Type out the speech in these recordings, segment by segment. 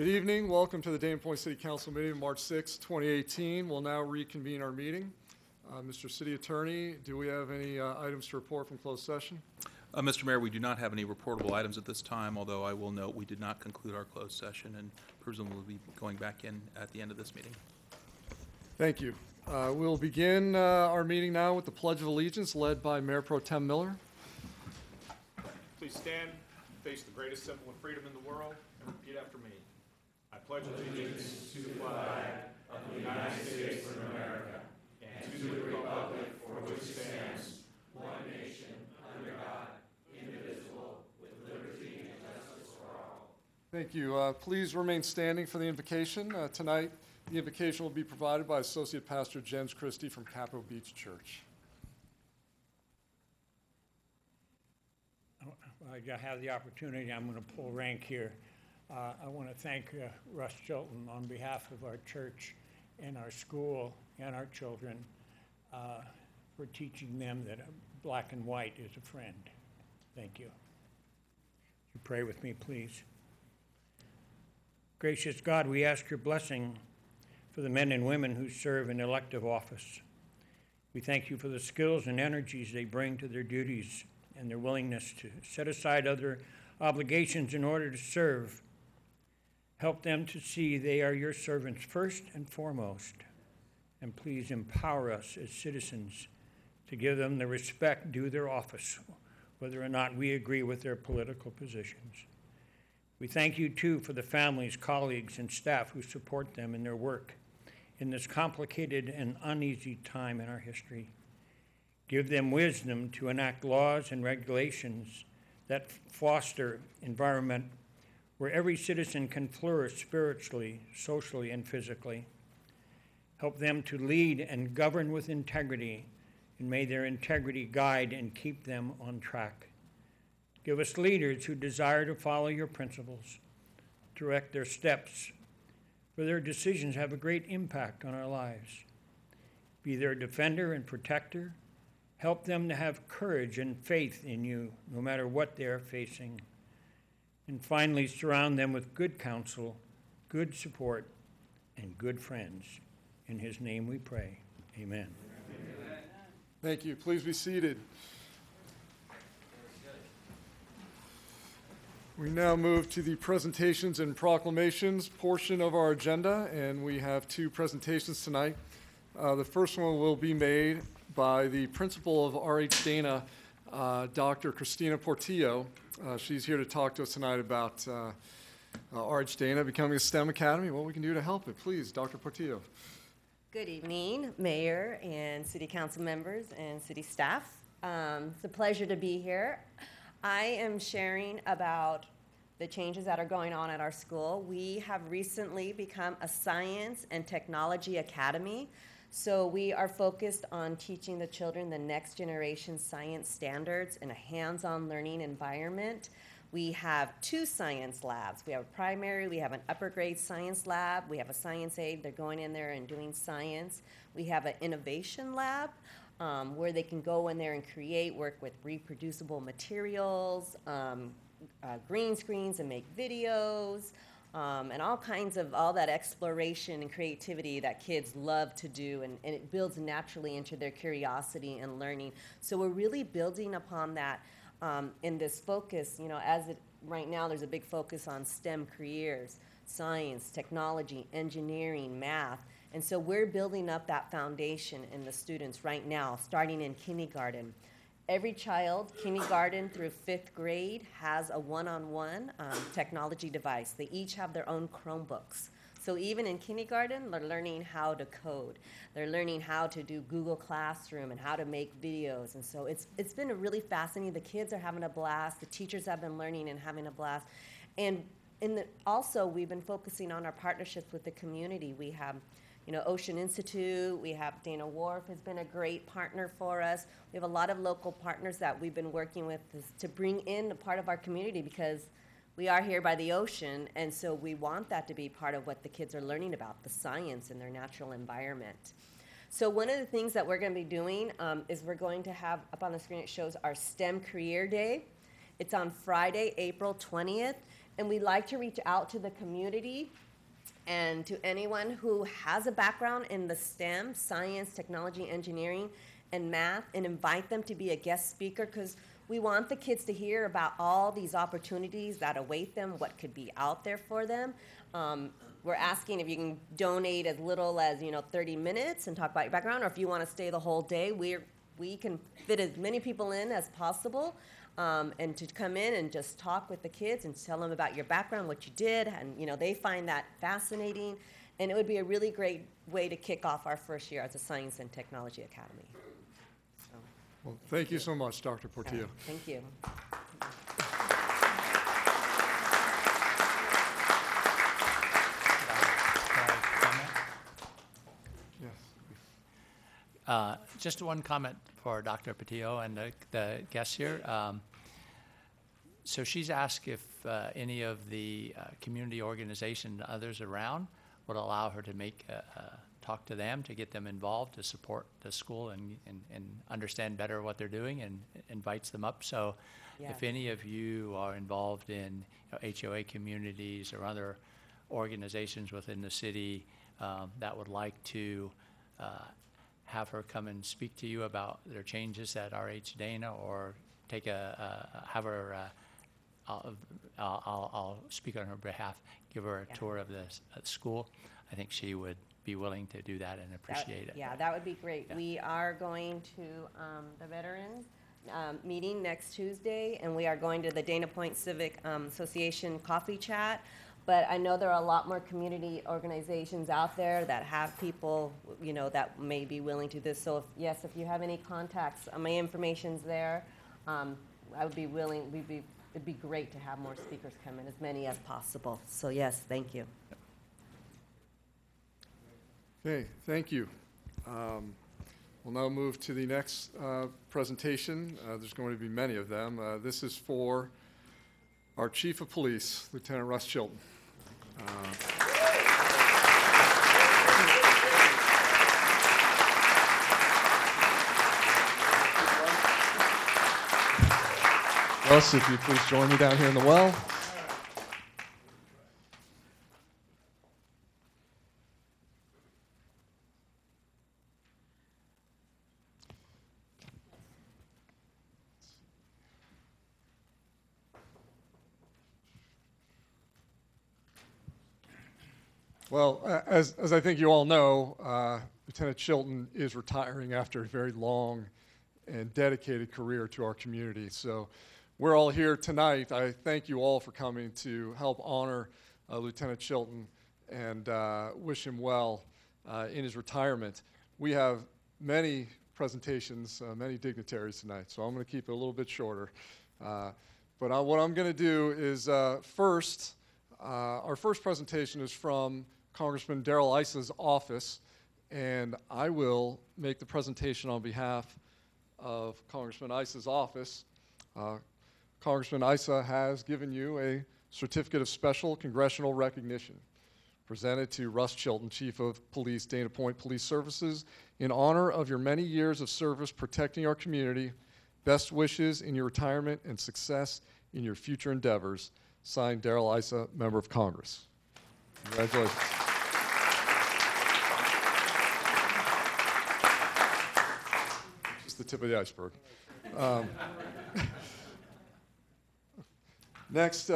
Good evening. Welcome to the Dana Point City Council meeting, March 6, 2018. We'll now reconvene our meeting. Mr. City Attorney, do we have any items to report from closed session? Mr. Mayor, we do not have any reportable items at this time, although I will note we did not conclude our closed session and presumably will be going back in at the end of this meeting. Thank you. We'll begin our meeting now with the Pledge of Allegiance led by Mayor Pro Tem Miller. Please stand, face the greatest symbol of freedom in the world, and repeat after me. I pledge allegiance to the flag of the United States of America and to the republic for which it stands, one nation, under God, indivisible, with liberty and justice for all. Thank you. Please remain standing for the invocation. Tonight, the invocation will be provided by Associate Pastor Jens Christie from Capo Beach Church. I have the opportunity. I'm going to pull rank here. I want to thank Russ Chilton on behalf of our church and our school and our children for teaching them that black and white is a friend. Thank you. You pray with me, please. Gracious God, we ask your blessing for the men and women who serve in elective office. We thank you for the skills and energies they bring to their duties and their willingness to set aside other obligations in order to serve. Help them to see they are your servants first and foremost. And please empower us as citizens to give them the respect due their office, whether or not we agree with their political positions. We thank you, too, for the families, colleagues, and staff who support them in their work in this complicated and uneasy time in our history. Give them wisdom to enact laws and regulations that foster environment where every citizen can flourish spiritually, socially, and physically. Help them to lead and govern with integrity, and may their integrity guide and keep them on track. Give us leaders who desire to follow your principles, direct their steps, for their decisions have a great impact on our lives. Be their defender and protector. Help them to have courage and faith in you, no matter what they are facing. And finally, surround them with good counsel, good support, and good friends. In his name we pray. Amen. Thank you. Please be seated. We now move to the presentations and proclamations portion of our agenda, and we have two presentations tonight. The first one will be made by the principal of R.H. Dana, Dr. Christina Portillo. She's here to talk to us tonight about R.H. Dana becoming a STEM academy, what we can do to help it. Please, Dr. Portillo. Good evening, Mayor and City Council members and city staff. It's a pleasure to be here. I am sharing about the changes that are going on at our school. We have recently become a science and technology academy. So we are focused on teaching the children the next generation science standards in a hands-on learning environment. We have two science labs. We have a primary, we have an upper grade science lab, we have a science aid, they're going in there and doing science. We have an innovation lab where they can go in there and create, work with reproducible materials, green screens and make videos, and all kinds of all that exploration and creativity that kids love to do, and it builds naturally into their curiosity and learning. So we're really building upon that in this focus. You know, right now there's a big focus on STEM careers, science, technology, engineering, math, and so we're building up that foundation in the students right now, starting in kindergarten. Every child, kindergarten through 5th grade, has a one-on-one technology device. They each have their own Chromebooks. So even in kindergarten, they're learning how to code. They're learning how to do Google Classroom and how to make videos. And so it's been a really fascinating. The kids are having a blast. The teachers have been learning and having a blast. And also, we've been focusing on our partnerships with the community. We have Ocean Institute, we have Dana Wharf has been a great partner for us. We have a lot of local partners that we've been working with to bring in a part of our community, because we are here by the ocean, and so we want that to be part of what the kids are learning about, the science in their natural environment. So one of the things that we're going to be doing is we're going to have, up on the screen it shows our STEM Career Day. It's on Friday, April 20th, And we'd like to reach out to the community and to anyone who has a background in the STEM, science, technology, engineering, and math, and invite them to be a guest speaker, because we want the kids to hear about all these opportunities that await them, what could be out there for them. We're asking if you can donate as little as 30 minutes and talk about your background, or if you want to stay the whole day, we can fit as many people in as possible. And to come in and just talk with the kids and tell them about your background, what you did, and they find that fascinating, and it would be a really great way to kick off our first year as a Science and Technology Academy. So, Well, thank you so much, Dr. Portillo. thank you. Yes. Just one comment for Dr. Portillo and the guests here. So she's asked if any of the community organizations, others around, would allow her to talk to them, to get them involved, to support the school and understand better what they're doing, and invites them up. So if any of you are involved in HOA communities or other organizations within the city that would like to have her come and speak to you about their changes at RH Dana, or take have her, I'll speak on her behalf, give her a tour of the school. I think she would be willing to do that and appreciate it. Yeah, that would be great. Yeah. We are going to the Veterans meeting next Tuesday, and we are going to the Dana Point Civic Association coffee chat. But I know there are a lot more community organizations out there that have people, that may be willing to do this. So if you have any contacts, my information's there. I would be willing, it'd be great to have more speakers come in, as many as possible. So yes, thank you. Okay, thank you. We'll now move to the next presentation. There's going to be many of them. This is for our Chief of Police, Lieutenant Russ Chilton. Russ, if you please join me down here in the well. Well, as I think you all know, Lieutenant Chilton is retiring after a very long and dedicated career to our community. So we're all here tonight. I thank you all for coming to help honor Lieutenant Chilton and wish him well in his retirement. We have many presentations, many dignitaries tonight, so I'm going to keep it a little bit shorter. But what I'm going to do is first, our first presentation is from Congressman Darrell Issa's office, and I will make the presentation on behalf of Congressman Issa's office. Congressman Issa has given you a Certificate of Special Congressional Recognition presented to Russ Chilton, Chief of Police, Dana Point Police Services, in honor of your many years of service protecting our community. Best wishes in your retirement and success in your future endeavors. Signed, Darrell Issa, Member of Congress. Congratulations. Just the tip of the iceberg. Next,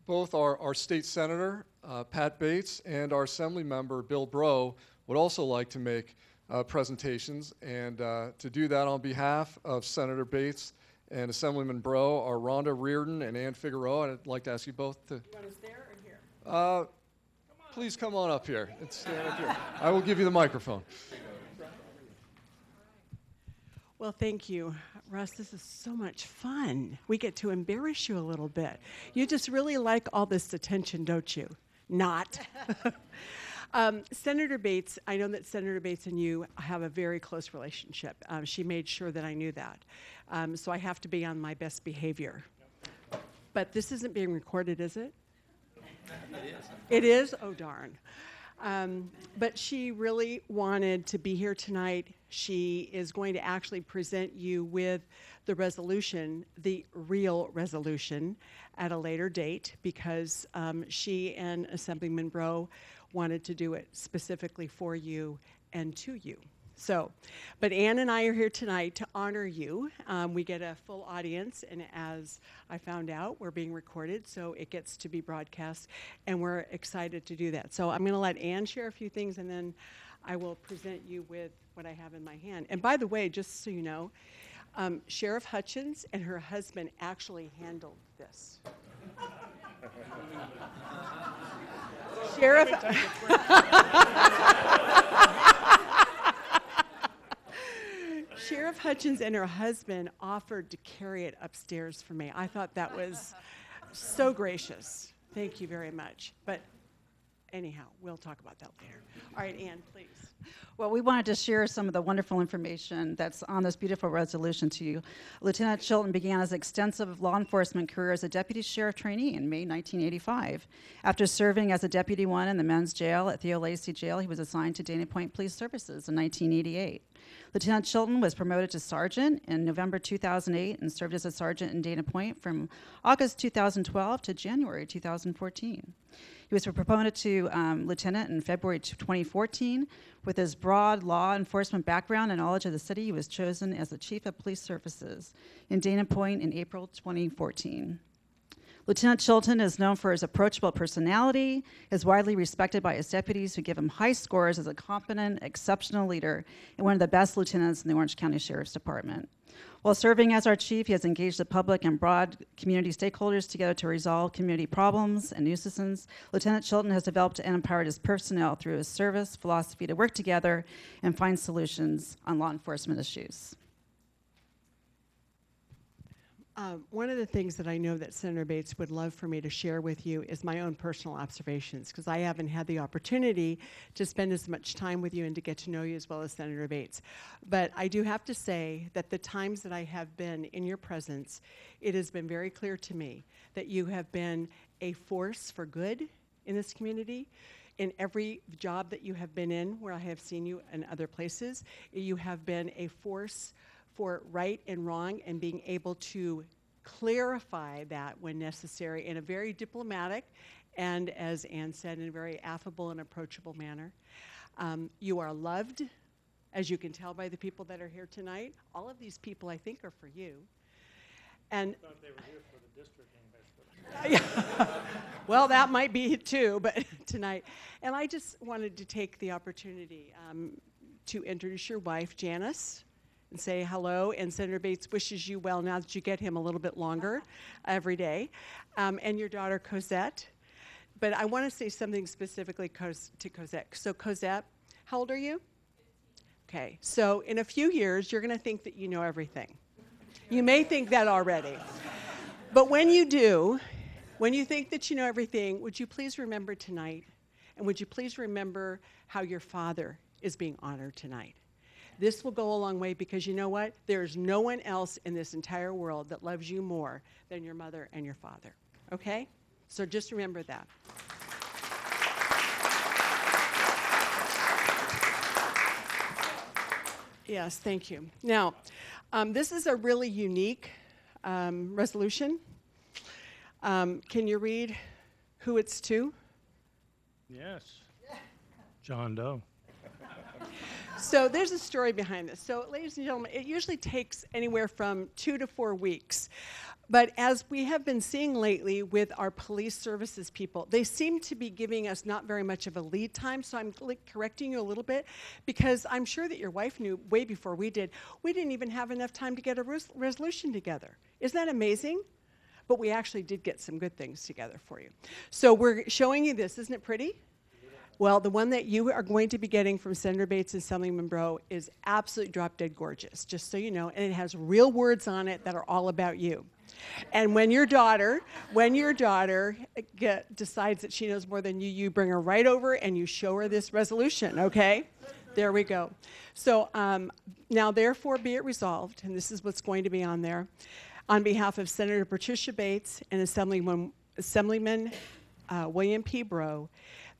both our state senator, Pat Bates, and our assembly member, Bill Breaux, would also like to make presentations. And to do that on behalf of Senator Bates and Assemblyman Breaux are Rhonda Reardon and Ann Figueroa. And I'd like to ask you both to... You want us there or here? Please come on up here. Stand up here. I will give you the microphone. Well, thank you. Russ, this is so much fun. We get to embarrass you a little bit. You just really like all this attention, don't you? Not. Senator Bates, I know that Senator Bates and you have a very close relationship. She made sure that I knew that. So I have to be on my best behavior. But this isn't being recorded, is it? It is. It is? Oh, darn. But she really wanted to be here tonight. She is going to actually present you with the resolution, the real resolution, at a later date because she and Assemblyman Breaux wanted to do it specifically for you and to you. So, but Ann and I are here tonight to honor you. We get a full audience, and as I found out, we're being recorded, so it gets to be broadcast, and we're excited to do that. So I'm going to let Ann share a few things, and then I will present you with what I have in my hand. And by the way, just so you know, Sheriff Hutchins and her husband actually handled this. Sheriff... Sheriff Hutchins and her husband offered to carry it upstairs for me. I thought that was so gracious. Thank you very much. But anyhow, we'll talk about that later. All right, Ann, please. Well, we wanted to share some of the wonderful information that's on this beautiful resolution to you. Lieutenant Chilton began his extensive law enforcement career as a deputy sheriff trainee in May 1985. After serving as a deputy one in the men's jail at Theo Lacey Jail, he was assigned to Dana Point Police Services in 1988. Lieutenant Chilton was promoted to sergeant in November 2008 and served as a sergeant in Dana Point from August 2012 to January 2014. He was promoted to lieutenant in February 2014. With his broad law enforcement background and knowledge of the city, he was chosen as the chief of police services in Dana Point in April 2014. Lieutenant Chilton is known for his approachable personality, is widely respected by his deputies who give him high scores as a competent, exceptional leader and one of the best lieutenants in the Orange County Sheriff's Department. While serving as our chief, he has engaged the public and broad community stakeholders together to resolve community problems and nuisances. Lieutenant Chilton has developed and empowered his personnel through his service philosophy to work together and find solutions on law enforcement issues. One of the things that I know that Senator Bates would love for me to share with you is my own personal observations, because I haven't had the opportunity to spend as much time with you and to get to know you as well as Senator Bates. But I do have to say that the times that I have been in your presence, it has been very clear to me that you have been a force for good in this community. In every job that you have been in, where I have seen you in other places, you have been a force for right and wrong and being able to clarify that when necessary in a very diplomatic and, as Ann said, in a very affable and approachable manner. You are loved, as you can tell by the people that are here tonight. All of these people, I think, are for you. And I thought they were here for the district investor. well, that might be it too, but tonight. And I just wanted to take the opportunity to introduce your wife, Janice, and say hello, and Senator Bates wishes you well now that you get him a little bit longer every day, and your daughter, Cosette. But I want to say something specifically to Cosette. So Cosette, how old are you? 15. Okay, so in a few years, you're going to think that you know everything. You may think that already. But when you do, when you think that you know everything, would you please remember tonight, and would you please remember how your father is being honored tonight? This will go a long way because you know what? There's no one else in this entire world that loves you more than your mother and your father, okay? So just remember that. Yes, thank you. Now, this is a really unique resolution. Can you read who it's to? Yes. John Doe. So there's a story behind this. So ladies and gentlemen, it usually takes anywhere from 2 to 4 weeks. But as we have been seeing lately with our police services people, they seem to be giving us not very much of a lead time. So I'm correcting you a little bit because I'm sure that your wife knew way before we did. We didn't even have enough time to get a resolution together. Isn't that amazing? But we actually did get some good things together for you. So we're showing you this. Isn't it pretty? Well, the one that you are going to be getting from Senator Bates and Assemblyman Breaux is absolutely drop-dead gorgeous, just so you know, and it has real words on it that are all about you. And when your daughter decides that she knows more than you, you bring her right over and you show her this resolution, okay? There we go. So now, therefore, be it resolved, and this is what's going to be on there, on behalf of Senator Patricia Bates and Assemblyman William P. Breaux,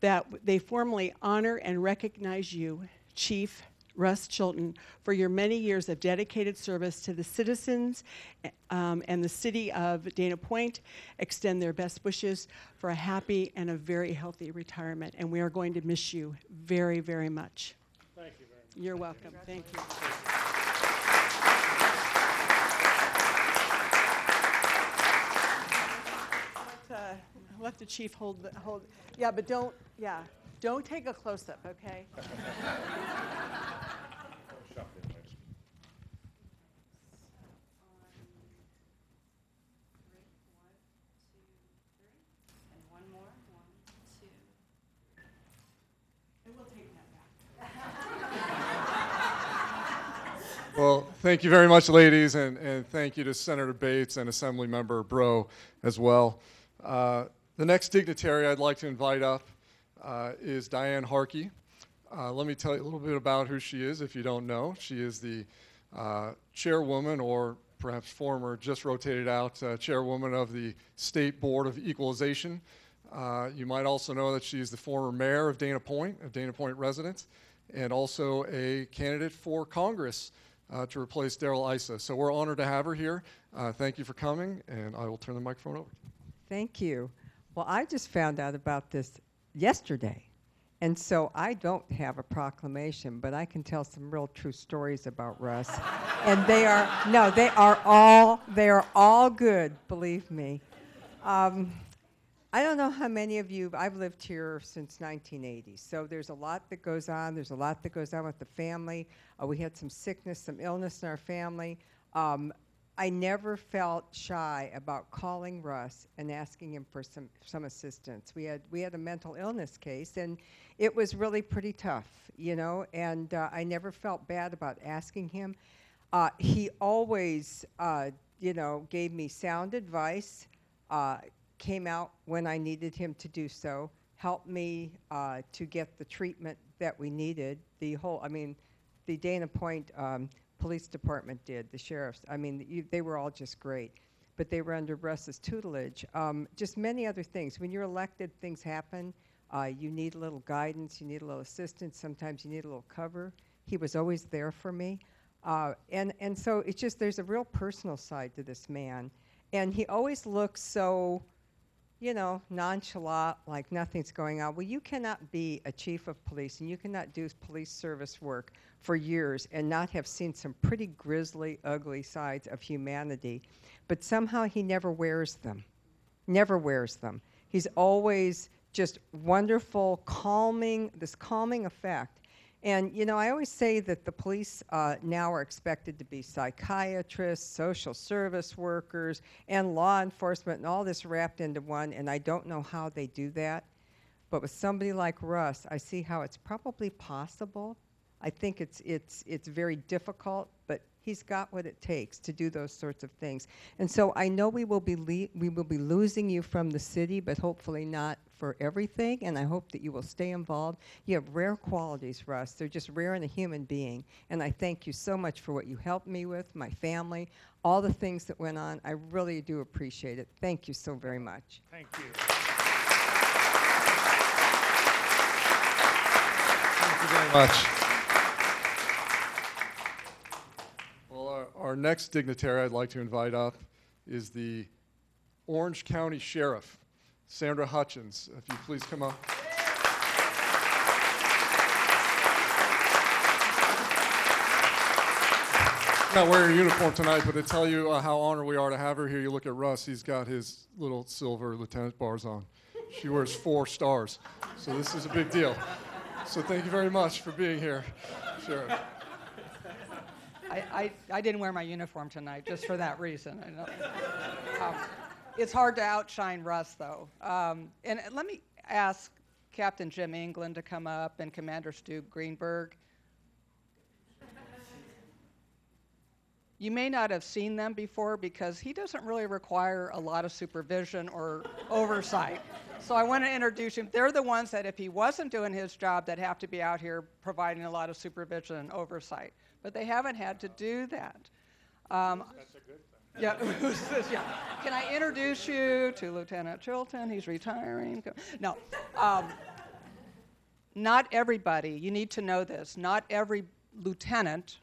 that they formally honor and recognize you, Chief Russ Chilton, for your many years of dedicated service to the citizens and the city of Dana Point. Extend their best wishes for a happy and a very healthy retirement. And we are going to miss you very, very much. Thank you very much. You're welcome. Thank you. Let the chief hold. Yeah, but don't take a close-up, okay? Well, thank you very much, ladies, and thank you to Senator Bates and Assemblymember Breaux as well. The next dignitary I'd like to invite up is Diane Harkey. Let me tell you a little bit about who she is if you don't know. She is the chairwoman, or perhaps former, just rotated out chairwoman of the State Board of Equalization. You might also know that she's the former mayor of Dana Point residents, and also a candidate for Congress to replace Darrell Issa. So we're honored to have her here. Thank you for coming, and I will turn the microphone over. Thank you. Well, I just found out about this yesterday, and so I don't have a proclamation, but I can tell some real true stories about Russ. And they are all good, believe me. I don't know how many of you, I've lived here since 1980, so there's a lot that goes on. There's a lot that goes on with the family. We had some sickness, some illness in our family. I never felt shy about calling Russ and asking him for some assistance. We had a mental illness case, and it was really pretty tough, you know, and I never felt bad about asking him. He always, you know, gave me sound advice, came out when I needed him to do so, helped me to get the treatment that we needed. The Dana Point Police Department did, the sheriffs. I mean, they were all just great, but they were under Russ's tutelage. Just many other things. When you're elected, things happen. You need a little guidance, you need a little assistance, sometimes you need a little cover. He was always there for me. And so it's just, there's a real personal side to this man. And he always looks so, you know, nonchalant, like nothing's going on. Well, you cannot be a chief of police and you cannot do police service work for years and not have seen some pretty grisly, ugly sides of humanity. But somehow he never wears them, never wears them. He's always just wonderful, calming, this calming effect. And, you know, I always say that the police now are expected to be psychiatrists, social service workers, and law enforcement, and all this wrapped into one, and I don't know how they do that. But with somebody like Russ, I see how it's probably possible. I think it's very difficult, but he's got what it takes to do those sorts of things. And so I know we will be losing you from the city, but hopefully not for everything, and I hope that you will stay involved. You have rare qualities, Russ. They're just rare in a human being, and I thank you so much for what you helped me with, my family, all the things that went on. I really do appreciate it. Thank you so very much. Thank you. Thank you very much. Well, our next dignitary I'd like to invite up is the Orange County Sheriff, Sandra Hutchins. If you please come up. Not wearing a uniform tonight, but to tell you how honored we are to have her here, you look at Russ, he's got his little silver lieutenant bars on. She wears 4 stars, so this is a big deal. So thank you very much for being here, Sheriff. I didn't wear my uniform tonight just for that reason. I know. It's hard to outshine Russ, though. And let me ask Captain Jim England to come up and Commander Stu Greenberg. You may not have seen them before because he doesn't really require a lot of supervision or oversight. So I want to introduce him. They're the ones that if he wasn't doing his job, they'd have to be out here providing a lot of supervision and oversight. But they haven't had to do that. That's a good thing. Yeah, yeah. Can I introduce you to Lieutenant Chilton? He's retiring. No. not everybody, you need to know this, not every lieutenant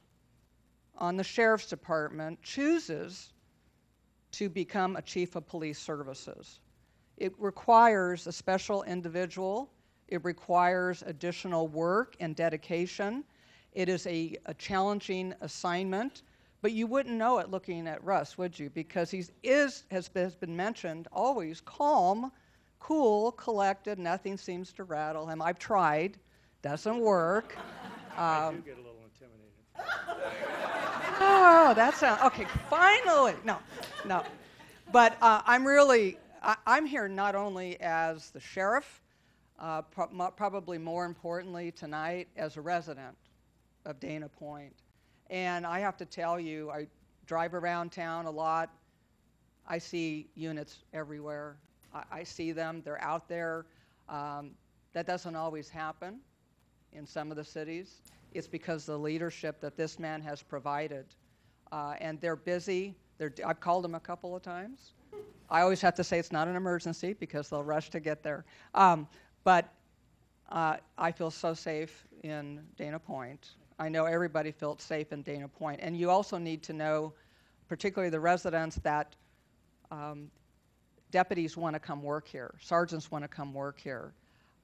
on the sheriff's department chooses to become a chief of police services. It requires a special individual. It requires additional work and dedication. It is a challenging assignment, but you wouldn't know it looking at Russ, would you? Because he has been mentioned, always calm, cool, collected, nothing seems to rattle him. I've tried, doesn't work. I do get a little intimidated. Oh, that sounds, okay, finally. No. But I'm here not only as the sheriff, probably more importantly tonight, as a resident of Dana Point. And I have to tell you, I drive around town a lot. I see units everywhere. I see them, they're out there. That doesn't always happen in some of the cities. It's because of the leadership that this man has provided. And they're busy. I've called them a couple of times. I always have to say it's not an emergency because they'll rush to get there. But I feel so safe in Dana Point. I know everybody felt safe in Dana Point. And you also need to know, particularly the residents, that deputies want to come work here. Sergeants want to come work here.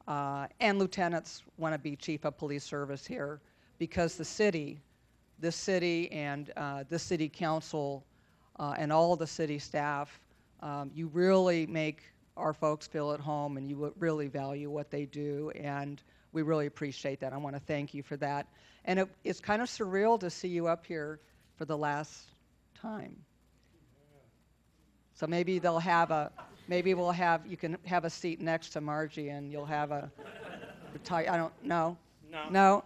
And lieutenants want to be chief of police service here because this city and the city council and all the city staff, you really make our folks feel at home, and you really value what they do, and we really appreciate that. I want to thank you for that. And it's kind of surreal to see you up here for the last time. So maybe you can have a seat next to Margie, and you'll have I don't know. No?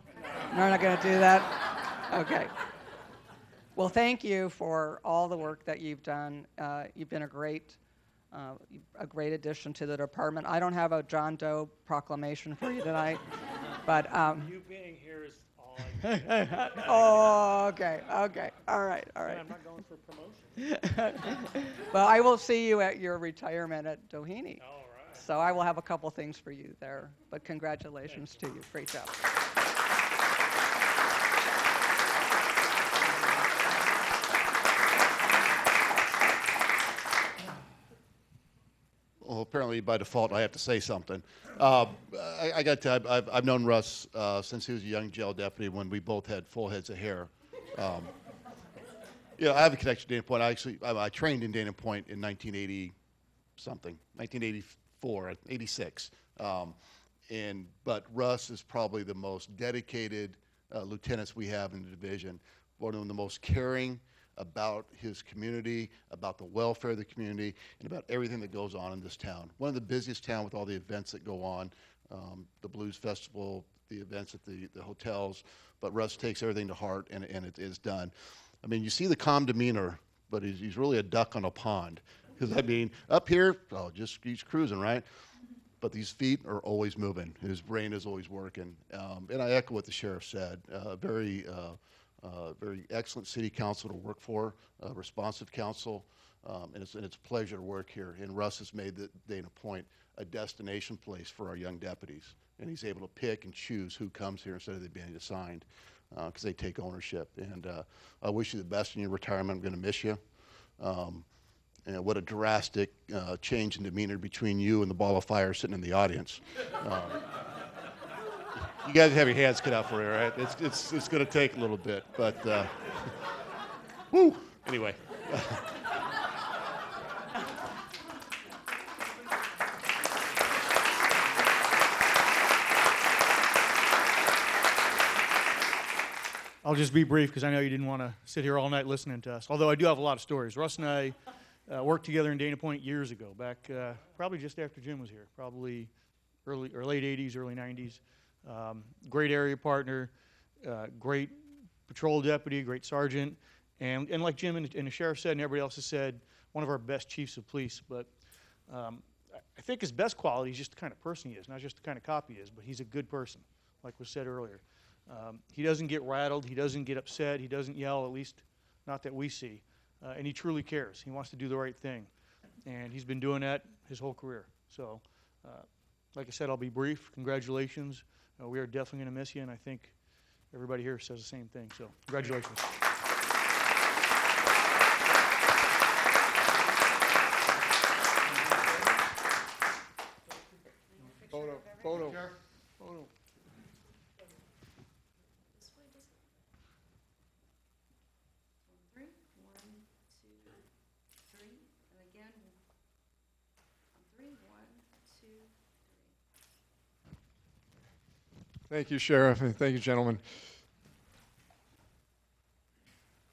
We're not going to do that? Okay. Well, thank you for all the work that you've done. You've been a great addition to the department. I don't have a John Doe proclamation for you tonight, but You being here is all I oh, okay, all right. I'm not going for promotion. Well, I will see you at your retirement at Doheny. All right. So I will have a couple things for you there. But congratulations to you. Great job. Well, apparently by default, I have to say something. I got to, I've known Russ since he was a young jail deputy when we both had full heads of hair. I have a connection to Dana Point. I trained in Dana Point in 1980-something, 1984, 86. But Russ is probably the most dedicated lieutenants we have in the division, one of the most caring about his community, about the welfare of the community, and about everything that goes on in this town. One of the busiest towns with all the events that go on, the Blues Festival, the events at the hotels, but Russ takes everything to heart, and it is done. I mean, you see the calm demeanor, but he's really a duck on a pond. Because, I mean, up here, he's cruising, right? But these feet are always moving. His brain is always working. And I echo what the sheriff said. Very excellent city council to work for, responsive council, and it's a pleasure to work here. And Russ has made the Dana Point a destination place for our young deputies, and he's able to pick and choose who comes here instead of them being assigned, because they take ownership. And I wish you the best in your retirement. I'm going to miss you. And what a drastic change in demeanor between you and the ball of fire sitting in the audience. You guys have your hands cut out for you, right? It's going to take a little bit, but woo. Anyway. I'll just be brief because I know you didn't want to sit here all night listening to us, although I do have a lot of stories. Russ and I worked together in Dana Point years ago, back probably just after Jim was here, probably early or late 80s, early 90s. Great area partner, great patrol deputy, great sergeant, and like Jim and the sheriff said and everybody else has said, one of our best chiefs of police. But I think his best quality is just the kind of person he is, not just the kind of cop he is, but he's a good person, like was said earlier. He doesn't get rattled, he doesn't get upset, he doesn't yell, at least not that we see, and he truly cares. He wants to do the right thing, and he's been doing that his whole career. So, like I said, I'll be brief. Congratulations. We are definitely going to miss you, and I think everybody here says the same thing. So congratulations. Photo. Thank you, Sheriff, and thank you, gentlemen.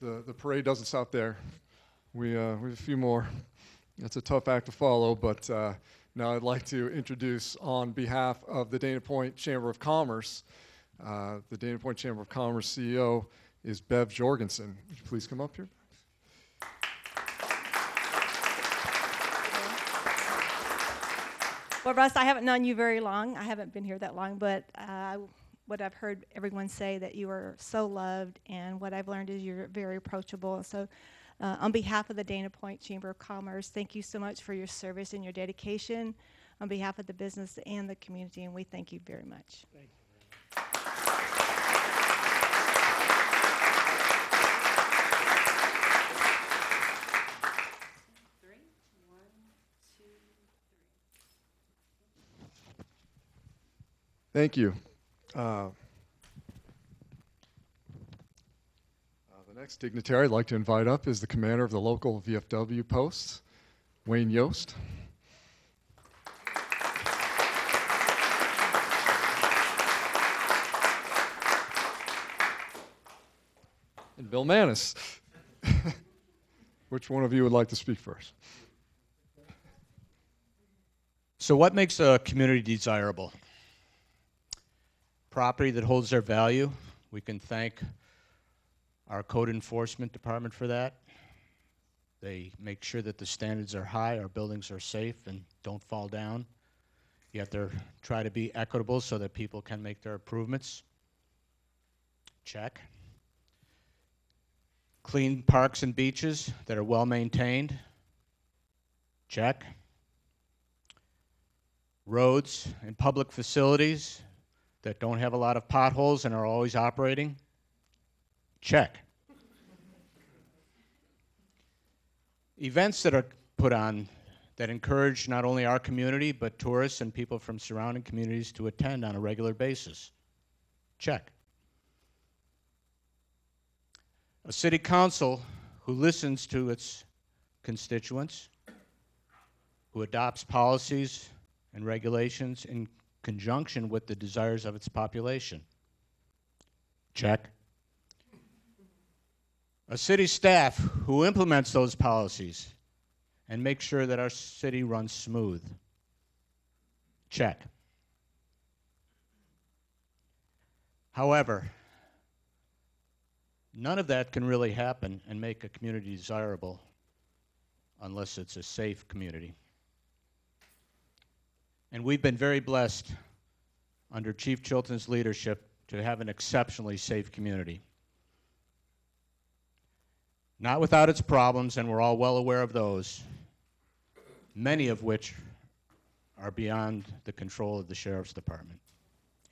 The parade doesn't stop there. We have a few more. It's a tough act to follow, but now I'd like to introduce, on behalf of the Dana Point Chamber of Commerce, the Dana Point Chamber of Commerce CEO is Bev Jorgensen. Would you please come up here? Well, Russ, I haven't known you very long. I haven't been here that long, but what I've heard everyone say, that you are so loved, and what I've learned is you're very approachable. So on behalf of the Dana Point Chamber of Commerce, thank you so much for your service and your dedication on behalf of the business and the community, and we thank you very much. Thank you. Thank you. The next dignitary I'd like to invite up is the commander of the local VFW post, Wayne Yost. And Bill Manis. Which one of you would like to speak first? So what makes a community desirable? Property that holds their value. We can thank our code enforcement department for that. They make sure that the standards are high, our buildings are safe and don't fall down. Yet they try to be equitable so that people can make their improvements. Check. Clean parks and beaches that are well maintained. Check. Roads and public facilities that don't have a lot of potholes and are always operating? Check. Events that are put on that encourage not only our community, but tourists and people from surrounding communities to attend on a regular basis? Check. A city council who listens to its constituents, who adopts policies and regulations in conjunction with the desires of its population? Check. A city staff who implements those policies and makes sure that our city runs smooth? Check. However, none of that can really happen and make a community desirable unless it's a safe community. And we've been very blessed under Chief Chilton's leadership to have an exceptionally safe community. Not without its problems, and we're all well aware of those, many of which are beyond the control of the Sheriff's Department.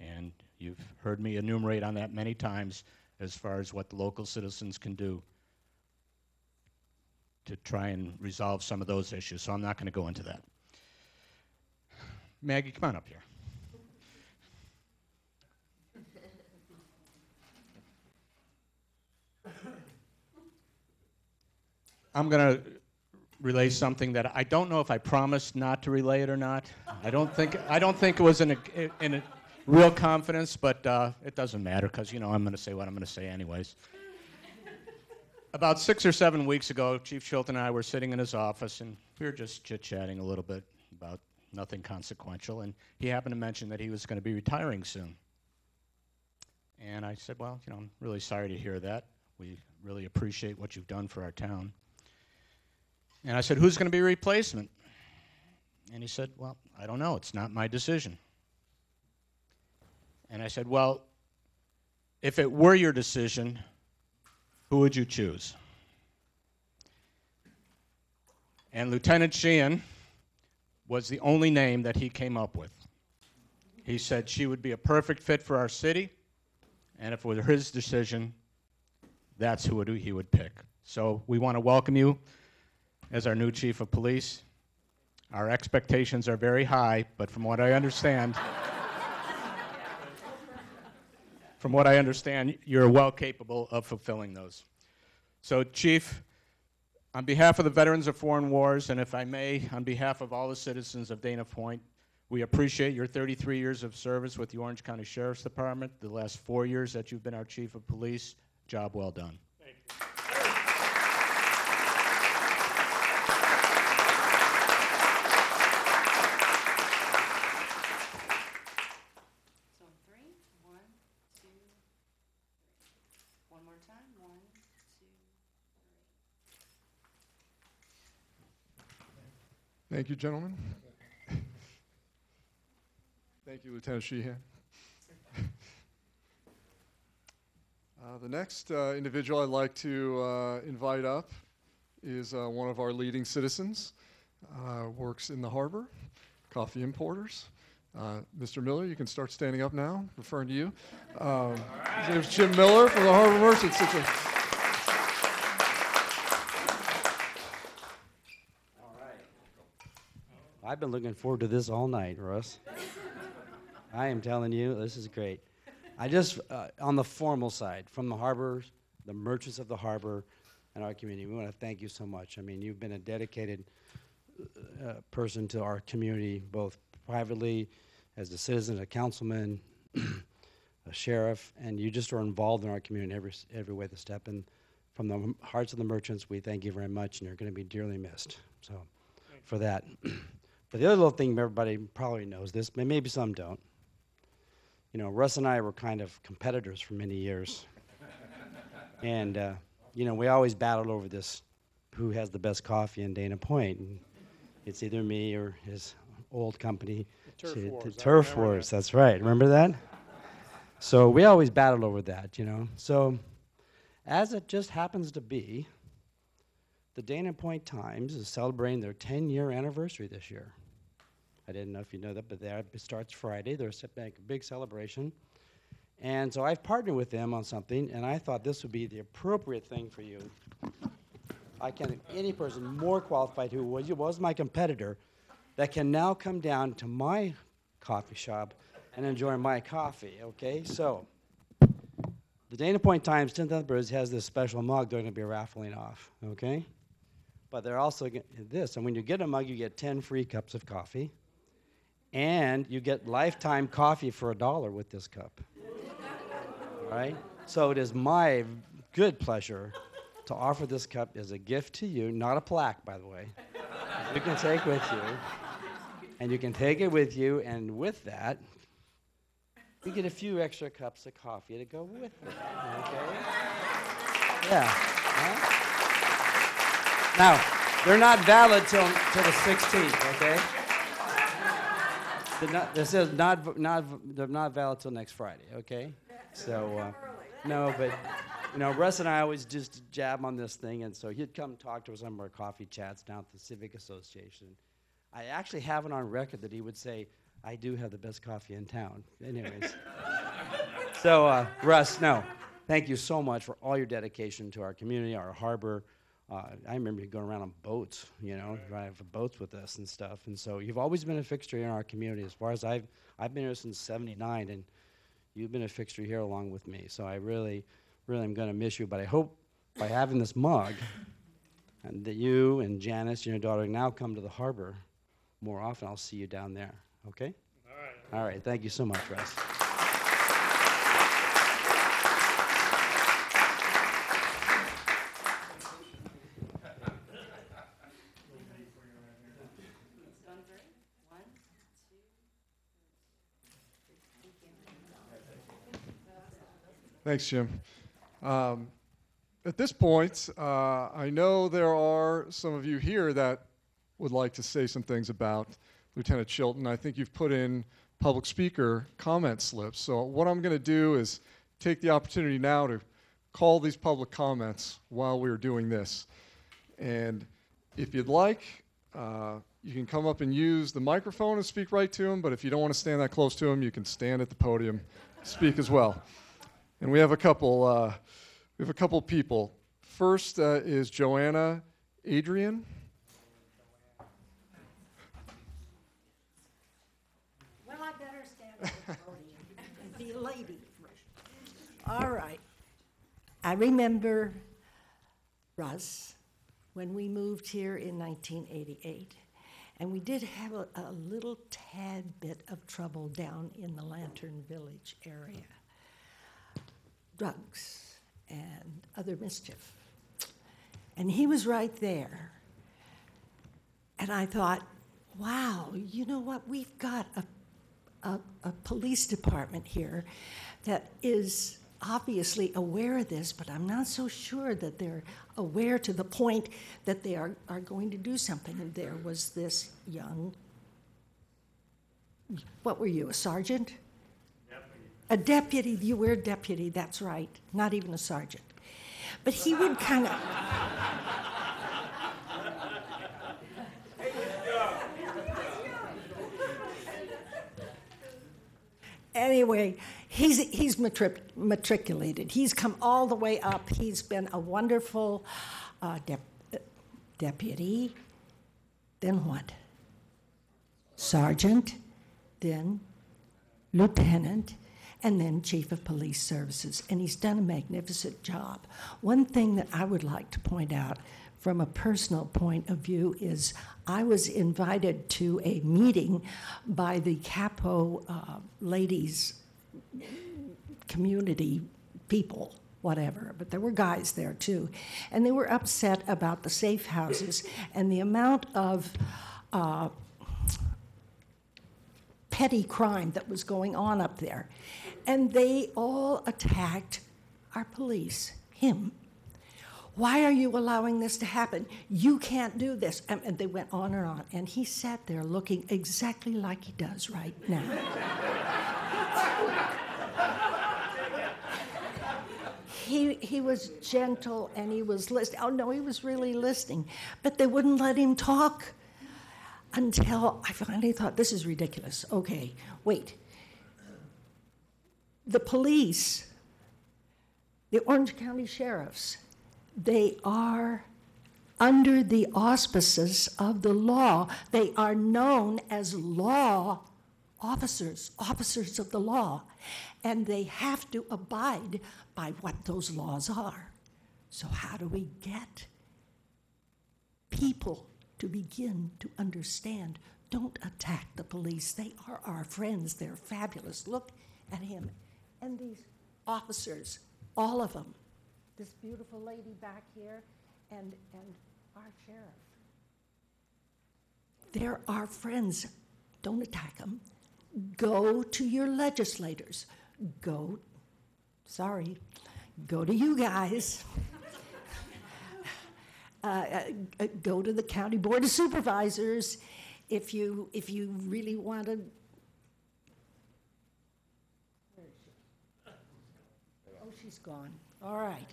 And you've heard me enumerate on that many times as far as what the local citizens can do to try and resolve some of those issues, so I'm not going to go into that. Maggie, come on up here. I'm going to relay something that I don't know if I promised not to relay it or not. I don't think it was in a real confidence, but it doesn't matter because, you know, I'm going to say what I'm going to say anyways. About 6 or 7 weeks ago, Chief Chilton and I were sitting in his office, and we were just chit-chatting a little bit about nothing consequential, and he happened to mention that he was going to be retiring soon. And I said, well, you know, I'm really sorry to hear that. We really appreciate what you've done for our town. And I said, who's going to be your replacement? And he said, well, I don't know. It's not my decision. And I said, well, if it were your decision, who would you choose? And Lieutenant Sheehan was the only name that he came up with. He said she would be a perfect fit for our city, and if it were his decision, that's who he would pick. So we want to welcome you as our new chief of police. Our expectations are very high, but from what I understand, you're well capable of fulfilling those. So, Chief, on behalf of the Veterans of Foreign Wars, and if I may, on behalf of all the citizens of Dana Point, we appreciate your 33 years of service with the Orange County Sheriff's Department, the last 4 years that you've been our chief of police. Job well done. Thank you. So 3, 1, 2, 3. One more time. 1, 2, 3. Thank you, gentlemen. Thank you, Lieutenant Sheehan. The next individual I'd like to invite up is one of our leading citizens, works in the harbor, coffee importers. Mr. Miller, you can start standing up now, referring to you. His name's Jim Miller from the Harbor Merchants. All right. I've been looking forward to this all night, Russ. I am telling you, this is great. I just, on the formal side, from the harbor, the merchants of the harbor, and our community, we want to thank you so much. I mean, you've been a dedicated person to our community, both privately, as a citizen, a councilman, a sheriff, and you just are involved in our community every way the step. And from the hearts of the merchants, we thank you very much, and you're going to be dearly missed. So, for that. But the other little thing, everybody probably knows this, but maybe some don't. You know, Russ and I were kind of competitors for many years. And, you know, we always battled over this, who has the best coffee in Dana Point. And it's either me or his old company. The Turf Wars, that's right. Remember that? So we always battled over that, you know. So as it just happens to be, the Dana Point Times is celebrating their 10-year anniversary this year. I didn't know if you know that, but it starts Friday. They're a big celebration. And so I've partnered with them on something, and I thought this would be the appropriate thing for you. I can't, any person more qualified who was my competitor that can now come down to my coffee shop and enjoy my coffee, okay? So the Dana Point Times 10th anniversary has this special mug they're going to be raffling off, okay? But they're also this, and when you get a mug, you get 10 free cups of coffee. And you get lifetime coffee for $1 with this cup. All right? So it is my good pleasure to offer this cup as a gift to you, not a plaque, by the way. You can take with you. And you can take it with you, and with that, you get a few extra cups of coffee to go with it. Okay? Yeah. Huh? Now, they're not valid till the 16th, okay? They're not valid till next Friday, okay? So, no, but, you know, Russ and I always just jab on this thing, and so he'd come talk to us on some of our coffee chats down at the Civic Association. I actually have it on record that he would say, I do have the best coffee in town. Anyways. So, Russ, no, thank you so much for all your dedication to our community, our harbor. I remember you going around on boats, you know, driving for boats with us and stuff. And so you've always been a fixture in our community. As far as I've been here since '79, and you've been a fixture here along with me. So I really am going to miss you. But I hope by having this mug, and that you and Janice, your daughter, now come to the harbor more often. I'll see you down there. Okay? All right. All right. Thank you so much, Russ. Thanks, Jim. At this point, I know there are some of you here that would like to say some things about Lieutenant Chilton. I think you've put in public speaker comment slips. So what I'm going to do is take the opportunity now to call these public comments while we're doing this. And if you'd like, You can come up and use the microphone and speak right to him, but if you don't want to stand that close to him, you can stand at the podium, speak as well. And we have a couple people. First is Joanna Adrian. Well, I better stand at the podium and be a lady first. All right. I remember Russ when we moved here in 1988, and we did have a little tad bit of trouble down in the Lantern Village area. Drugs and other mischief. And he was right there. And I thought, wow, you know what? We've got a police department here that is obviously aware of this, but I'm not so sure that they're aware to the point that they are going to do something. And there was this young, what were you, a sergeant? Deputy. A deputy, you were a deputy, that's right, not even a sergeant. But he would kind of, anyway, he's matriculated. He's come all the way up. He's been a wonderful deputy. Then what? Sergeant, then lieutenant, and then chief of police services. And he's done a magnificent job. One thing that I would like to point out from a personal point of view is I was invited to a meeting by the Capo ladies community people, whatever, but there were guys there too. And they were upset about the safe houses and the amount of petty crime that was going on up there. And they all attacked our police, him. Why are you allowing this to happen? You can't do this. And they went on and on. And he sat there looking exactly like he does right now. He was gentle and he was listening. Oh, no, he was really listening. But they wouldn't let him talk until I finally thought, this is ridiculous. Okay, wait. The police, the Orange County sheriffs, they are under the auspices of the law. They are known as law officers, officers of the law, and they have to abide by what those laws are. So how do we get people to begin to understand? Don't attack the police. They are our friends. They're fabulous. Look at him. And these officers, all of them, this beautiful lady back here, and our sheriff. They're our friends. Don't attack them. Go to your legislators. Go to you guys. Go to the County Board of Supervisors if you really want to. Oh, she's gone. All right.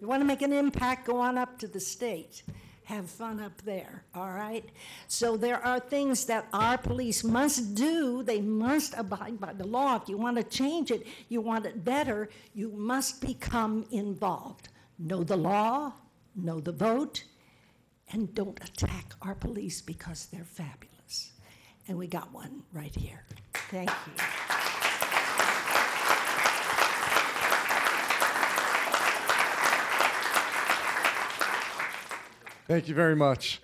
You want to make an impact, go on up to the state. Have fun up there, all right? So there are things that our police must do. They must abide by the law. If you want to change it, you want it better, you must become involved. Know the law, know the vote, and don't attack our police because they're fabulous. And we got one right here. Thank you. Thank you very much.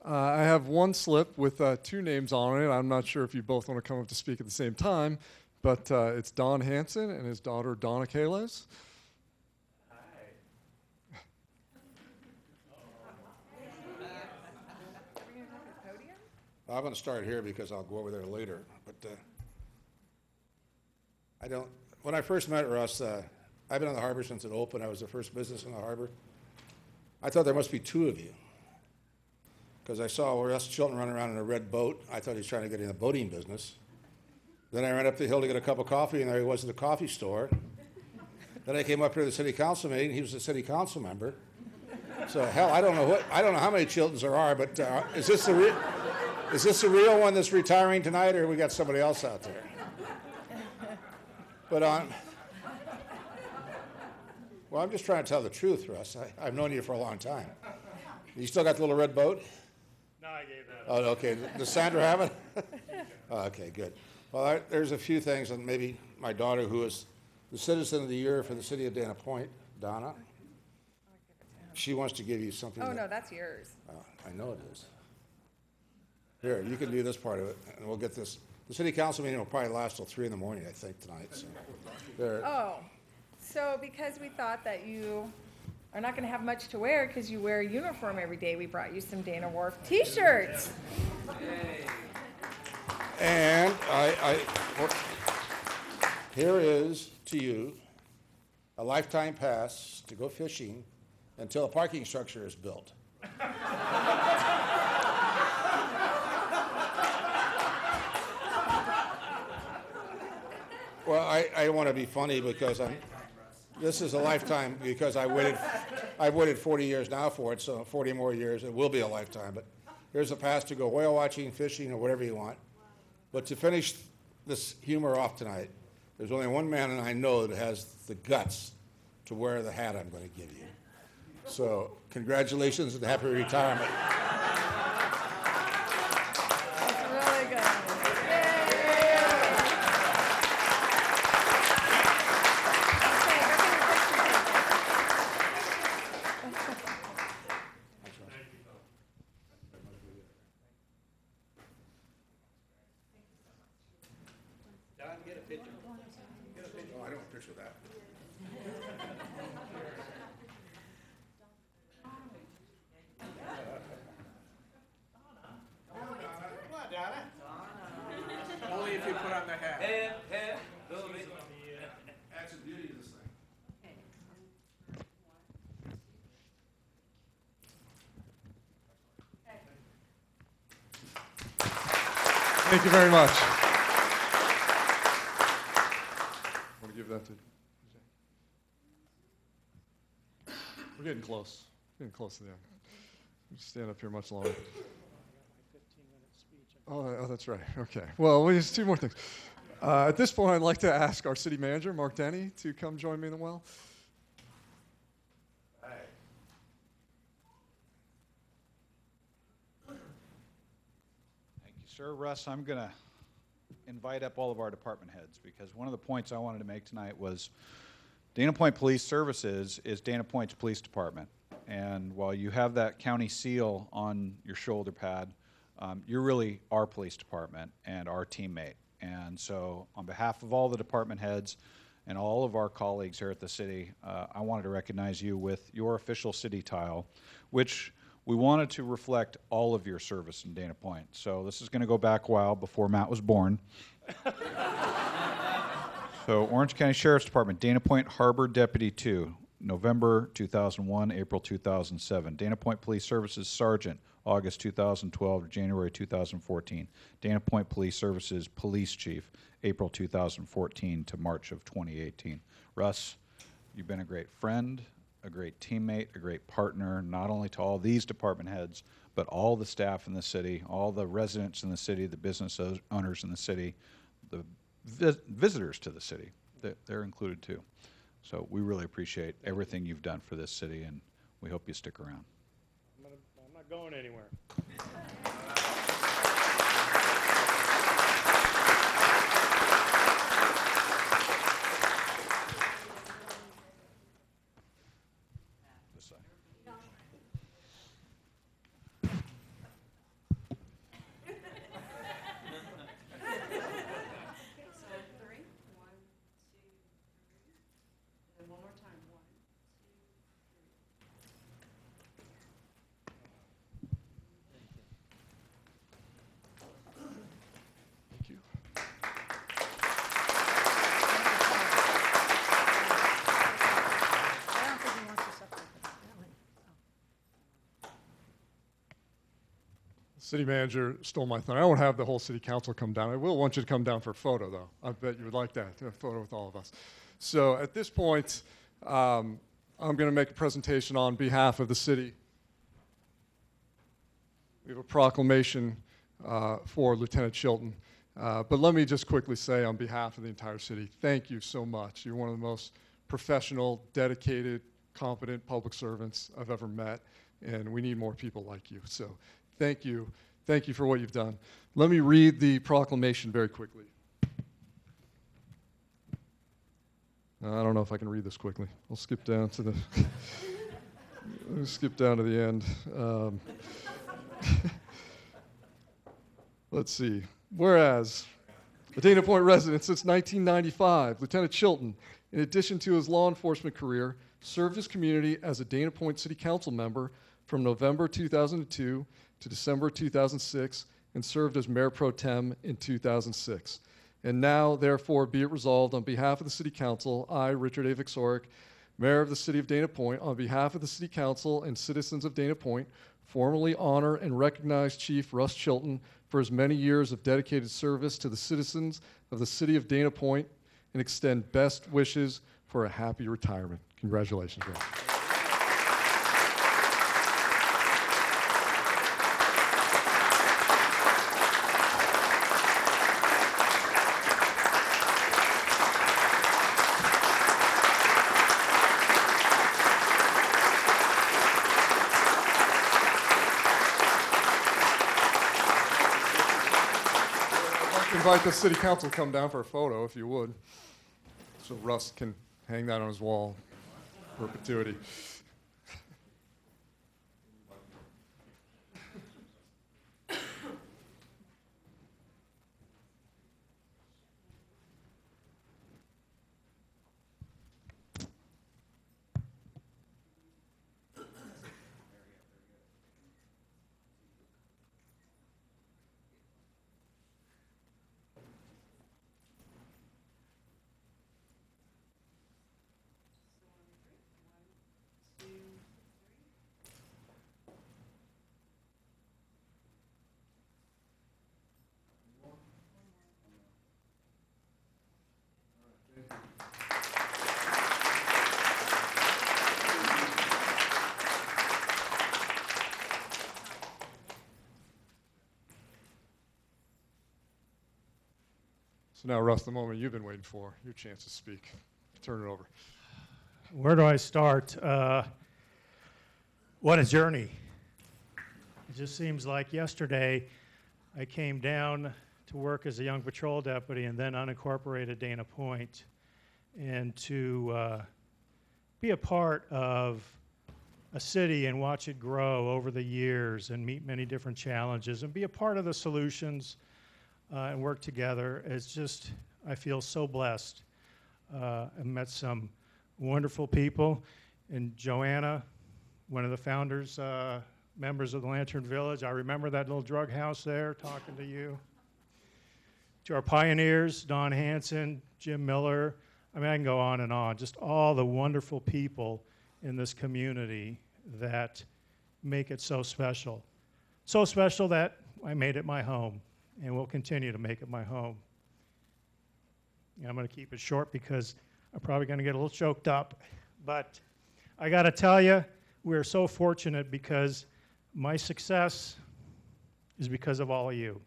I have one slip with two names on it. I'm not sure if you both want to come up to speak at the same time, but it's Don Hanson and his daughter, Donna Kales. I'm going to start here because I'll go over there later. But when I first met Russ, I've been on the harbor since it opened. I was the first business in the harbor. I thought there must be two of you because I saw Russ Chilton running around in a red boat. I thought he was trying to get in the boating business. Then I ran up the hill to get a cup of coffee, and there he was at the coffee store. Then I came up here to the city council meeting. He was a city council member. So hell, I don't know how many Chiltons there are, but is this the real one that's retiring tonight, or we got somebody else out there? But well, I'm just trying to tell the truth, Russ. I've known you for a long time. You still got the little red boat? No, I gave that Oh, okay. Does Sandra have it? Oh, okay, good. Well, there's a few things, and maybe my daughter, who is the Citizen of the Year for the city of Dana Point, Donna, she wants to give you something. Oh, no, that's yours. I know it is. Here, you can do this part of it, and we'll get this. The city council meeting will probably last till 3 in the morning, I think, tonight. So there. Oh, so because we thought that you are not going to have much to wear because you wear a uniform every day, we brought you some Dana Wharf T-shirts. And here is to you a lifetime pass to go fishing until a parking structure is built. Well, I want to be funny because this is a lifetime because I've waited 40 years now for it, so 40 more years, it will be a lifetime. But here's a pass to go whale watching, fishing, or whatever you want. But to finish this humor off tonight, there's only one man and I know that has the guts to wear the hat I'm going to give you. So congratulations and happy retirement. That's really good. Oh, I don't picture that. Only if you put on the hat. That's the beauty of this thing. Thank you very much. Want to give that to? We're getting close. Getting close to the end. You stand up here much longer. Oh, that's right. Okay. Well, just 2 more things. At this point, I'd like to ask our city manager, Mark Denny, to come join me in the well. Thank you, sir. Russ, I'm going to invite up all of our department heads because one of the points I wanted to make tonight was Dana Point Police Services is Dana Point's police department. And while you have that county seal on your shoulder pad, you're really our police department and our teammate. And so on behalf of all the department heads and all of our colleagues here at the city, I wanted to recognize you with your official city tile, which we wanted to reflect all of your service in Dana Point. So this is going to go back a while before Matt was born. So Orange County Sheriff's Department, Dana Point Harbor Deputy 2, November 2001, April 2007. Dana Point Police Services Sergeant, August 2012 to January 2014. Dana Point Police Services Police Chief, April 2014 to March of 2018. Russ, you've been a great friend, a great teammate, a great partner, not only to all these department heads, but all the staff in the city, all the residents in the city, the business owners in the city, the visitors to the city. They're included too. So we really appreciate everything you've done for this city, and we hope you stick around. I'm not going anywhere. This side. So 3, 1, 2, 3. And one more time. 1, 2, 3. Thank you. I don't think he wants to separate that one. City manager stole my thunder. I won't have the whole city council come down. I will want you to come down for a photo, though. I bet you would like that, a photo with all of us. So at this point, I'm going to make a presentation on behalf of the city. We have a proclamation for Lieutenant Chilton. But let me just quickly say on behalf of the entire city, thank you so much. You're one of the most professional, dedicated, competent public servants I've ever met, and we need more people like you. So thank you. Thank you for what you've done. Let me read the proclamation very quickly. I don't know if I can read this quickly. I'll skip down to the skip down to the end. Let's see. Whereas, a Dana Point resident since 1995, Lieutenant Chilton, in addition to his law enforcement career, served his community as a Dana Point City Council member from November 2002 to December 2006, and served as Mayor Pro Tem in 2006. And now, therefore, be it resolved on behalf of the City Council, I, Richard A. Vixoric, Mayor of the City of Dana Point, on behalf of the City Council and citizens of Dana Point, formally honor and recognize Chief Russ Chilton for his many years of dedicated service to the citizens of the City of Dana Point and extend best wishes for a happy retirement. Congratulations, Russ. Invite the city council to come down for a photo, if you would, so Russ can hang that on his wall, perpetuity. So now, Russ, the moment you've been waiting for, your chance to speak. Turn it over. Where do I start? What a journey. It just seems like yesterday I came down to work as a young patrol deputy and then unincorporated Dana Point, and to be a part of a city and watch it grow over the years and meet many different challenges and be a part of the solutions and work together. It's just, I feel so blessed. I've met some wonderful people, and Joanna, one of the founders, members of the Lantern Village. I remember that little drug house there, talking to you. To our pioneers, Don Hanson, Jim Miller. I mean, I can go on and on. Just all the wonderful people in this community that make it so special. So special that I made it my home, and will continue to make it my home. And I'm going to keep it short because I'm probably going to get a little choked up. But I got to tell you, we're so fortunate because my success is because of all of you.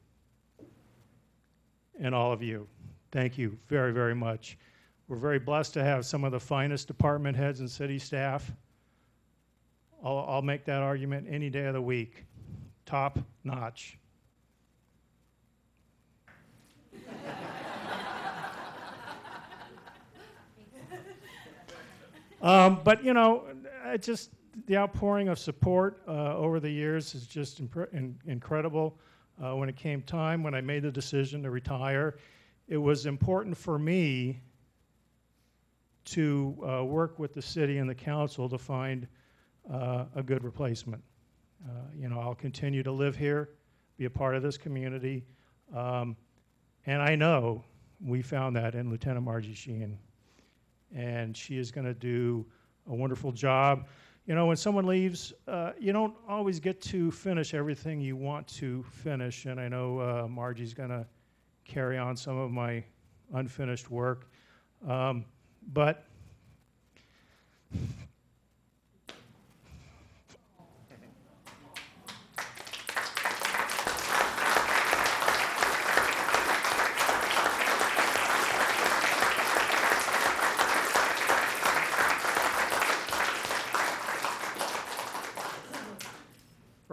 And all of you. Thank you very, very much. We're very blessed to have some of the finest department heads and city staff. I'll make that argument any day of the week. Top notch. But you know, the outpouring of support over the years is just incredible. When it came time, when I made the decision to retire, it was important for me to work with the city and the council to find a good replacement. You know, I'll continue to live here, be a part of this community, and I know we found that in Lieutenant Margie Sheehan. And she is going to do a wonderful job. You know, when someone leaves, you don't always get to finish everything you want to finish. And I know Margie's going to carry on some of my unfinished work. But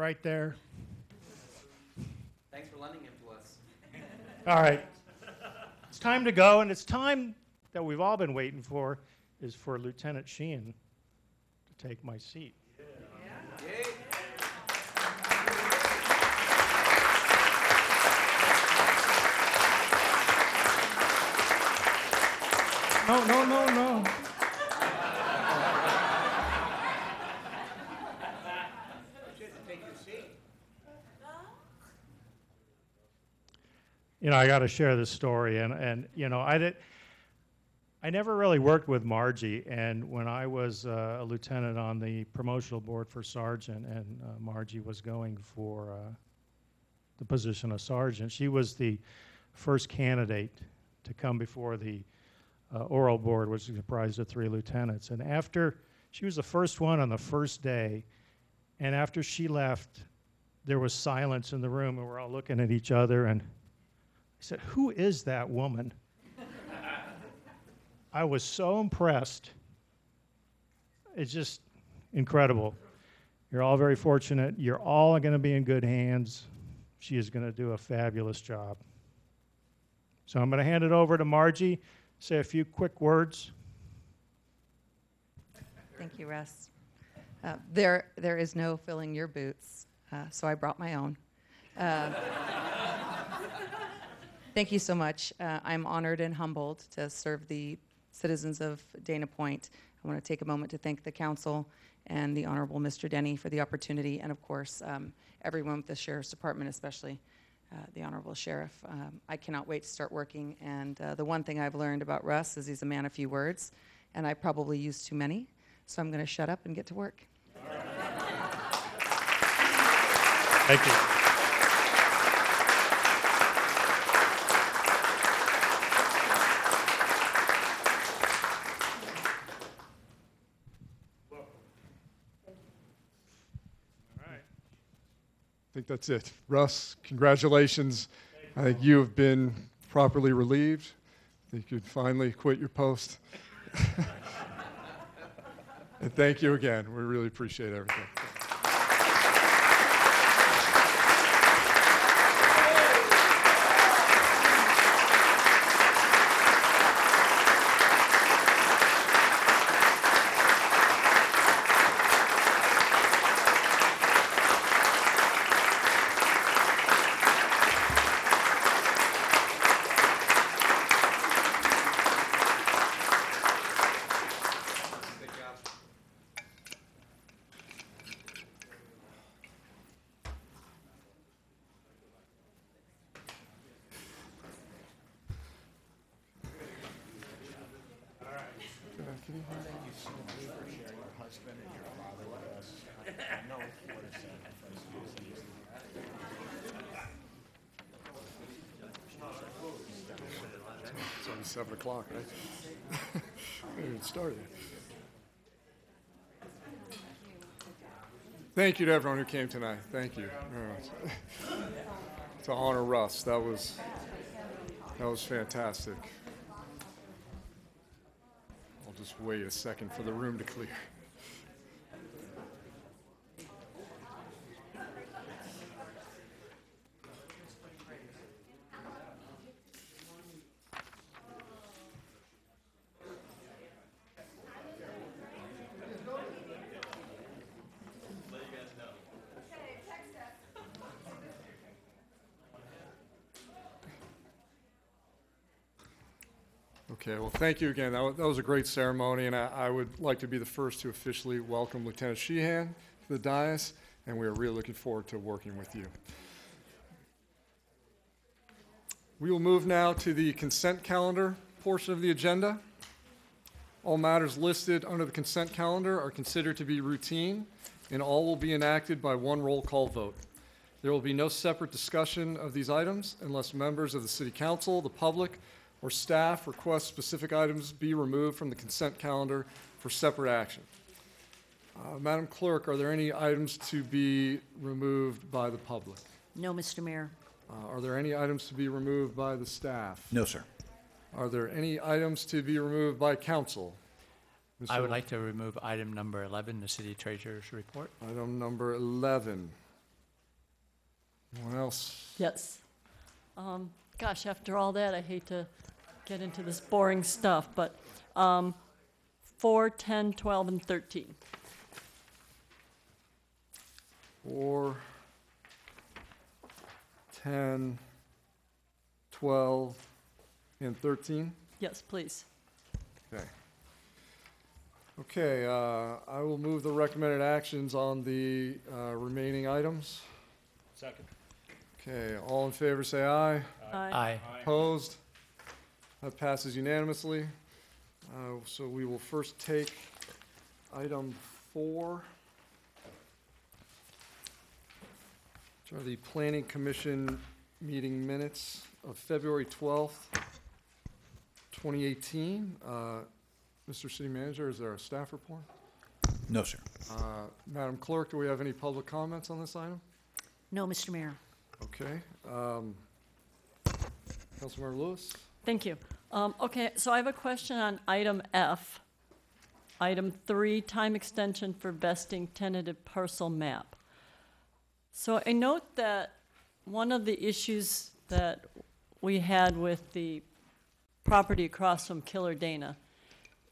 right there? Thanks for lending him to us. All right. It's time to go, and it's time that we've all been waiting for, is for Lieutenant Sheehan to take my seat. No. You know, I got to share this story, and you know, I never really worked with Margie, and when I was a lieutenant on the promotional board for sergeant, and Margie was going for the position of sergeant, she was the first candidate to come before the oral board, which is comprised of 3 lieutenants. And after, she was the first one on the first day, and after she left, there was silence in the room, and we're all looking at each other, and I said, "Who is that woman?" I was so impressed. It's just incredible. You're all very fortunate. You're all going to be in good hands. She is going to do a fabulous job. So I'm going to hand it over to Margie, say a few quick words. Thank you, Russ. There is no filling your boots, so I brought my own. Thank you so much. I'm honored and humbled to serve the citizens of Dana Point. I want to take a moment to thank the council and the Honorable Mr. Denny for the opportunity, and of course, everyone with the Sheriff's Department, especially the Honorable Sheriff. I cannot wait to start working, and the one thing I've learned about Russ is he's a man of few words, and I probably use too many, so I'm going to shut up and get to work. Thank you. I think that's it. Russ, congratulations. I think you have been properly relieved. I think you could finally quit your post. And thank you again. We really appreciate everything. It's only 7 o'clock, right? We haven't even started. Thank you to everyone who came tonight. Thank you very much. To honor Russ, that was fantastic. I'll just wait a second for the room to clear. Okay, well, thank you again. That was a great ceremony, and I would like to be the first to officially welcome Lieutenant Sheehan to the dais, and we are really looking forward to working with you. We will move now to the consent calendar portion of the agenda. All matters listed under the consent calendar are considered to be routine, and all will be enacted by one roll call vote. There will be no separate discussion of these items unless members of the City Council, the public, or staff request specific items be removed from the consent calendar for separate action. Madam Clerk, are there any items to be removed by the public? No, Mr. Mayor. Are there any items to be removed by the staff? No, sir. Are there any items to be removed by council? I would like to remove item number 11, the city treasurer's report. Item number 11. Anyone else? Yes. Gosh, after all that, I hate to get into this boring stuff, but 4, 10, 12, and 13. 4, 10, 12, and 13? Yes, please. Okay. Okay, I will move the recommended actions on the remaining items. Second. Okay, all in favor say aye. Aye. Aye. Opposed? That passes unanimously. So we will first take item 4, which are the Planning Commission meeting minutes of February 12th, 2018. Mr. City Manager, is there a staff report? No, sir. Madam Clerk, do we have any public comments on this item? No, Mr. Mayor. Okay. Councilmember Lewis? Thank you. Okay, so I have a question on item F. Item 3, time extension for vesting tentative parcel map. So I note that one of the issues that we had with the property across from Killer Dana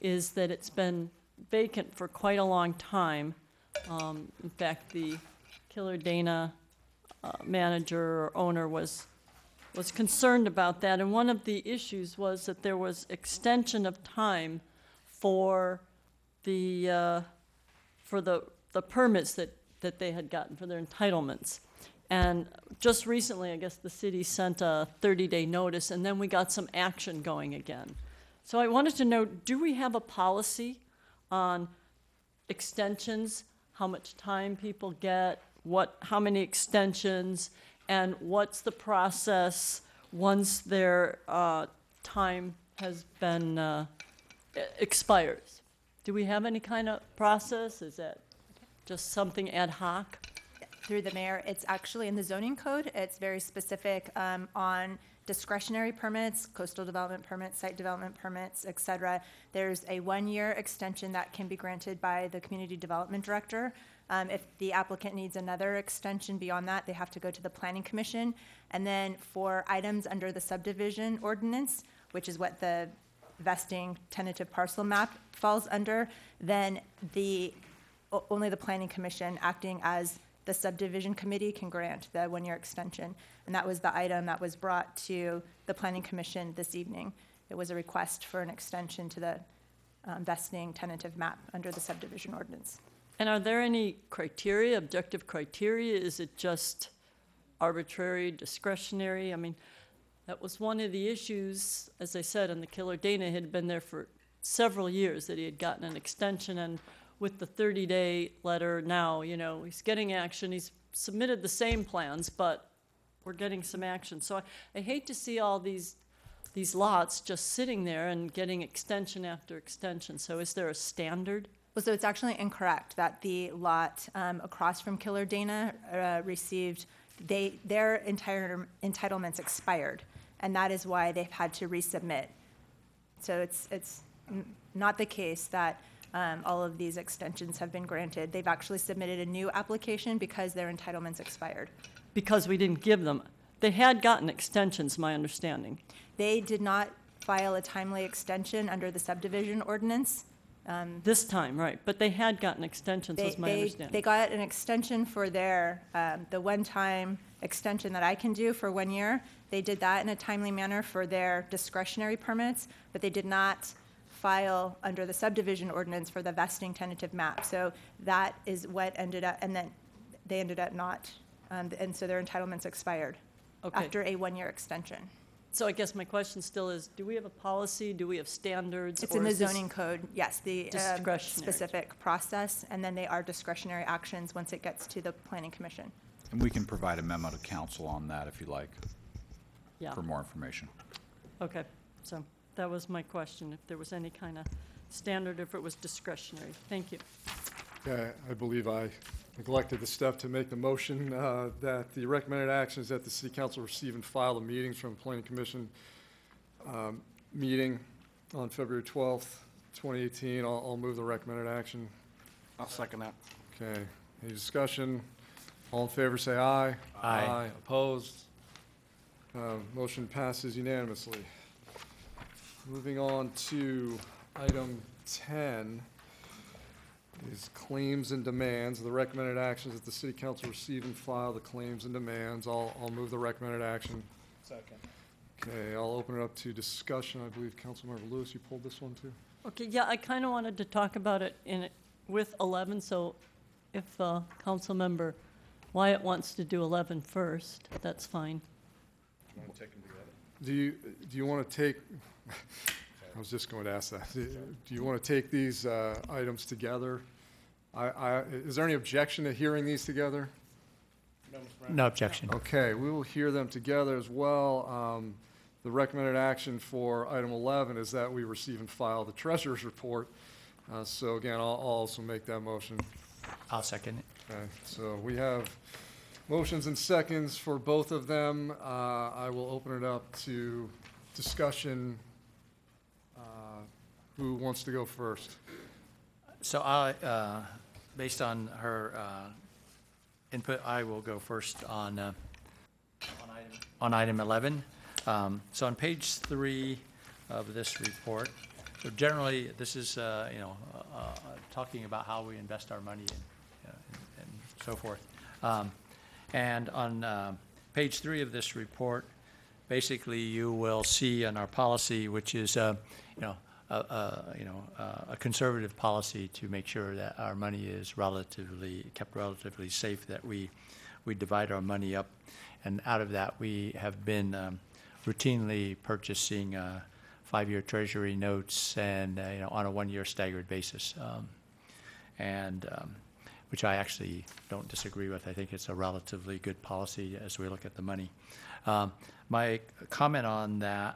is that it's been vacant for quite a long time. In fact, the Killer Dana manager or owner was concerned about that, and one of the issues was that there was extension of time for the permits that they had gotten for their entitlements. And just recently, I guess the city sent a 30-day notice, and then we got some action going again. So I wanted to know, do we have a policy on extensions, how much time people get, how many extensions, and what's the process once their time has been expires? Do we have any kind of process? Is that just something ad hoc? Through the mayor, it's actually in the zoning code. It's very specific on discretionary permits, coastal development permits, site development permits, et cetera. There's a 1-year extension that can be granted by the community development director. If the applicant needs another extension beyond that, they have to go to the planning commission. And then for items under the subdivision ordinance, which is what the vesting tentative parcel map falls under, then only the planning commission acting as the subdivision committee can grant the 1-year extension. And that was the item that was brought to the planning commission this evening. It was a request for an extension to the vesting tentative map under the subdivision ordinance. And are there any criteria, objective criteria? Is it just arbitrary, discretionary? I mean, that was one of the issues, as I said, and the Killer Dana had been there for several years, that he had gotten an extension, and with the 30-day letter now, he's getting action. He's submitted the same plans, but we're getting some action. So I hate to see all these lots just sitting there and getting extension after extension. So is there a standard? Well, so it's actually incorrect that the lot across from Killer Dana received, their entire entitlements expired, and that is why they've had to resubmit. So it's not the case that all of these extensions have been granted. They've actually submitted a new application because their entitlements expired. Because we didn't give them. They had gotten extensions, my understanding. They did not file a timely extension under the subdivision ordinance. This time, right, but they had gotten extensions, was my understanding. They got an extension for their, the one-time extension that I can do for 1 year. They did that in a timely manner for their discretionary permits, but they did not file under the subdivision ordinance for the vesting tentative map. So that is what ended up, and then they ended up not, and so their entitlements expired after a 1-year extension. So I guess my question still is, do we have a policy? Do we have standards? It's or in the is this zoning code, yes, the specific process, and then they are discretionary actions once it gets to the planning commission. And we can provide a memo to council on that if you like, Yeah. for more information. Okay, so that was my question, if there was any kind of standard, if it was discretionary. Thank you. Okay, I believe I neglected the step to make the motion that the recommended actions that the city council receive and file the meetings from the planning commission meeting on February 12th, 2018. I'll move the recommended action. I'll second that. Okay, any discussion? All in favor, say aye. Aye. Opposed? Motion passes unanimously. Moving on to item 10 is claims and demands. The recommended actions that the city council receive and file the claims and demands. I'll move the recommended action. Second. Okay, I'll open it up to discussion. I believe Councilmember Lewis, you pulled this one too? Okay, yeah, I kind of wanted to talk about it with 11, so if Councilmember Wyatt wants to do 11 first, that's fine. Do you want to take, I was just going to ask that. Do you want to take these items together? Is there any objection to hearing these together? No objection. Okay, we will hear them together as well. The recommended action for item 11 is that we receive and file the treasurer's report. So again, I'll also make that motion. I'll second it. Okay, so we have motions and seconds for both of them. I will open it up to discussion. Who wants to go first? So based on her input, I will go first on item 11. So on page 3 of this report, so generally this is talking about how we invest our money and so forth. And on page 3 of this report, basically you will see in our policy, which is a conservative policy to make sure that our money is kept relatively safe, that we divide our money up, and out of that we have been routinely purchasing 5-year Treasury notes and on a 1-year staggered basis, which I actually don't disagree with. I think it's a relatively good policy as we look at the money. My comment on that,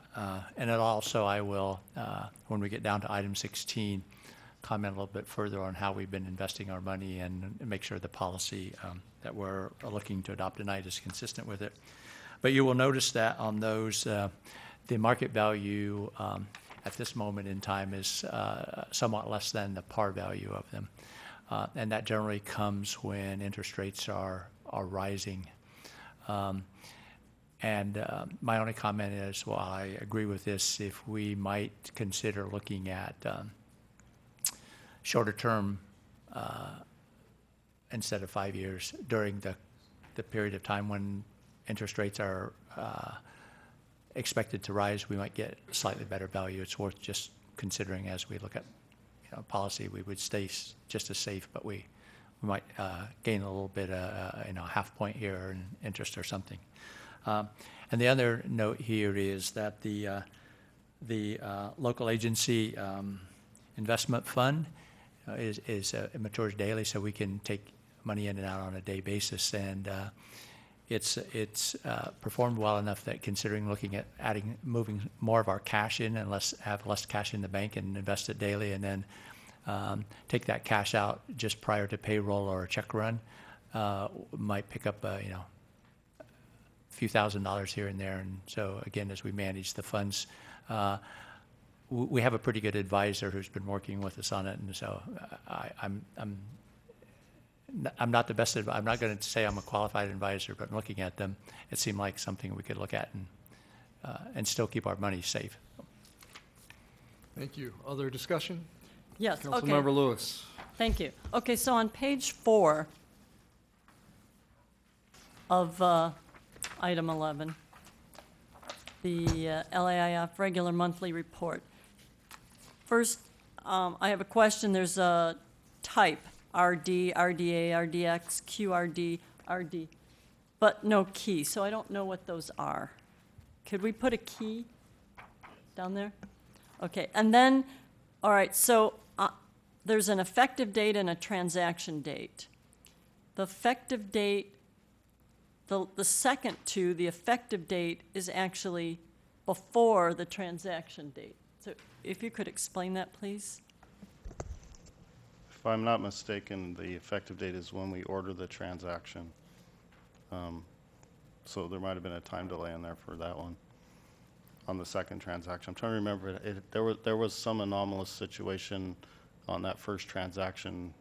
and it also I will, when we get down to item 16, comment a little bit further on how we've been investing our money and make sure the policy that we're looking to adopt tonight is consistent with it. But you will notice that on those, the market value at this moment in time is somewhat less than the par value of them. And that generally comes when interest rates are rising. And my only comment is, well, I agree with this, if we might consider looking at shorter term instead of 5 years during the period of time when interest rates are expected to rise, we might get slightly better value. It's worth just considering as we look at policy. We would stay just as safe, but we might gain a little bit, half point here in interest or something. And the other note here is that the local agency investment fund it matures daily, so we can take money in and out on a day basis, and it's performed well enough that considering looking at moving more of our cash in and have less cash in the bank and invest it daily, and then take that cash out just prior to payroll or a check run, might pick up a few $1,000s here and there. And so again, as we manage the funds, we have a pretty good advisor who's been working with us on it, and so I'm not the best. I'm not going to say I'm a qualified advisor, but looking at them, it seemed like something we could look at and still keep our money safe. Thank you. Other discussion? Yes. Okay. Councilmember Lewis. Thank you. Okay, so on page 4 of item 11, the LAIF regular monthly report. First, I have a question. There's a type, RD, RDA, RDX, QRD, RD, but no key. So I don't know what those are. Could we put a key down there? Okay, and then, all right, so there's an effective date and a transaction date. The effective date, the second two, the effective date is actually before the transaction date. So if you could explain that, please. If I'm not mistaken, the effective date is when we order the transaction. So there might have been a time delay in there for that one on the second transaction. I'm trying to remember. There was some anomalous situation on that first transaction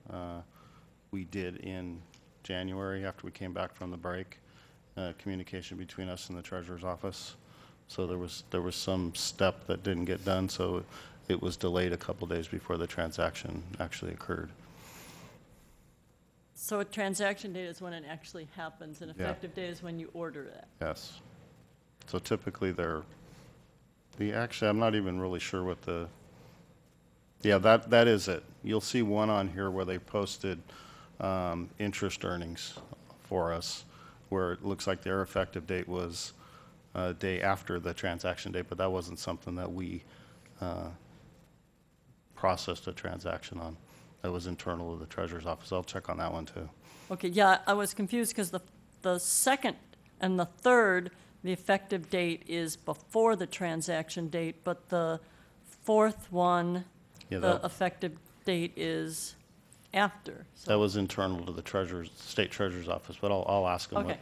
we did in January after we came back from the break, communication between us and the treasurer's office. So there was some step that didn't get done, so it was delayed a couple days before the transaction actually occurred. So a transaction date is when it actually happens, and Yeah. effective date is when you order it. Yes. So typically actually, I'm not even really sure what yeah, that is it. You'll see one on here where they posted interest earnings for us, where it looks like their effective date was a day after the transaction date, but that wasn't something that we processed a transaction on. That was internal to the treasurer's office. I'll check on that one too. Okay, yeah, I was confused because the second and the third, the effective date is before the transaction date, but the fourth one, Yeah, the that- effective date is after. So- That was internal to the state treasurer's office, but I'll ask them Okay.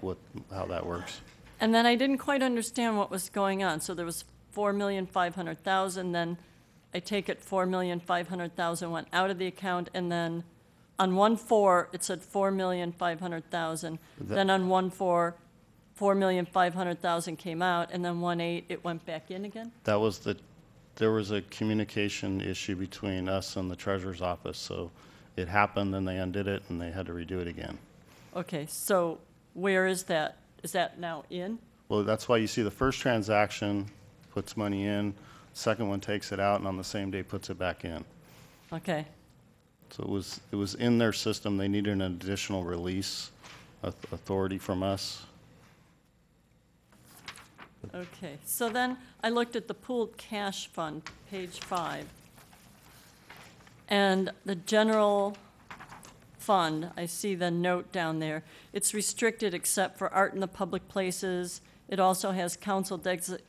how that works. And then I didn't quite understand what was going on. So there was 4,500,000, then I take it 4,500,000 went out of the account, and then on 1/4, it said 4,500,000. That- Then on 1/4, 4,500,000 came out, and then 1/8, it went back in again? That was there was a communication issue between us and the treasurer's office, so it happened, then they undid it, and they had to redo it again. Okay, so where is that? Is that now in? Well, that's why you see the first transaction puts money in, second one takes it out, and on the same day puts it back in. Okay, So it was in their system. They needed an additional release authority from us. okay. So then I looked at the pooled cash fund, page 5. And the general fund, I see the note down there. It's restricted except for art in the public places. It also has council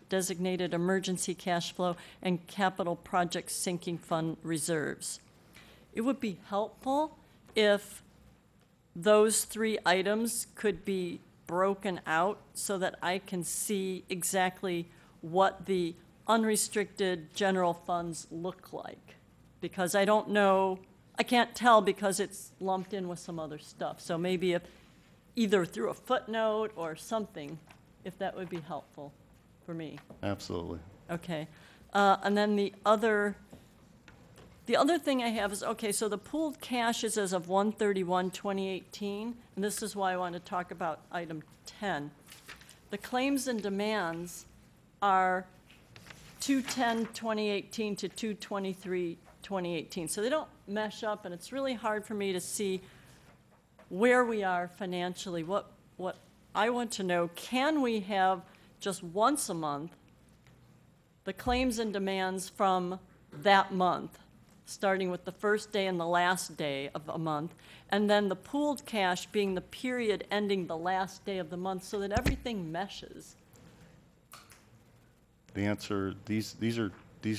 designated emergency cash flow and capital project sinking fund reserves. It would be helpful if those 3 items could be broken out so that I can see exactly what the unrestricted general funds look like. Because I don't know, I can't tell because it's lumped in with some other stuff. So maybe if, either through a footnote or something, if that would be helpful for me. Absolutely. Okay. And then the other thing I have is, okay, so the pooled cash is as of 1/31/2018, and this is why I want to talk about item 10. The claims and demands are 2/10/2018 to 2/23/2018. So they don't mesh up, and it's really hard for me to see where we are financially. What I want to know, can we have just once a month the claims and demands from that month, starting with the first day and the last day of a month, and then the pooled cash being the period ending the last day of the month, so that everything meshes? The answer, these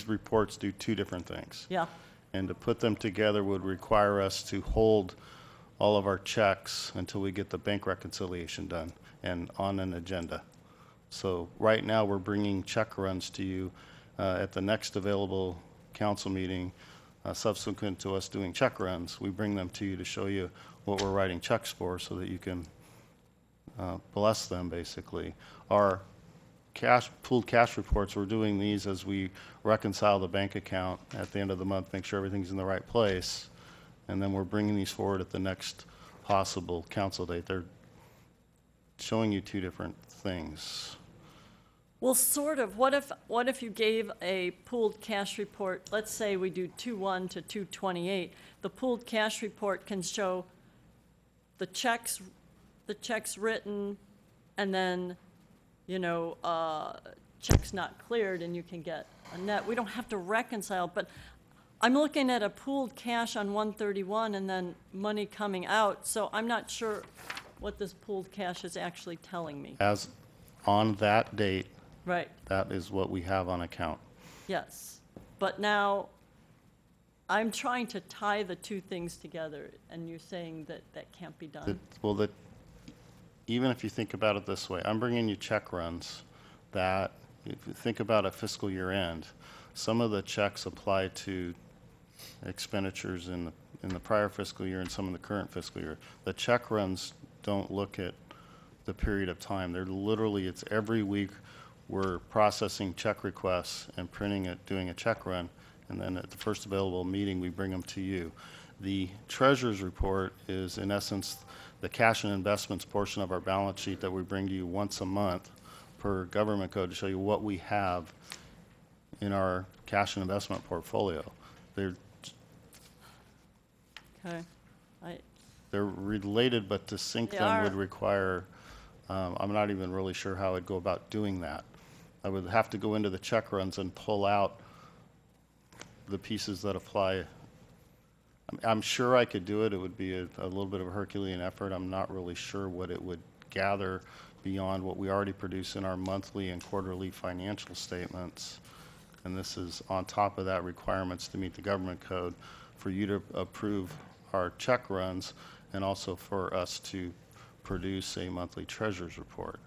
reports do 2 different things. Yeah. And to put them together would require us to hold all of our checks until we get the bank reconciliation done and on an agenda. So right now, we're bringing check runs to you at the next available council meeting. Subsequent to us doing check runs, we bring them to you to show you what we're writing checks for so that you can bless them, basically. Our pooled cash reports, we're doing these as we reconcile the bank account at the end of the month, make sure everything's in the right place, and then we're bringing these forward at the next possible council date. They're showing you 2 different things. Well, sort of. What if you gave a pooled cash report, let's say we do 2/1 to 2/28, the pooled cash report can show the checks written, and then, checks not cleared, and you can get a net. We don't have to reconcile, but I'm looking at a pooled cash on 1/31 and then money coming out, so I'm not sure what this pooled cash is actually telling me. As on that date, Right, that is what we have on account. yes. But now, I'm trying to tie the 2 things together, and you're saying that that can't be done? Even if you think about it this way, I'm bringing you check runs that, if you think about a fiscal year end, some of the checks apply to expenditures in the prior fiscal year and some in the current fiscal year. The check runs don't look at the period of time. They're literally, it's every week we're processing check requests and printing it, doing a check run, and then at the first available meeting, we bring them to you. The treasurer's report is, in essence, the cash and investments portion of our balance sheet that we bring to you once a month per government code to show you what we have in our cash and investment portfolio. They're Okay. they're related, but to sync They them are. would require, I'm not even really sure how I'd go about doing that. I would have to go into the check runs and pull out the pieces that apply. I'm sure I could do it. It would be a little bit of a Herculean effort. I'm not really sure what it would gather beyond what we already produce in our monthly and quarterly financial statements. And this is on top of that requirements to meet the government code for you to approve our check runs and also for us to produce a monthly treasurer's report.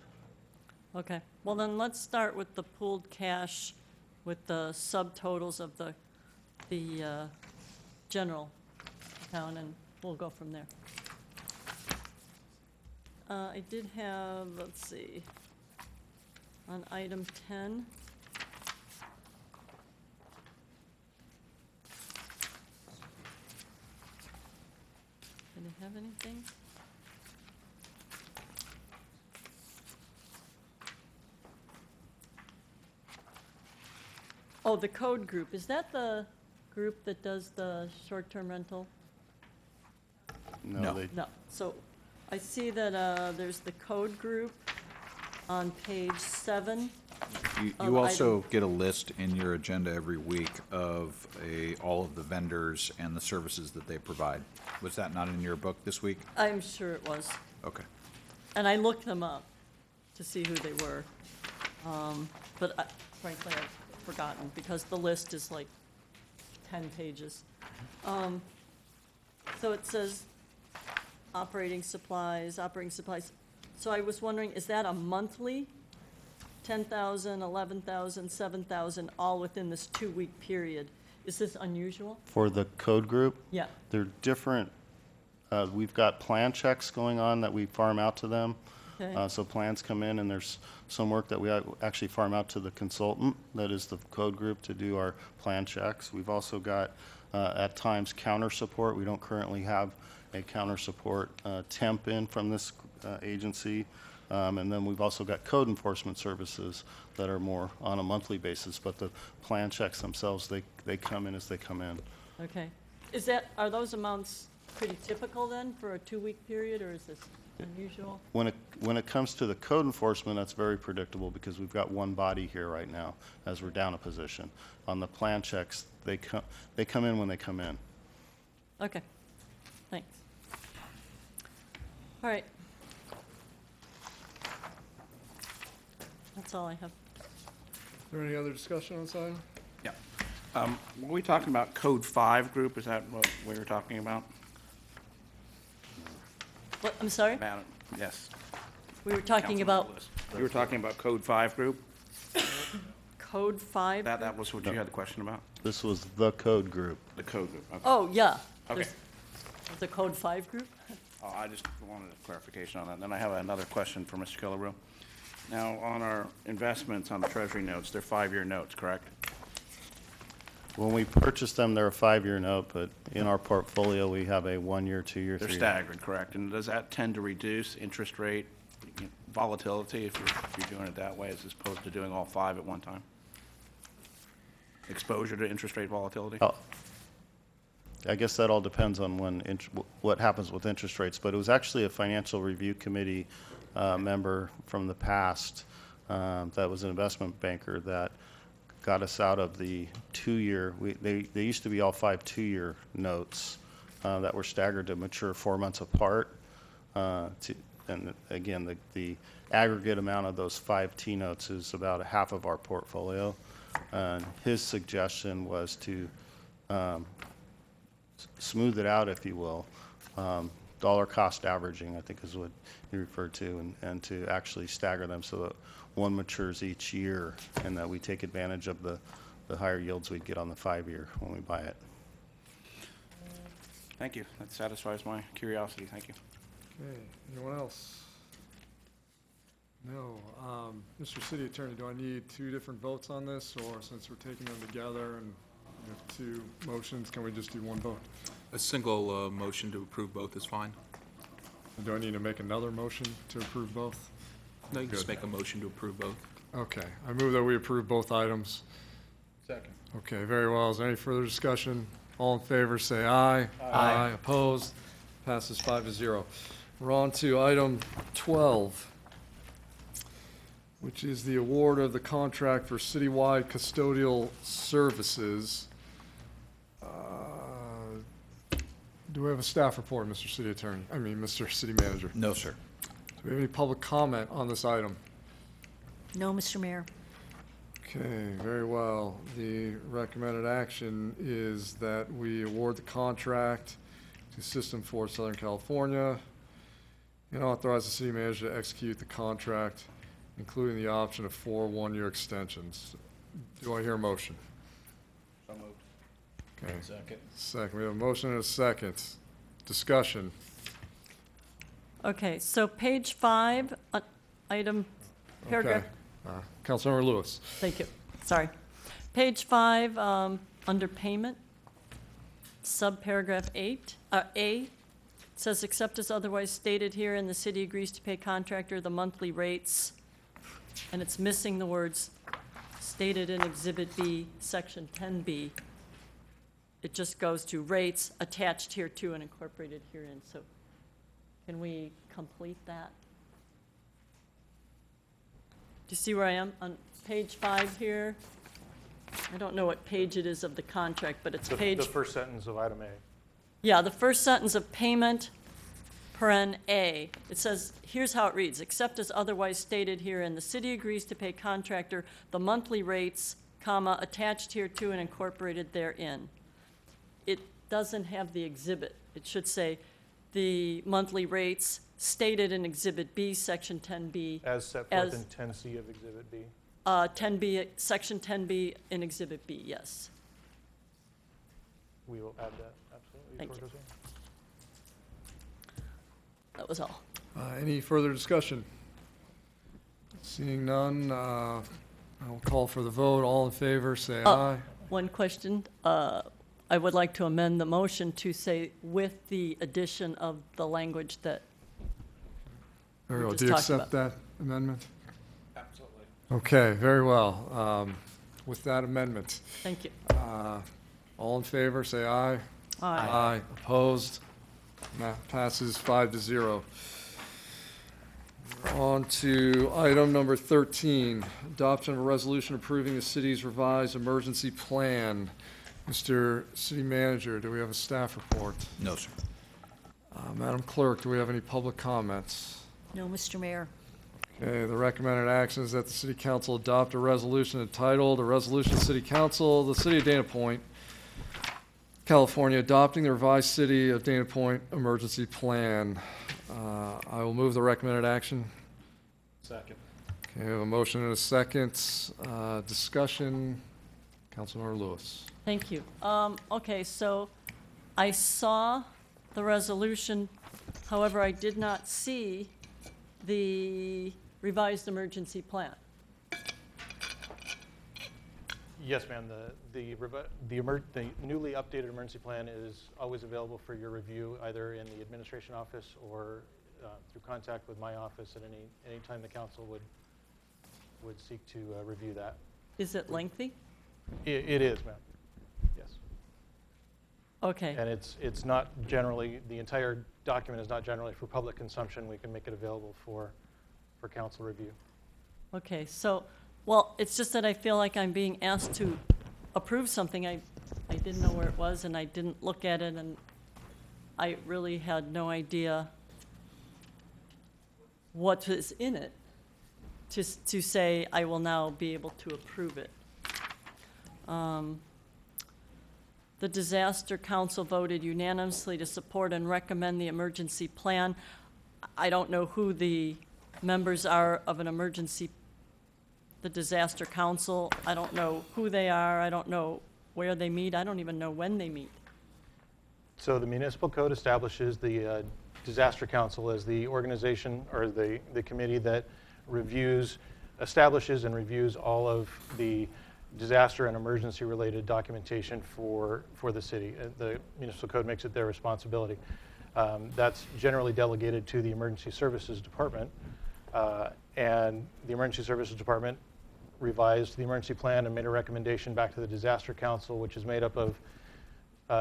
Okay, well then let's start with the pooled cash with the subtotals of the general account, and we'll go from there. I did have, let's see, on item 10. Did I have anything? Oh, the code group, is that the group that does the short-term rental? No, they, No, so I see that there's the code group on page 7. You Of also get a list in your agenda every week of all of the vendors and the services that they provide. Was that not in your book this week? I'm sure it was. Okay. And I looked them up to see who they were. But frankly, I've forgotten because the list is like 10 pages. So it says operating supplies. So I was wondering, is that a monthly? 10,000, 11,000, 7,000, all within this 2-week period. Is this unusual? for the code group, Yeah. they're different. We've got plan checks going on that we farm out to them. Okay. So plans come in, and there's some work that we actually farm out to the consultant, that is the code group, to do our plan checks. We've also got, at times, counter support. We don't currently have a counter support temp in from this agency. And then we've also got code enforcement services that are more on a monthly basis. But the plan checks themselves, they come in as they come in. Okay. Are those amounts pretty typical then for a 2-week period, or is this unusual? When it comes to the code enforcement, that's very predictable because we've got one body here right now as we're down a position. On the plan checks, they come in when they come in. Okay, thanks. All right. That's all I have. Is there any other discussion on this item? Yeah. Were we talking about Code 5 group? Is that what we were talking about? What, I'm sorry? Yes. We were talking about You were talking about Code 5 group? Code 5? That was what you had the question about? This was the code group. The code group, okay. Oh, yeah. Okay. The Code 5 group? Oh, I just wanted a clarification on that. Then I have another question for Mr. Killaroo. Now, on our investments on the Treasury notes, they're 5-year notes, correct? When we purchase them, they're a 5-year note, but in our portfolio, we have a 1-year, 2-year, 3-year. They're staggered, correct? And does that tend to reduce interest rate volatility if you're doing it that way as opposed to doing all 5 at one time? Exposure to interest rate volatility? I guess that all depends on what happens with interest rates, but it was actually a Financial Review Committee member from the past that was an investment banker that got us out of the 2-year. They used to be all 5 2-year notes that were staggered to mature 4 months apart. And again, the aggregate amount of those 5 T notes is about half of our portfolio. And his suggestion was to smooth it out, if you will. Dollar cost averaging, I think is what he referred to, and to actually stagger them so that one matures each year and that we take advantage of the higher yields we'd get on the 5-year when we buy it. Thank you. That satisfies my curiosity. Thank you. Okay, anyone else? No. Mr. City Attorney, do I need two different votes on this, or since we're taking them together and we have two motions, can we just do one vote? A single motion to approve both is fine. Do I need to make another motion to approve both? No, you can just Good. make a motion to approve both. Okay, I move that we approve both items. Second. Okay, very well. Is there any further discussion? All in favor, say aye. Aye. Opposed? Passes 5-0. We're on to item 12, which is the award of the contract for citywide custodial services. Do we have a staff report, Mr. City Attorney? I mean, Mr. City Manager? No, sir. Do we have any public comment on this item? No, Mr. Mayor. Okay, very well. The recommended action is that we award the contract to System 4 Southern California and authorize the city manager to execute the contract, including the option of 4 one-year extensions. Do I hear a motion? So moved. Okay. Second. Second. We have a motion and a second. Discussion. Okay, so page 5, item, paragraph. Okay. Councilmember Lewis. Thank you. Sorry. Page 5, under payment, subparagraph 8, A, says, except as otherwise stated here, and the city agrees to pay contractor the monthly rates, and it's missing the words stated in Exhibit B, Section 10B. It just goes to rates attached here to and incorporated herein. So can we complete that? Do you see where I am? On page 5 here? I don't know what page it is of the contract, but it's page... The first sentence of item A. Yeah, the first sentence of payment, paren A. It says, here's how it reads. Except as otherwise stated herein, the city agrees to pay contractor the monthly rates, comma, attached here to and incorporated therein. It doesn't have the exhibit. It should say the monthly rates stated in Exhibit B, Section 10B. As set forth in 10C of Exhibit B. 10B, Section 10B in Exhibit B, yes. We will add that, absolutely. Thank before it you. goes in. That was all. Any further discussion? Seeing none, I will call for the vote. All in favor, say aye. One question. I would like to amend the motion to say with the addition of the language that Very we well. just Do you talked accept about. that amendment? Absolutely. Okay, very well. With that amendment, Thank you. all in favor, say aye. Aye. Aye. Opposed? That passes 5-0. On to item number 13, adoption of a resolution approving the city's revised emergency plan. Mr. City Manager, do we have a staff report? No, sir. Madam Clerk, do we have any public comments? No, Mr. Mayor. Okay, the recommended action is that the City Council adopt a resolution entitled, "A Resolution of City Council of the City of Dana Point, California, adopting the revised City of Dana Point emergency plan." I will move the recommended action. Second. Okay, we have a motion and a second. Discussion. Councilmember Lewis. Thank you. Okay, so I saw the resolution, however, I did not see the revised emergency plan. Yes, ma'am. The newly updated emergency plan is always available for your review, either in the administration office or through contact with my office at any time the council would seek to review that. Is it lengthy? It is, ma'am. Yes. Okay. And it's not generally, the entire document is not generally for public consumption. We can make it available for council review. Okay, so, well, it's just that I feel like I'm being asked to approve something. I didn't know where it was, and I didn't look at it, and I really had no idea what was in it to say I will now be able to approve it. The Disaster Council voted unanimously to support and recommend the emergency plan. I don't know who the members are of the Disaster Council. I don't know who they are. I don't know where they meet. I don't even know when they meet. So the municipal code establishes the Disaster Council as the organization or the committee that establishes and reviews all of the disaster and emergency related documentation for the city. The municipal code makes it their responsibility. That's generally delegated to the Emergency Services Department, and the Emergency Services Department revised the emergency plan and made a recommendation back to the Disaster Council, which is made up of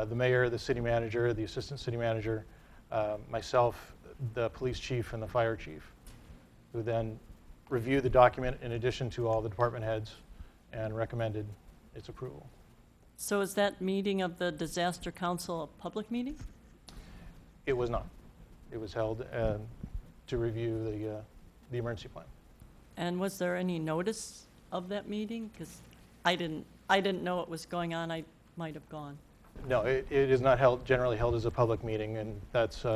the mayor, the city manager, the assistant city manager, myself, the police chief, and the fire chief, who then reviewed the document in addition to all the department heads and recommended its approval. So is that meeting of the Disaster Council a public meeting? It was not. It was held to review the emergency plan. And was there any notice of that meeting? Because I didn't know it was going on. I might have gone. No, it is not generally held as a public meeting, and that's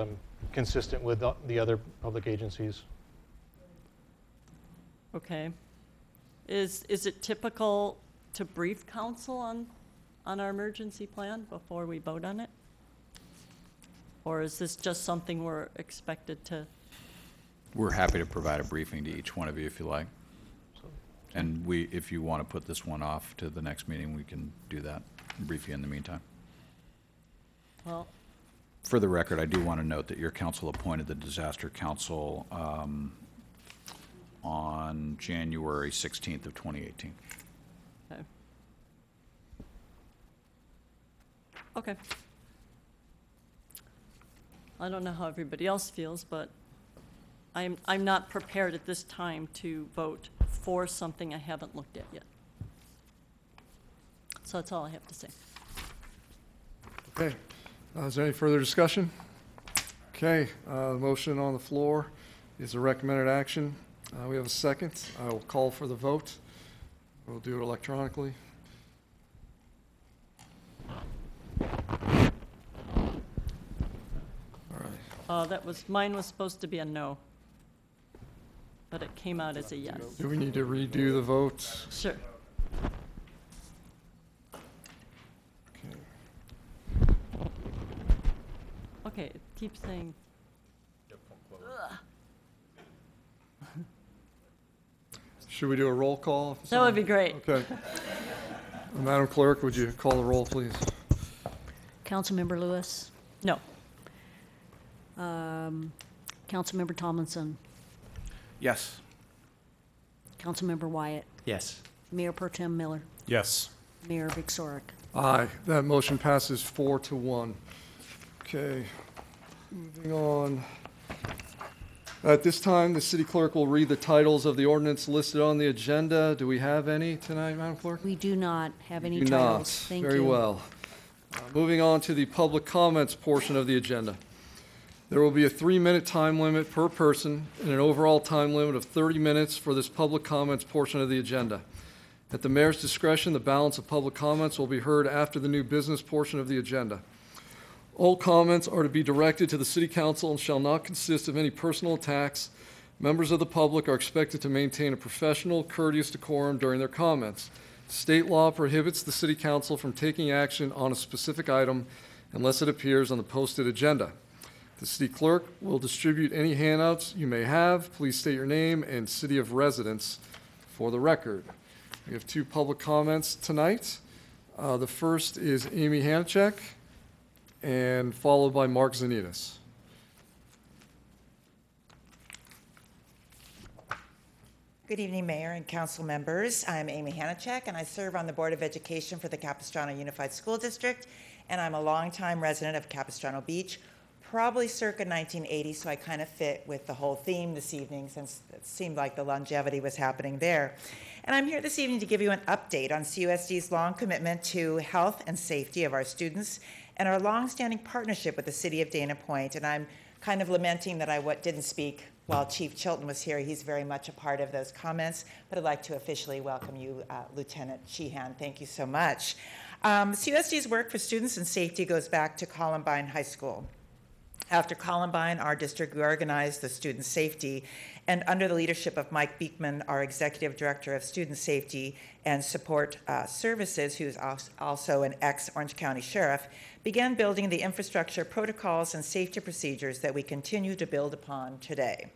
consistent with the other public agencies. Okay. Is it typical to brief council on our emergency plan before we vote on it? Or is this just something we're expected to? We're happy to provide a briefing to each one of you if you like. And if you want to put this one off to the next meeting, we can do that and brief you in the meantime. Well, for the record, I do want to note that your council appointed the Disaster Council on January 16th of 2018. Okay. Okay. I don't know how everybody else feels, but I'm not prepared at this time to vote for something I haven't looked at yet. So that's all I have to say. Okay. Is there any further discussion? Okay. The motion on the floor is a recommended action. We have a second. I will call for the vote. We'll do it electronically. All right. Mine was supposed to be a no, but it came out as a yes. Do we need to redo the vote? Sure. Okay, it keeps saying. Should we do a roll call? That would be great. Okay. Madam Clerk, would you call the roll, please? Councilmember Lewis? No. Councilmember Tomlinson? Yes. Councilmember Wyatt? Yes. Mayor Pro Tem Miller? Yes. Mayor Vic Sorick? Aye. That motion passes 4-1. Okay. Moving on. At this time, the city clerk will read the titles of the ordinance listed on the agenda. Do we have any tonight, Madam Clerk? We do not have any Do titles. not. Thank Very you. well. Moving on to the public comments portion of the agenda. There will be a 3-minute time limit per person and an overall time limit of 30 minutes for this public comments portion of the agenda. At the mayor's discretion, the balance of public comments will be heard after the new business portion of the agenda. All comments are to be directed to the city council and shall not consist of any personal attacks. Members of the public are expected to maintain a professional, courteous decorum during their comments. State law prohibits the city council from taking action on a specific item unless it appears on the posted agenda. The city clerk will distribute any handouts you may have. Please state your name and city of residence for the record. We have 2 public comments tonight. The first is Amy Hanachek, and followed by Mark Zanitas. Good evening, Mayor and council members. I'm Amy Hanachek, and I serve on the Board of Education for the Capistrano Unified School District, and I'm a longtime resident of Capistrano Beach, probably circa 1980, so I kind of fit with the whole theme this evening since it seemed like the longevity was happening there. And I'm here this evening to give you an update on CUSD's long commitment to health and safety of our students and our longstanding partnership with the city of Dana Point. And I'm kind of lamenting that I didn't speak while Chief Chilton was here. He's very much a part of those comments, but I'd like to officially welcome you, Lieutenant Sheehan. Thank you so much. CUSD's work for students and safety goes back to Columbine High School. After Columbine, our district reorganized the student safety, and under the leadership of Mike Beekman, our Executive Director of Student Safety and Support Services, who's also an ex-Orange County Sheriff, began building the infrastructure, protocols, and safety procedures that we continue to build upon today.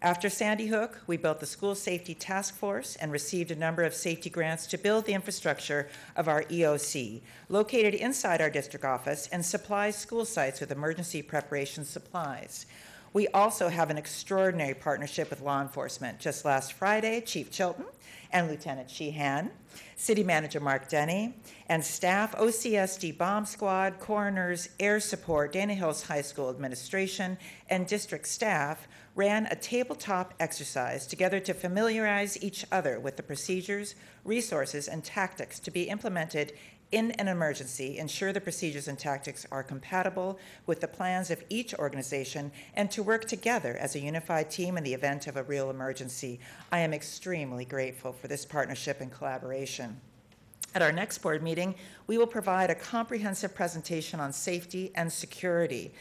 After Sandy Hook, we built the School Safety Task Force and received a number of safety grants to build the infrastructure of our EOC, located inside our district office, and supplies school sites with emergency preparation supplies. We also have an extraordinary partnership with law enforcement. Just last Friday, Chief Chilton and Lieutenant Sheehan, City Manager Mark Denny, and staff, OCSD Bomb Squad, coroners, air support, Dana Hills High School administration, and district staff ran a tabletop exercise together to familiarize each other with the procedures, resources, and tactics to be implemented in an emergency, ensure the procedures and tactics are compatible with the plans of each organization, and to work together as a unified team in the event of a real emergency. I am extremely grateful for this partnership and collaboration. At our next board meeting, we will provide a comprehensive presentation on safety and security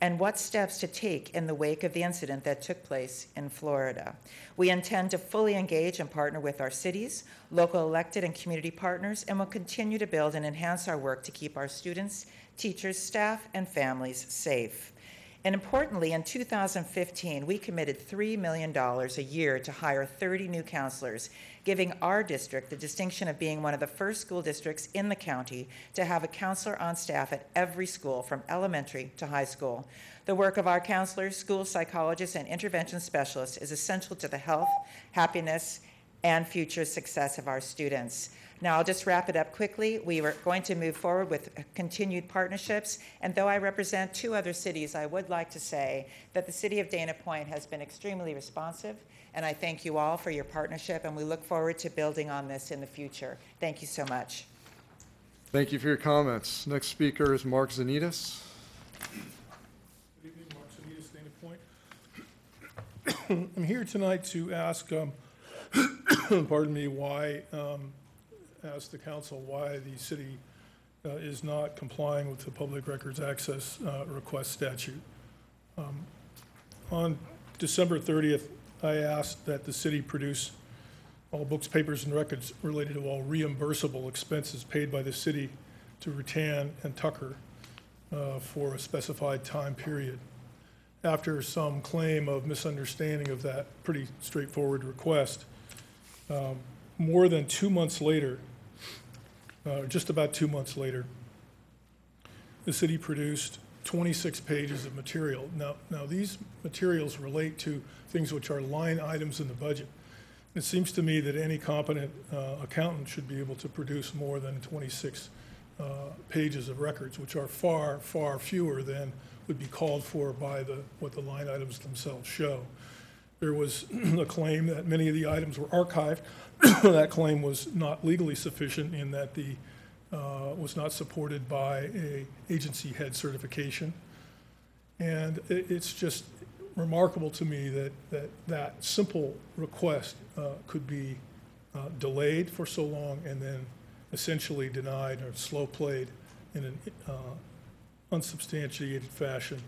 and what steps to take in the wake of the incident that took place in Florida. We intend to fully engage and partner with our cities, local elected and community partners, and will continue to build and enhance our work to keep our students, teachers, staff, and families safe. And importantly, in 2015, we committed $3 million a year to hire 30 new counselors, giving our district the distinction of being one of the first school districts in the county to have a counselor on staff at every school, from elementary to high school. The work of our counselors, school psychologists, and intervention specialists is essential to the health, happiness, and future success of our students. Now, I'll just wrap it up quickly. We are going to move forward with continued partnerships, and though I represent 2 other cities, I would like to say that the city of Dana Point has been extremely responsive, and I thank you all for your partnership, and we look forward to building on this in the future. Thank you so much. Thank you for your comments. Next speaker is Mark Zanitas. Good evening, Mark Zanitas, Dana Point. I'm here tonight to ask, pardon me, ask the council why the city is not complying with the Public Records Access Request statute. On December 30th, I asked that the city produce all books, papers, and records related to all reimbursable expenses paid by the city to Rutan and Tucker for a specified time period. After some claim of misunderstanding of that pretty straightforward request, more than 2 months later, just about 2 months later, the city produced 26 pages of material. Now these materials relate to things which are line items in the budget. It seems to me that any competent accountant should be able to produce more than 26 pages of records, which are far, far fewer than would be called for by what the line items themselves show. There was a claim that many of the items were archived. That claim was not legally sufficient in that was not supported by a agency head certification. And it's just remarkable to me that simple request could be delayed for so long and then essentially denied or slow played in an unsubstantiated fashion.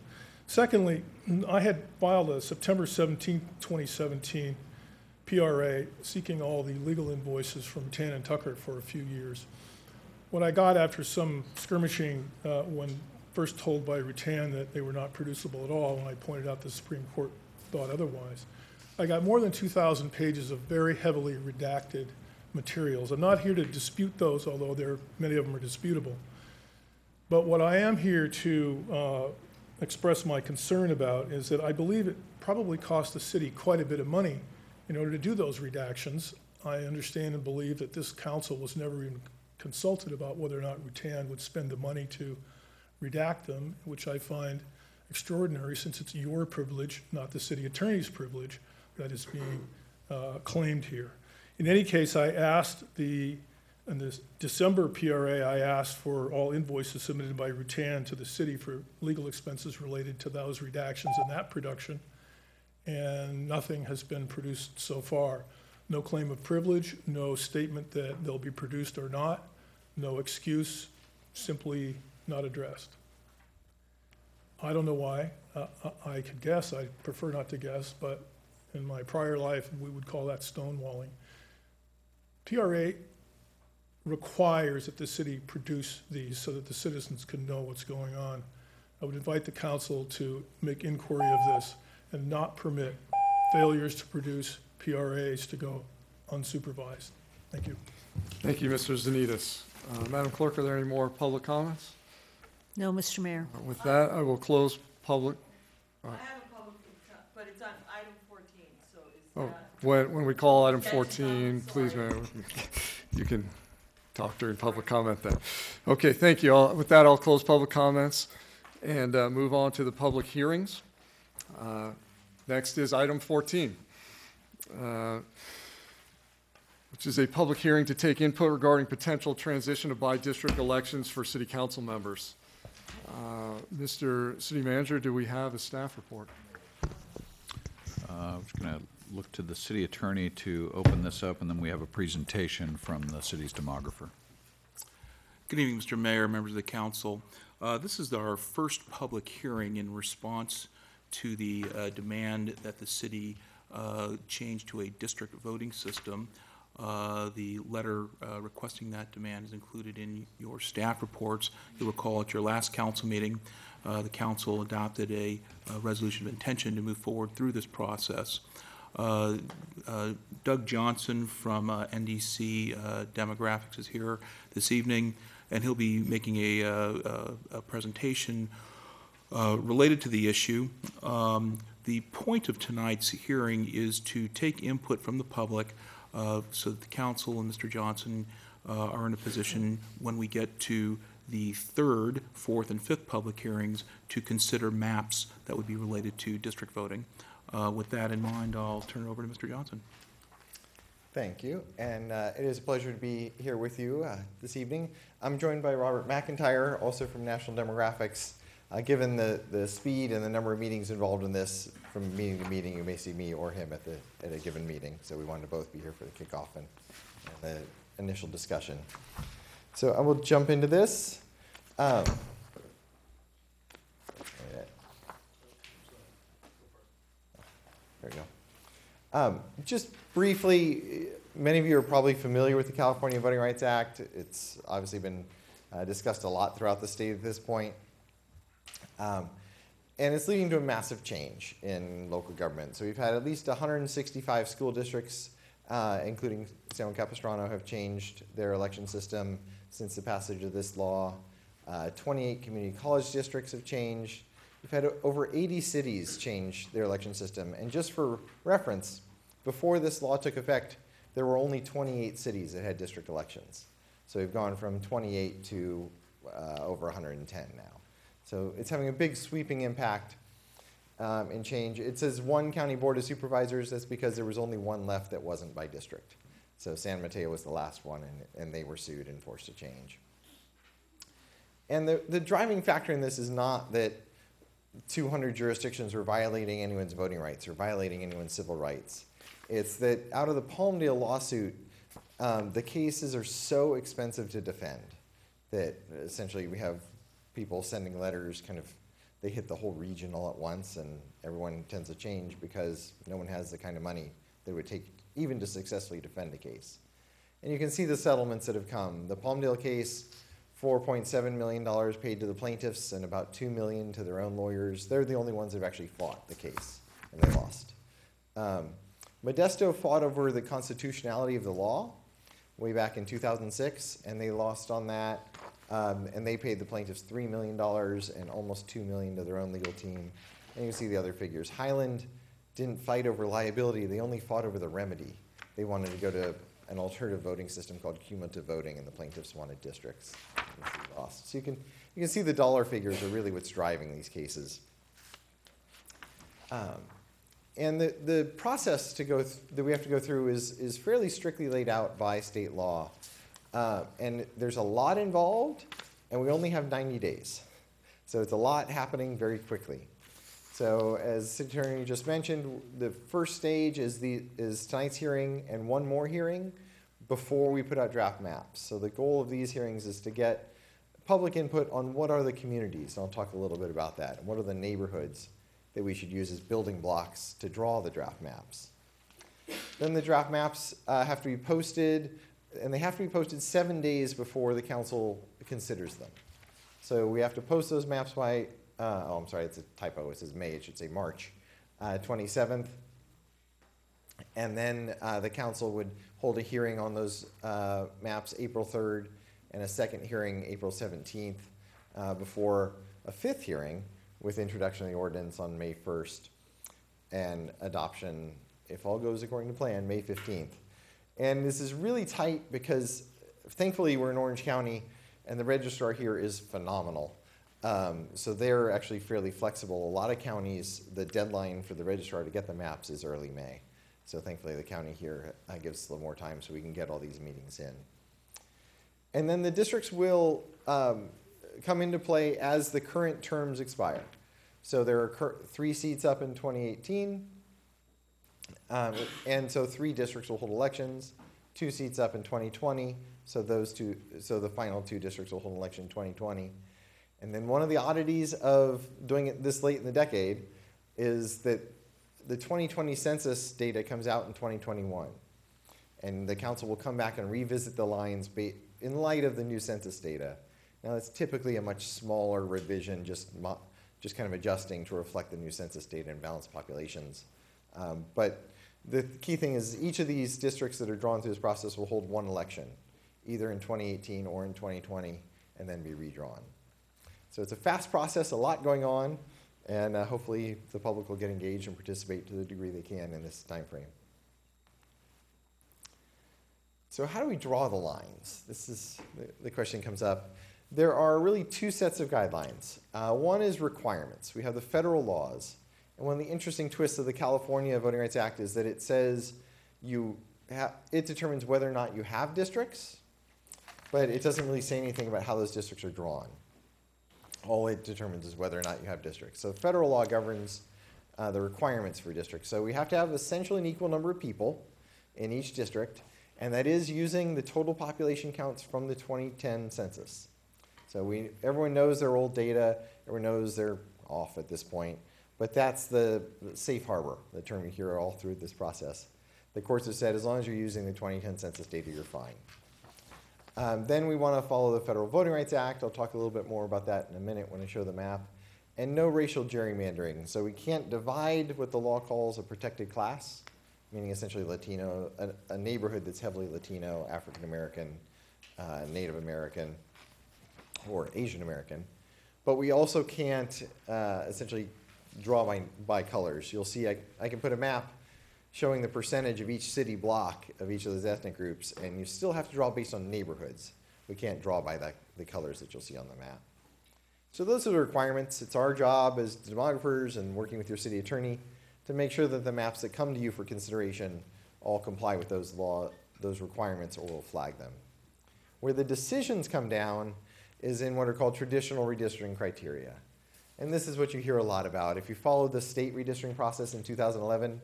Secondly, I had filed a September 17, 2017 PRA seeking all the legal invoices from Rutan and Tucker for a few years. What I got after some skirmishing when first told by Rutan that they were not producible at all, and I pointed out the Supreme Court thought otherwise, I got more than 2,000 pages of very heavily redacted materials. I'm not here to dispute those, although many of them are disputable. But what I am here to express my concern about is that I believe it probably cost the city quite a bit of money in order to do those redactions. I understand and believe that this council was never even consulted about whether or not Rutan would spend the money to redact them, which I find extraordinary since it's your privilege, not the city attorney's privilege, that is being claimed here. In any case, I asked in this December PRA, I asked for all invoices submitted by Rutan to the city for legal expenses related to those redactions and that production, and nothing has been produced so far. No claim of privilege, no statement that they'll be produced or not, no excuse, simply not addressed. I don't know why. I could guess, I prefer not to guess, but in my prior life, we would call that stonewalling. PRA requires that the city produce these so that the citizens can know what's going on. I would invite the council to make inquiry of this and not permit failures to produce PRAs to go unsupervised. Thank you. Thank you, Mr. Zanitas. Madam Clerk, are there any more public comments? No, Mr. Mayor. With that, I will close public. I have a public, but it's on item 14, so is Oh, that? when we call item 14, please, ma'am, you can talk during public comment then. Okay, thank you. With that, I'll close public comments and move on to the public hearings. Next is item 14, which is a public hearing to take input regarding potential transition to by-district elections for city council members. Mr. City Manager, do we have a staff report? I'm just going to look to the city attorney to open this up, and then we have a presentation from the city's demographer. Good evening, Mr. Mayor, members of the council. This is our first public hearing in response to the demand that the city change to a district voting system. The letter requesting that demand is included in your staff reports. You'll recall at your last council meeting, the council adopted a resolution of intention to move forward through this process. Doug Johnson from NDC Demographics is here this evening, and he'll be making a presentation related to the issue. The point of tonight's hearing is to take input from the public so that the council and Mr. Johnson are in a position when we get to the third, fourth, and fifth public hearings to consider maps that would be related to district voting. With that in mind, I'll turn it over to Mr. Johnson. Thank you, and it is a pleasure to be here with you this evening. I'm joined by Robert McIntyre, also from National Demographics. Given the speed and the number of meetings involved in this, from meeting to meeting, you may see me or him at a given meeting. So we wanted to both be here for the kickoff and the initial discussion. So I will jump into this. There we go. Just briefly, many of you are probably familiar with the California Voting Rights Act. It's obviously been discussed a lot throughout the state at this point. And it's leading to a massive change in local government. So we've had at least 165 school districts, including San Juan Capistrano, have changed their election system since the passage of this law. 28 community college districts have changed. We've had over 80 cities change their election system. And just for reference, before this law took effect, there were only 28 cities that had district elections. So we've gone from 28 to over 110 now. So it's having a big sweeping impact and change. It says one county board of supervisors. That's because there was only one left that wasn't by district. So San Mateo was the last one, and they were sued and forced to change. And the driving factor in this is not that 200 jurisdictions are violating anyone's voting rights or violating anyone's civil rights. It's that out of the Palmdale lawsuit, the cases are so expensive to defend that essentially we have people sending letters, they hit the whole region all at once, and everyone tends to change because no one has the kind of money that it would take even to successfully defend a case. And you can see the settlements that have come. The Palmdale case, $4.7 million paid to the plaintiffs and about $2 million to their own lawyers. They're the only ones that have actually fought the case, and they lost. Modesto fought over the constitutionality of the law way back in 2006, and they lost on that. And they paid the plaintiffs $3 million and almost $2 million to their own legal team. And you can see the other figures. Highland didn't fight over liability. They only fought over the remedy. They wanted to go to an alternative voting system called cumulative voting, and the plaintiffs wanted districts. Lost. So you can see the dollar figures are really what's driving these cases. And the process that we have to go through is fairly strictly laid out by state law. And there's a lot involved, and we only have 90 days. So it's a lot happening very quickly. So as City Attorney just mentioned, the first stage is tonight's hearing and one more hearing before we put out draft maps. So the goal of these hearings is to get public input on what are the communities, and I'll talk a little bit about that, and what are the neighborhoods that we should use as building blocks to draw the draft maps. Then the draft maps have to be posted, and they have to be posted 7 days before the council considers them. So we have to post those maps by, oh, I'm sorry, it's a typo. It says May, it should say March 27th. And then the council would hold a hearing on those maps April 3rd and a second hearing April 17th before a fifth hearing with introduction of the ordinance on May 1st and adoption, if all goes according to plan, May 15th. And this is really tight because thankfully we're in Orange County and the registrar here is phenomenal. So they're actually fairly flexible. A lot of counties, the deadline for the registrar to get the maps is early May. So thankfully the county here gives us a little more time so we can get all these meetings in. And then the districts will come into play as the current terms expire. So there are 3 seats up in 2018. And so 3 districts will hold elections, 2 seats up in 2020. So the final 2 districts will hold an election in 2020. And then one of the oddities of doing it this late in the decade is that the 2020 census data comes out in 2021. And the council will come back and revisit the lines in light of the new census data. Now, it's typically a much smaller revision, just kind of adjusting to reflect the new census data and balanced populations. But the key thing is each of these districts that are drawn through this process will hold 1 election, either in 2018 or in 2020, and then be redrawn. So it's a fast process, a lot going on, and hopefully the public will get engaged and participate to the degree they can in this time frame. So how do we draw the lines? This is the question comes up. There are really 2 sets of guidelines. One is requirements. We have the federal laws. And one of the interesting twists of the California Voting Rights Act is that it says it determines whether or not you have districts, but it doesn't really say anything about how those districts are drawn. All it determines is whether or not you have districts. So federal law governs the requirements for districts. So we have to have essentially an equal number of people in each district, and that is using the total population counts from the 2010 census. So everyone knows their old data, everyone knows they're off at this point, but that's the safe harbor, the term you hear all through this process. The courts have said as long as you're using the 2010 census data, you're fine. Then we want to follow the Federal Voting Rights Act. I'll talk a little bit more about that in a minute when I show the map. And no racial gerrymandering. So we can't divide what the law calls a protected class, meaning essentially Latino, a neighborhood that's heavily Latino, African American, Native American, or Asian American. But we also can't essentially draw by colors. You'll see I can put a map showing the percentage of each city block of each of those ethnic groups, and you still have to draw based on neighborhoods. We can't draw by the colors that you'll see on the map. So those are the requirements. It's our job as demographers and working with your city attorney to make sure that the maps that come to you for consideration all comply with those requirements, or we'll flag them. Where the decisions come down is in what are called traditional redistricting criteria. And this is what you hear a lot about. If you followed the state redistricting process in 2011,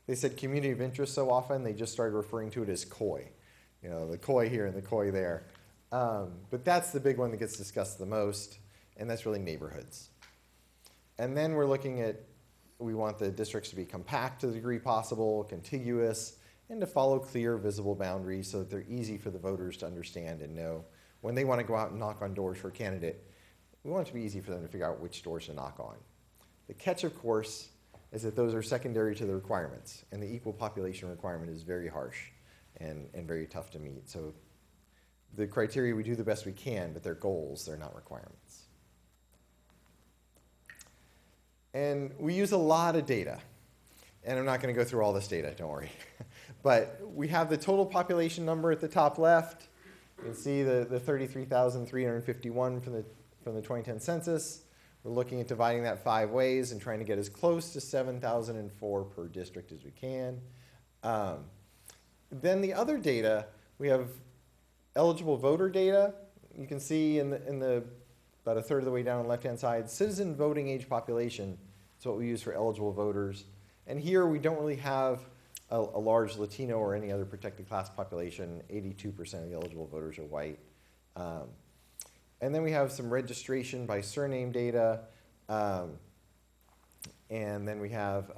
they said community of interest so often, they just started referring to it as COI. You know, the COI here and the COI there. But that's the big one that gets discussed the most, and that's really neighborhoods. And then we're looking at, we want the districts to be compact to the degree possible, contiguous, and to follow clear, visible boundaries so that they're easy for the voters to understand and know. When they want to go out and knock on doors for a candidate, we want it to be easy for them to figure out which doors to knock on. The catch, of course, is that those are secondary to the requirements, and the equal population requirement is very harsh and very tough to meet. So the criteria, we do the best we can, but they're goals, they're not requirements. And we use a lot of data, and I'm not going to go through all this data, don't worry. But we have the total population number at the top left. You can see the 33,351 from the 2010 census. We're looking at dividing that 5 ways and trying to get as close to 7,004 per district as we can. Then the other data, we have eligible voter data. You can see in the about a third of the way down on the left-hand side, citizen voting age population is what we use for eligible voters. And here we don't really have a large Latino or any other protected class population. 82% of the eligible voters are white. And then we have some registration by surname data. and then we have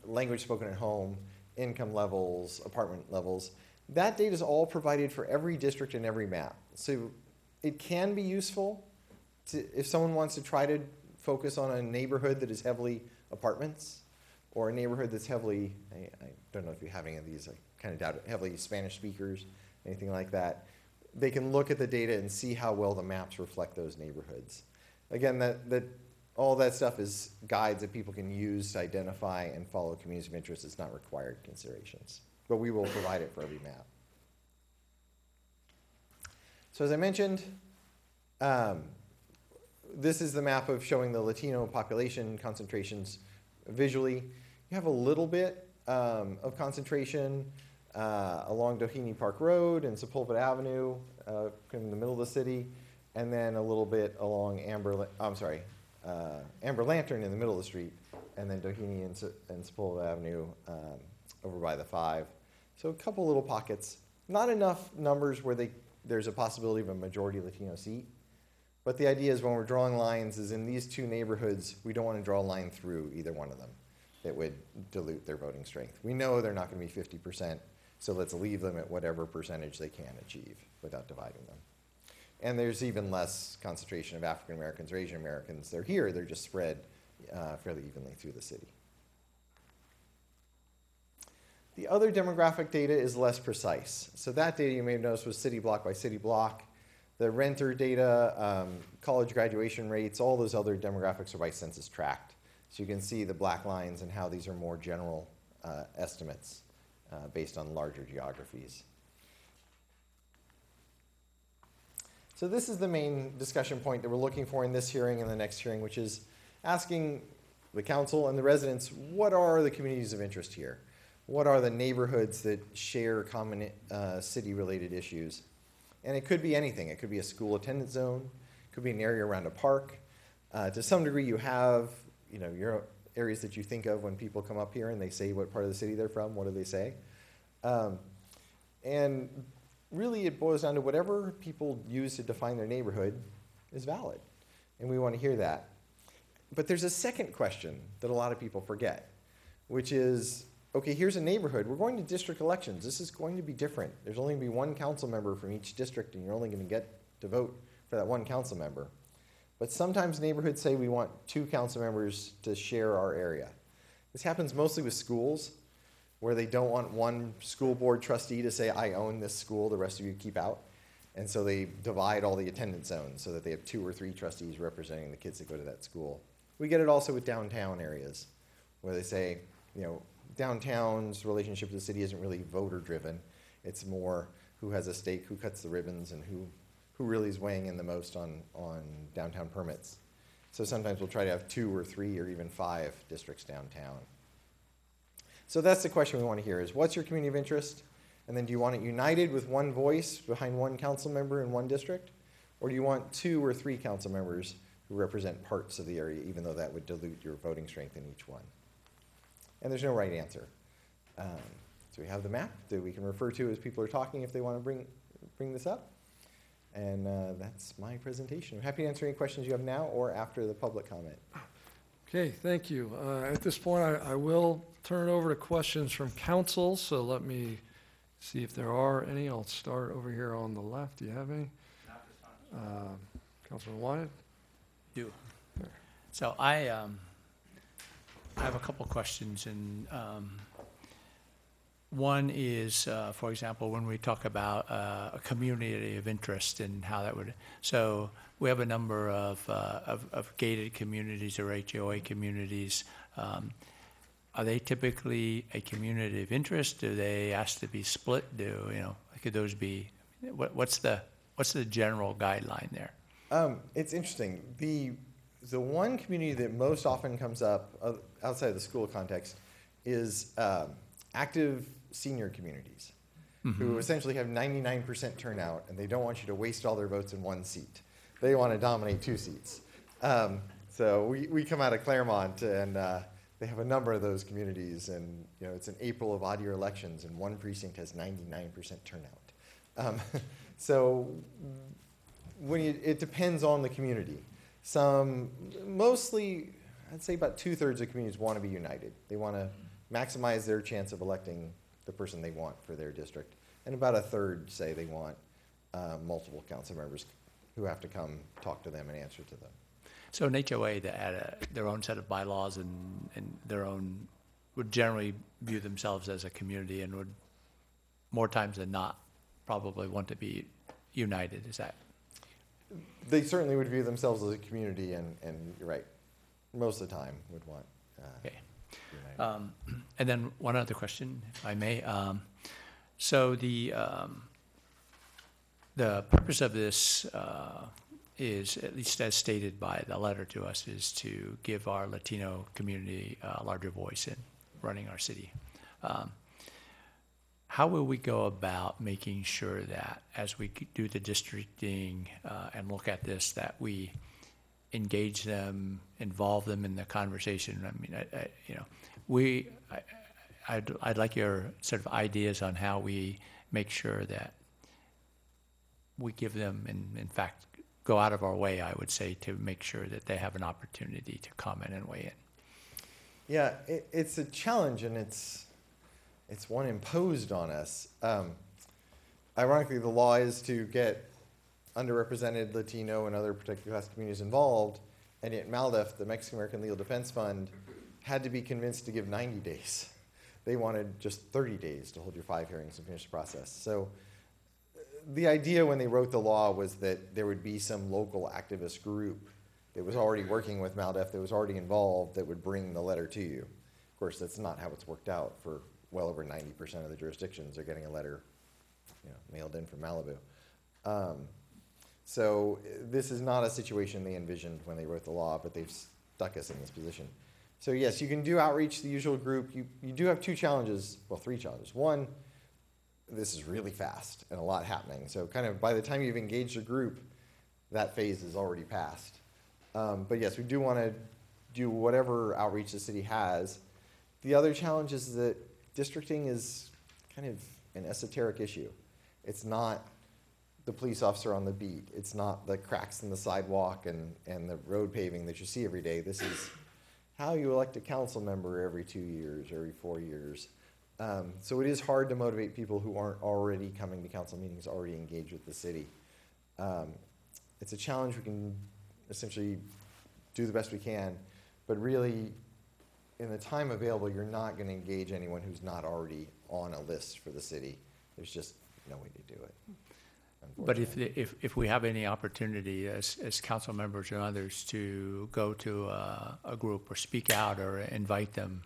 language spoken at home, income levels, apartment levels. That data is all provided for every district and every map. So it can be useful if someone wants to try to focus on a neighborhood that is heavily apartments, or a neighborhood that's heavily, I don't know if you have any of these, I kind of doubt it, heavily Spanish speakers, anything like that. They can look at the data and see how well the maps reflect those neighborhoods. Again, all that stuff is guides that people can use to identify and follow communities of interest. It's not required considerations, but we will provide it for every map. So as I mentioned, this is the map of showing the Latino population concentrations visually. You have a little bit of concentration along Doheny Park Road and Sepulveda Avenue in the middle of the city, and then a little bit along Amber Lantern in the middle of the street, and then Doheny and Sepulveda Avenue over by the 5. So a couple little pockets. Not enough numbers where there's a possibility of a majority Latino seat. But the idea is when we're drawing lines is in these two neighborhoods, we don't want to draw a line through either one of them that would dilute their voting strength. We know they're not going to be 50%, so let's leave them at whatever percentage they can achieve without dividing them. And there's even less concentration of African Americans or Asian Americans. They're here, they're just spread fairly evenly through the city. The other demographic data is less precise. So that data you may have noticed was city block by city block. The renter data, college graduation rates, all those other demographics are by census tract. So you can see the black lines and how these are more general estimates based on larger geographies. So this is the main discussion point that we're looking for in this hearing and the next hearing, which is asking the council and the residents, what are the communities of interest here? What are the neighborhoods that share common city-related issues? And it could be anything. It could be a school attendance zone. It could be an area around a park. To some degree, you have your areas that you think of when people come up here and they say what part of the city they're from. What do they say? And really, it boils down to whatever people use to define their neighborhood is valid. And we want to hear that. But there's a second question that a lot of people forget, which is, okay, here's a neighborhood. We're going to district elections. This is going to be different. There's only going to be one council member from each district, and you're only going to get to vote for that one council member. But sometimes neighborhoods say we want 2 council members to share our area. This happens mostly with schools, where they don't want one school board trustee to say, I own this school, the rest of you keep out. And so they divide all the attendance zones so that they have 2 or 3 trustees representing the kids that go to that school. We get it also with downtown areas, where they say, downtown's relationship to the city isn't really voter-driven. It's more who has a stake, who cuts the ribbons, and who really is weighing in the most on downtown permits. So sometimes we'll try to have 2 or 3 or even 5 districts downtown. So that's the question we want to hear is, what's your community of interest? And then do you want it united with one voice behind one council member in one district? Or do you want 2 or 3 council members who represent parts of the area, even though that would dilute your voting strength in each one? And there's no right answer. So we have the map that we can refer to as people are talking if they want to bring this up. And that's my presentation. I'm happy to answer any questions you have now or after the public comment. Okay, thank you. At this point, I will turn it over to questions from council, so let me see if there are any. I'll start over here on the left. Do you have any? Councilman Wyatt? Do. So I have a couple questions, and one is, for example, when we talk about a community of interest and how that would, so we have a number of gated communities or HOA communities. Are they typically a community of interest? Do they ask to be split? Could those be, what's the general guideline there? It's interesting. The one community that most often comes up outside of the school context is active senior communities who essentially have 99% turnout, and they don't want you to waste all their votes in one seat. They want to dominate 2 seats. So we come out of Claremont, and they have a number of those communities, and it's in April of odd year elections, and one precinct has 99% turnout. So it depends on the community. Some, mostly, I'd say about 2/3 of communities want to be united. They want to maximize their chance of electing the person they want for their district. And about 1/3 say they want multiple council members who have to come talk to them and answer to them. So an HOA that had their own set of bylaws and their own, would generally view themselves as a community and would, more times than not, probably want to be united, is that? They certainly would view themselves as a community, and you're right, most of the time would want. Okay. And then one other question, if I may. So the purpose of this is, at least as stated by the letter to us, is to give our Latino community a larger voice in running our city. How will we go about making sure that as we do the districting and look at this, that we engage them, involve them in the conversation? I mean, I'd like your sort of ideas on how we make sure that we give them, and in fact, go out of our way, I would say, to make sure that they have an opportunity to comment and weigh in. Yeah, it's a challenge, and it's one imposed on us. Ironically, the law is to get underrepresented Latino and other protected class communities involved, and yet MALDEF, the Mexican American Legal Defense Fund, had to be convinced to give 90 days. They wanted just 30 days to hold your 5 hearings and finish the process. So the idea when they wrote the law was that there would be some local activist group that was already working with MALDEF, that was already involved, that would bring the letter to you. Of course, that's not how it's worked out for well over 90% of the jurisdictions are getting a letter, mailed in from Malibu. So this is not a situation they envisioned when they wrote the law, but they've stuck us in this position. So yes, you can do outreach to the usual group. You do have 2 challenges, well, 3 challenges. One, this is really fast and a lot happening. So kind of by the time you've engaged a group, that phase is already passed. But yes, we do want to do whatever outreach the city has. The other challenge is that districting is kind of an esoteric issue. It's not the police officer on the beat. It's not the cracks in the sidewalk and the road paving that you see every day. This is how you elect a council member every 2 years, every 4 years. So it is hard to motivate people who aren't already coming to council meetings, already engaged with the city. It's a challenge. We can essentially do the best we can, but really, in the time available, you're not going to engage anyone who's not already on a list for the city. There's just no way to do it. But if we have any opportunity as council members and others to go to a group or speak out or invite them,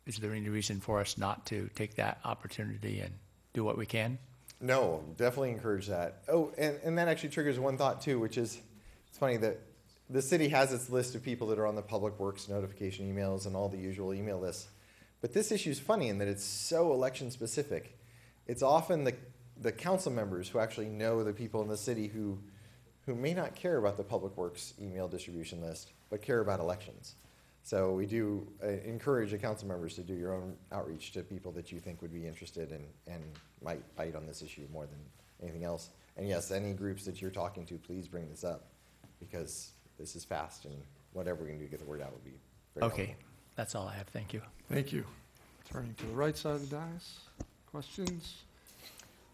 is there any reason for us not to take that opportunity and do what we can? No, definitely encourage that. Oh, and that actually triggers one thought too, which is, it's funny that the city has its list of people that are on the public works notification emails and all the usual email lists. But this issue is funny in that it's so election specific. It's often the council members who actually know the people in the city who may not care about the public works email distribution list, but care about elections. So we do encourage the council members to do your own outreach to people that you think would be interested and might bite on this issue more than anything else. And yes, any groups that you're talking to, please bring this up, because this is fast, and whatever we can do to get the word out would be very Okay, helpful. that's all I have. Thank you. Thank you. Turning to the right side of the dais. Questions?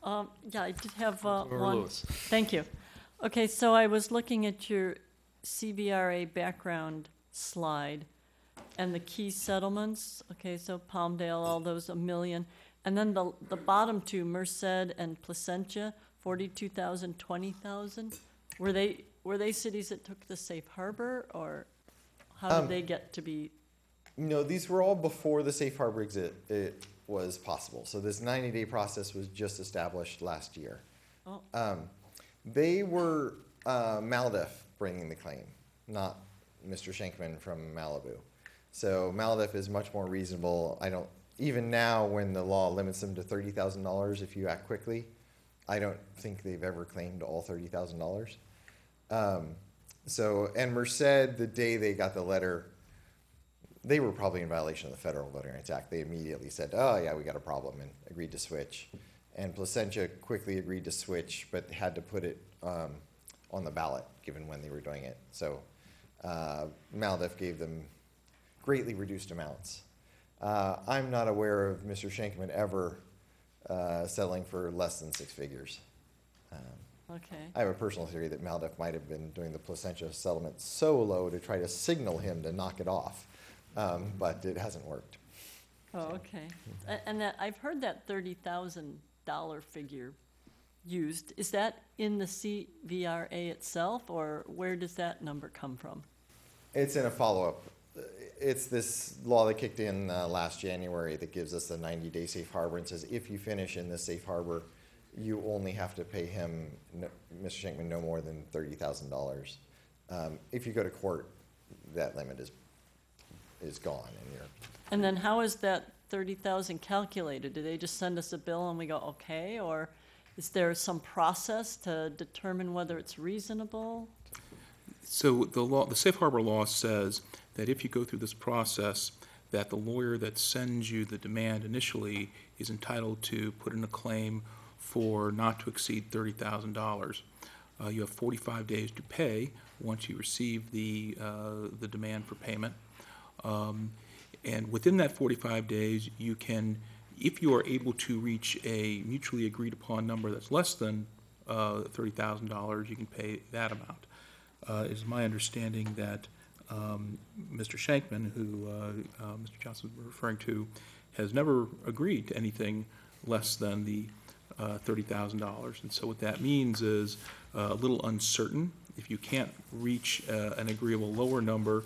Yeah, I did have Councilmember one. Lewis. Thank you. Okay, so I was looking at your CBRA background slide and the key settlements. Okay, so Palmdale, all those 1 million. And then the bottom 2, Merced and Placentia, 42,000, 20,000. Were they cities that took the safe harbor, or how did they get to be? No, these were all before the safe harbor it was possible. So this 90-day process was just established last year. Oh. They were MALDEF bringing the claim, not Mr. Schenkman from Malibu. So MALDEF is much more reasonable. Even now when the law limits them to $30,000 if you act quickly, I don't think they've ever claimed all $30,000. And Merced, the day they got the letter, they were probably in violation of the Federal Voting Rights Act. They immediately said, oh yeah, we got a problem, and agreed to switch. And Placentia quickly agreed to switch, but had to put it on the ballot, given when they were doing it. So MALDEF gave them greatly reduced amounts. I'm not aware of Mr. Shankman ever settling for less than 6 figures. Okay. I have a personal theory that Maldef might have been doing the Placentia settlement so low to try to signal him to knock it off, but it hasn't worked. Oh, okay. And that, I've heard that $30,000 figure used. Is that in the CVRA itself, or where does that number come from? It's in a follow-up. It's this law that kicked in last January that gives us the 90-day safe harbor and says if you finish in this safe harbor, you only have to pay him, Mr. Shankman, no more than $30,000. If you go to court, that limit is gone, and you're. And then how is that 30,000 calculated? Do they just send us a bill and we go, okay, or is there some process to determine whether it's reasonable? So the safe harbor law says that if you go through this process, that the lawyer that sends you the demand initially is entitled to put in a claim for not to exceed $30,000. You have 45 days to pay once you receive the demand for payment. And within that 45 days, you can, if you are able to reach a mutually agreed upon number that's less than $30,000, you can pay that amount. It is my understanding that Mr. Shankman, who Mr. Johnson was referring to, has never agreed to anything less than the $30,000. And so what that means is a little uncertain. If you can't reach an agreeable lower number,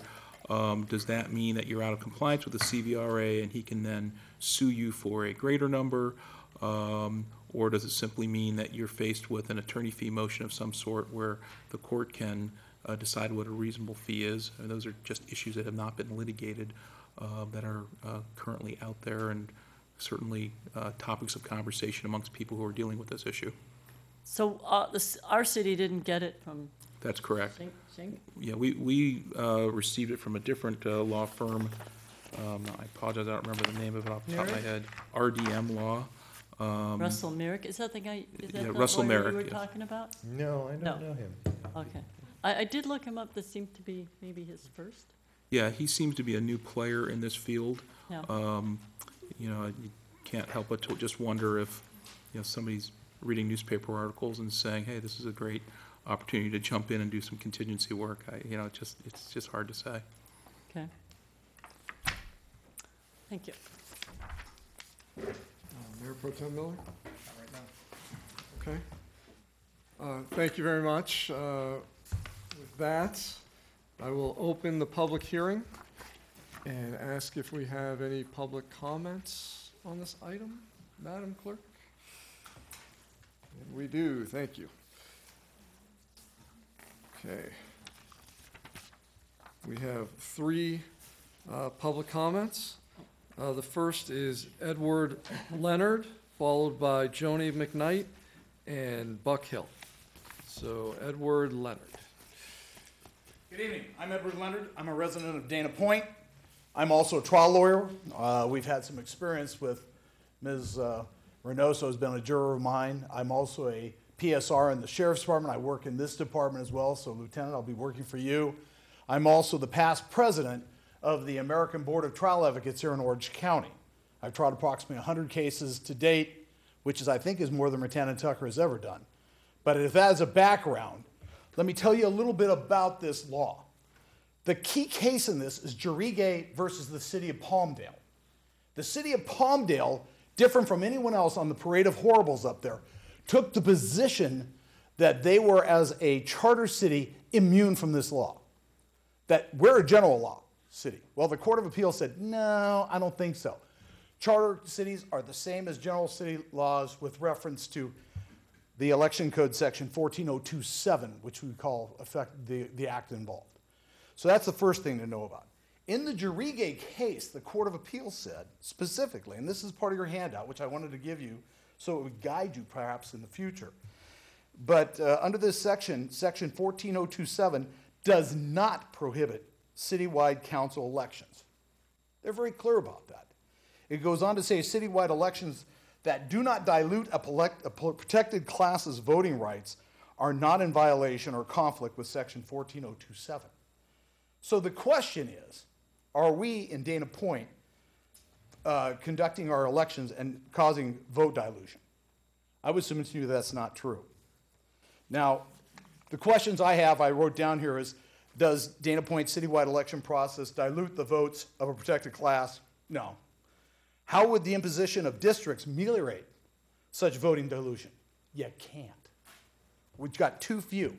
does that mean that you're out of compliance with the CVRA and he can then sue you for a greater number? Or does it simply mean that you're faced with an attorney fee motion of some sort where the court can decide what a reasonable fee is? And those are just issues that have not been litigated that are currently out there, and certainly topics of conversation amongst people who are dealing with this issue. So our city didn't get it from. That's correct. Shank? Yeah, we received it from a different law firm. I apologize, I don't remember the name of it off the top of my head. RDM Law. Russell Merrick, is that the guy? Is that yeah, the Russell lawyer Merrick, you were yes. talking about? No, I don't know him. Okay, I did look him up. This seemed to be maybe his first. Yeah, he seems to be a new player in this field. Yeah. You know, you can't help but to just wonder if, you know, somebody's reading newspaper articles and saying, hey, this is a great opportunity to jump in and do some contingency work. You know, it's just hard to say. Okay. Thank you. Mayor Pro Tem Miller? Not right now. Okay. Thank you very much. With that, I will open the public hearing and ask if we have any public comments on this item, Madam Clerk? And we do, thank you. Okay. We have 3 public comments. The first is Edward Leonard, followed by Joni McKnight and Buck Hill. So Edward Leonard. Good evening. I'm Edward Leonard. I'm a resident of Dana Point. I'm also a trial lawyer. We've had some experience with Ms. Reynoso, has been a juror of mine. I'm also a PSR in the Sheriff's Department. I work in this department as well, so Lieutenant, I'll be working for you. I'm also the past president of the American Board of Trial Advocates here in Orange County. I've tried approximately 100 cases to date, which is, I think, is more than Lieutenant Tucker has ever done. But if that is a background, let me tell you a little bit about this law. The key case in this is Jurigay versus the City of Palmdale. The City of Palmdale, different from anyone else on the parade of horribles up there, took the position that they were, as a charter city, immune from this law. That we're a general law city. Well, the Court of Appeals said, no, I don't think so. Charter cities are the same as general city laws with reference to the Election Code section 14027, which we call the act involved. So that's the first thing to know about. In the Jurigay case, the Court of Appeals said specifically, and this is part of your handout, which I wanted to give you so it would guide you perhaps in the future. But under this section, section 14027 does not prohibit citywide council elections. They're very clear about that. It goes on to say citywide elections that do not dilute a protected class's voting rights are not in violation or conflict with section 14027. So the question is, are we in Dana Point conducting our elections and causing vote dilution? I would submit to you that's not true. Now, the questions I wrote down here is, does Dana Point citywide election process dilute the votes of a protected class? No. How would the imposition of districts ameliorate such voting dilution? You can't. We've got too few.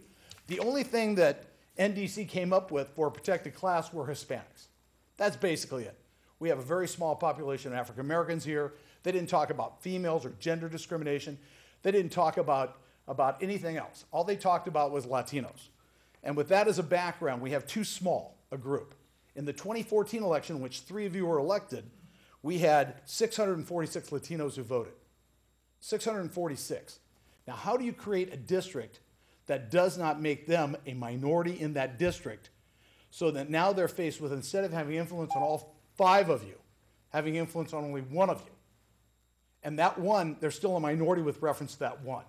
The only thing that NDC came up with for a protected class were Hispanics. That's basically it. We have a very small population of African Americans here. They didn't talk about females or gender discrimination. They didn't talk about anything else. All they talked about was Latinos. And with that as a background, we have too small a group. In the 2014 election, in which 3 of you were elected, we had 646 Latinos who voted. 646. Now, how do you create a district that does not make them a minority in that district, so that now they're faced with, instead of having influence on all 5 of you, having influence on only 1 of you? And that 1, they're still a minority with reference to that 1.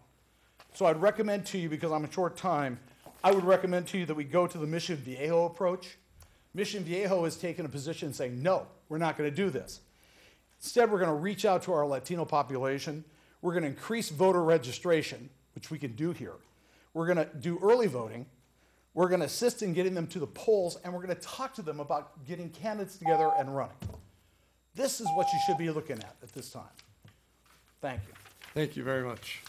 So I'd recommend to you, because I'm a short time, I would recommend to you that we go to the Mission Viejo approach. Mission Viejo has taken a position saying, no, we're not going to do this. Instead, we're going to reach out to our Latino population. We're going to increase voter registration, which we can do here. We're going to do early voting. We're going to assist in getting them to the polls, and we're going to talk to them about getting candidates together and running. This is what you should be looking at this time. Thank you. Thank you very much.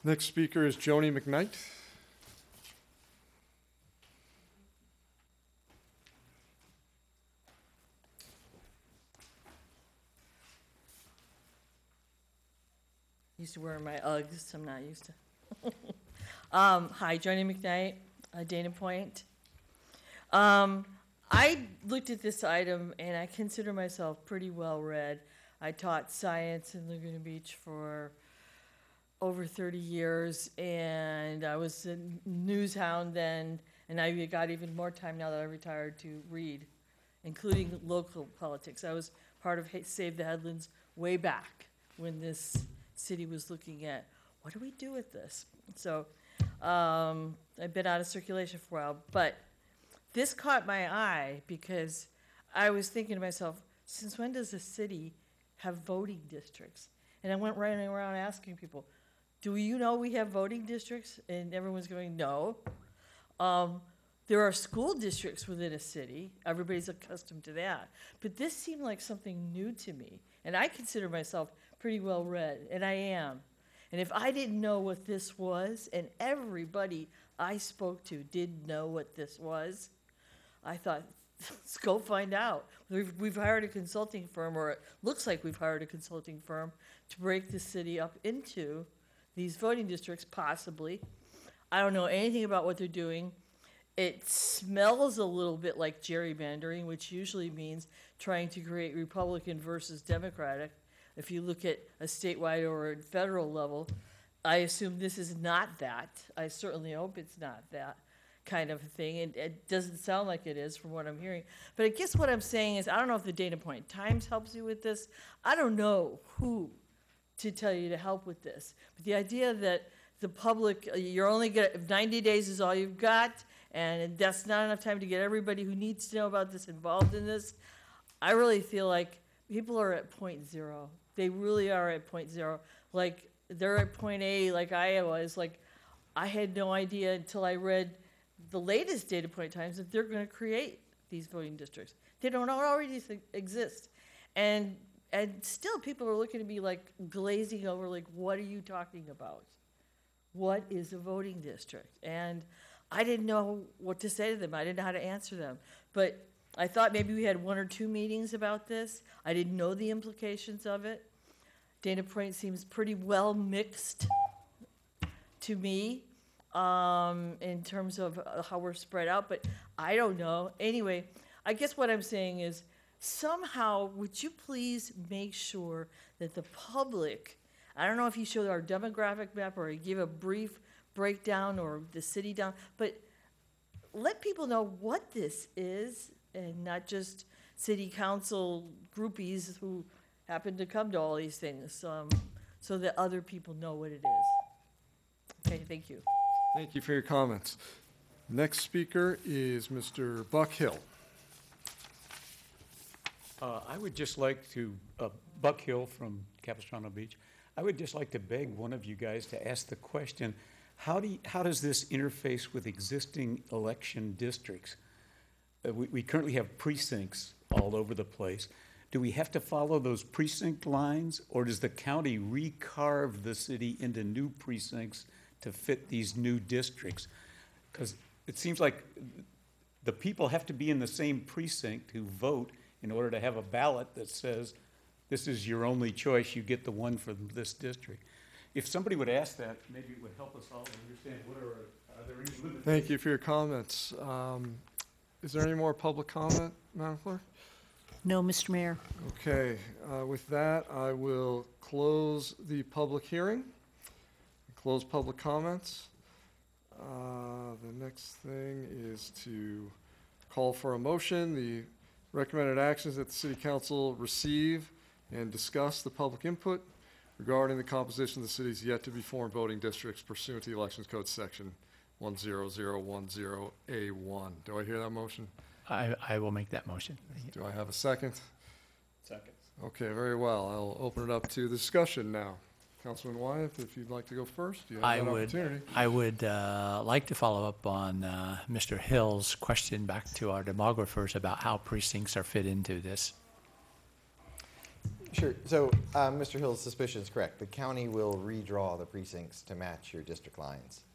Next speaker is Joni McKnight. Used to wear my Uggs, I'm not used to. Hi, Joni McKnight, Dana Point. I looked at this item and I consider myself pretty well read. I taught science in Laguna Beach for over 30 years, and I was a news hound then, and I got even more time now that I retired to read, including local politics. I was part of Save the Headlands way back when this city was looking at, what do we do with this? So I've been out of circulation for a while, but this caught my eye because I was thinking to myself, since when does a city have voting districts? And I went running around asking people, do you know we have voting districts? And everyone's going, no. There are school districts within a city. Everybody's accustomed to that. But this seemed like something new to me. And I consider myself pretty well read, and I am. And if I didn't know what this was, and everybody I spoke to didn't know what this was, I thought, let's go find out. We've hired a consulting firm, or it looks like we've hired a consulting firm, to break the city up into these voting districts, possibly. I don't know anything about what they're doing. It smells a little bit like gerrymandering, which usually means trying to create Republican versus Democratic. If you look at a statewide or a federal level, I assume this is not that. I certainly hope it's not that kind of thing. It doesn't sound like it is from what I'm hearing. But I guess what I'm saying is, I don't know if the Dana Point Times helps you with this. I don't know who to tell you to help with this. But the idea that the public, you're only get 90 days is all you've got, and that's not enough time to get everybody who needs to know about this involved in this. I really feel like people are at point zero. They really are at point zero. Like, they're at point A, like I was. Like, I had no idea until I read the latest Dana Point Times that they're going to create these voting districts. They don't already exist. And still people are looking at me like glazing over, like, what are you talking about? What is a voting district? And I didn't know what to say to them. I didn't know how to answer them. But I thought maybe we had 1 or 2 meetings about this. I didn't know the implications of it. Dana Point seems pretty well mixed to me in terms of how we're spread out, but I don't know. Anyway, I guess what I'm saying is, somehow, would you please make sure that the public, I don't know if you show our demographic map or you give a brief breakdown or the city down, but let people know what this is, and not just city council groupies who happen to come to all these things, so that other people know what it is. Okay, thank you. Thank you for your comments. Next speaker is Mr. Buck Hill. I would just like to, Buck Hill from Capistrano Beach, I would just like to beg one of you guys to ask the question, how does this interface with existing election districts? We currently have precincts all over the place. Do we have to follow those precinct lines, or does the county recarve the city into new precincts to fit these new districts? Because it seems like the people have to be in the same precinct who vote in order to have a ballot that says, this is your only choice, you get the one from this district. If somebody would ask that, maybe it would help us all understand are there any limitations? Thank you for your comments. Is there any more public comment, Madam Clerk? No, Mr. Mayor. Okay, with that, I will close the public hearing, close public comments. The next thing is to call for a motion. The recommended actions that the City Council receive and discuss the public input regarding the composition of the city's yet-to-be-formed voting districts pursuant to the Elections Code Section 10010A1. Do I hear that motion? I will make that motion. Do I have a second? Second. Okay, very well. I'll open it up to the discussion now. Councilman Wyeth, if you'd like to go first, you have that opportunity. I would like to follow up on Mr. Hill's question back to our demographers about how precincts are fit into this. Sure. So Mr. Hill's suspicion is correct. The county will redraw the precincts to match your district lines.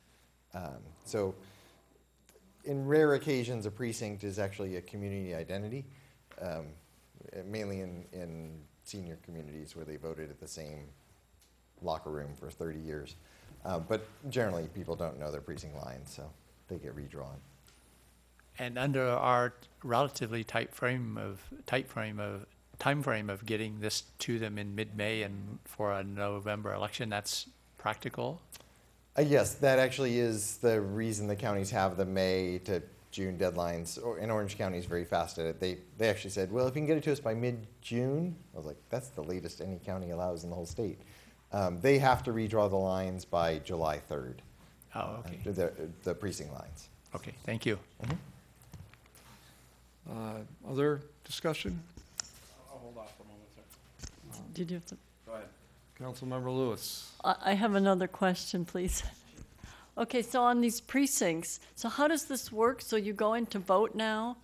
So in rare occasions, a precinct is actually a community identity, mainly in senior communities where they voted at the same locker room for 30 years. But generally, people don't know their precinct lines, so they get redrawn. And under our relatively tight frame of getting this to them in mid-May and for a November election, that's practical? Yes, that actually is the reason the counties have the May to June deadlines. And Orange County is very fast at it. They actually said, well, if you can get it to us by mid-June, I was like, that's the latest any county allows in the whole state. They have to redraw the lines by July 3rd. Oh, okay. The precinct lines. Okay, thank you. Other discussion? I'll hold off for a moment, sir. Did you have to? Go ahead. Councilmember Lewis. I have another question, please. Okay, so on these precincts, so how does this work? So you go in to vote now,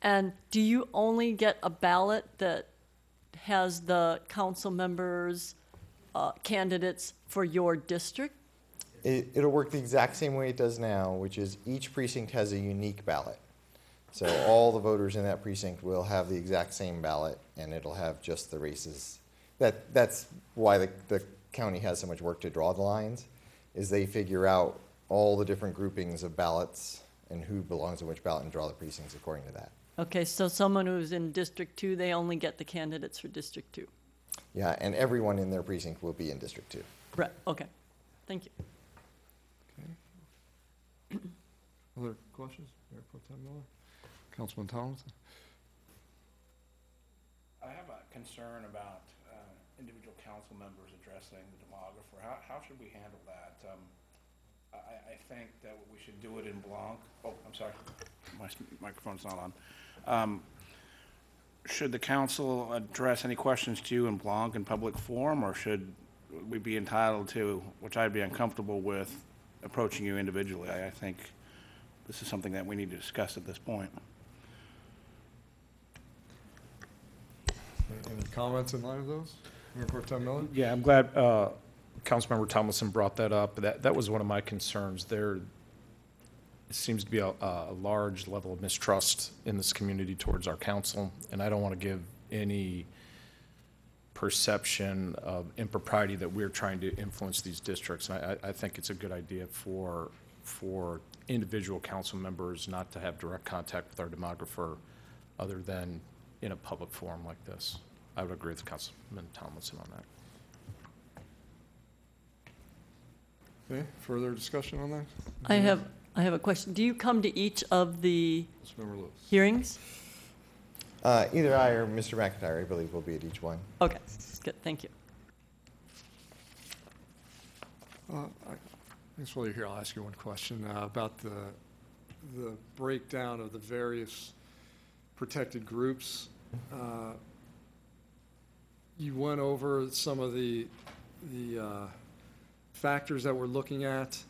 and do you only get a ballot that has the council members, candidates for your district? It'll work the exact same way it does now, which is each precinct has a unique ballot. So all the voters in that precinct will have the exact same ballot, and it'll have just the races. That's why the county has so much work to draw the lines, is they figure out all the different groupings of ballots and who belongs in which ballot and draw the precincts according to that. Okay, so someone who's in District 2, they only get the candidates for District 2? Yeah, and everyone in their precinct will be in District 2. Right, okay. Thank you. Other questions? Mayor Pro Tem Miller? Councilman Tomlinson? I have a concern about individual council members addressing the demographer. How should we handle that? I think that we should do it in Blanc. Oh, I'm sorry. My microphone's not on. Should the council address any questions to you in Blanc in public forum, or should we be entitled to, which I'd be uncomfortable with, approaching you individually? I think this is something that we need to discuss at this point. Any comments in light of those? Mayor Pro Tem Miller? Yeah, I'm glad Councilmember Tomlinson brought that up. That was one of my concerns. There seems to be a large level of mistrust in this community towards our council, and I don't want to give any perception of impropriety that we're trying to influence these districts. And I think it's a good idea for individual council members not to have direct contact with our demographer other than in a public forum like this. I would agree with Councilman Tomlinson on that. Okay, further discussion on that? I have a question. Do you come to each of the hearings? Either I or Mr. McIntyre, I believe, will be at each one. Okay, good, thank you. Thanks while you're here, I'll ask you one question about the breakdown of the various protected groups. you went over some of the factors that we're looking at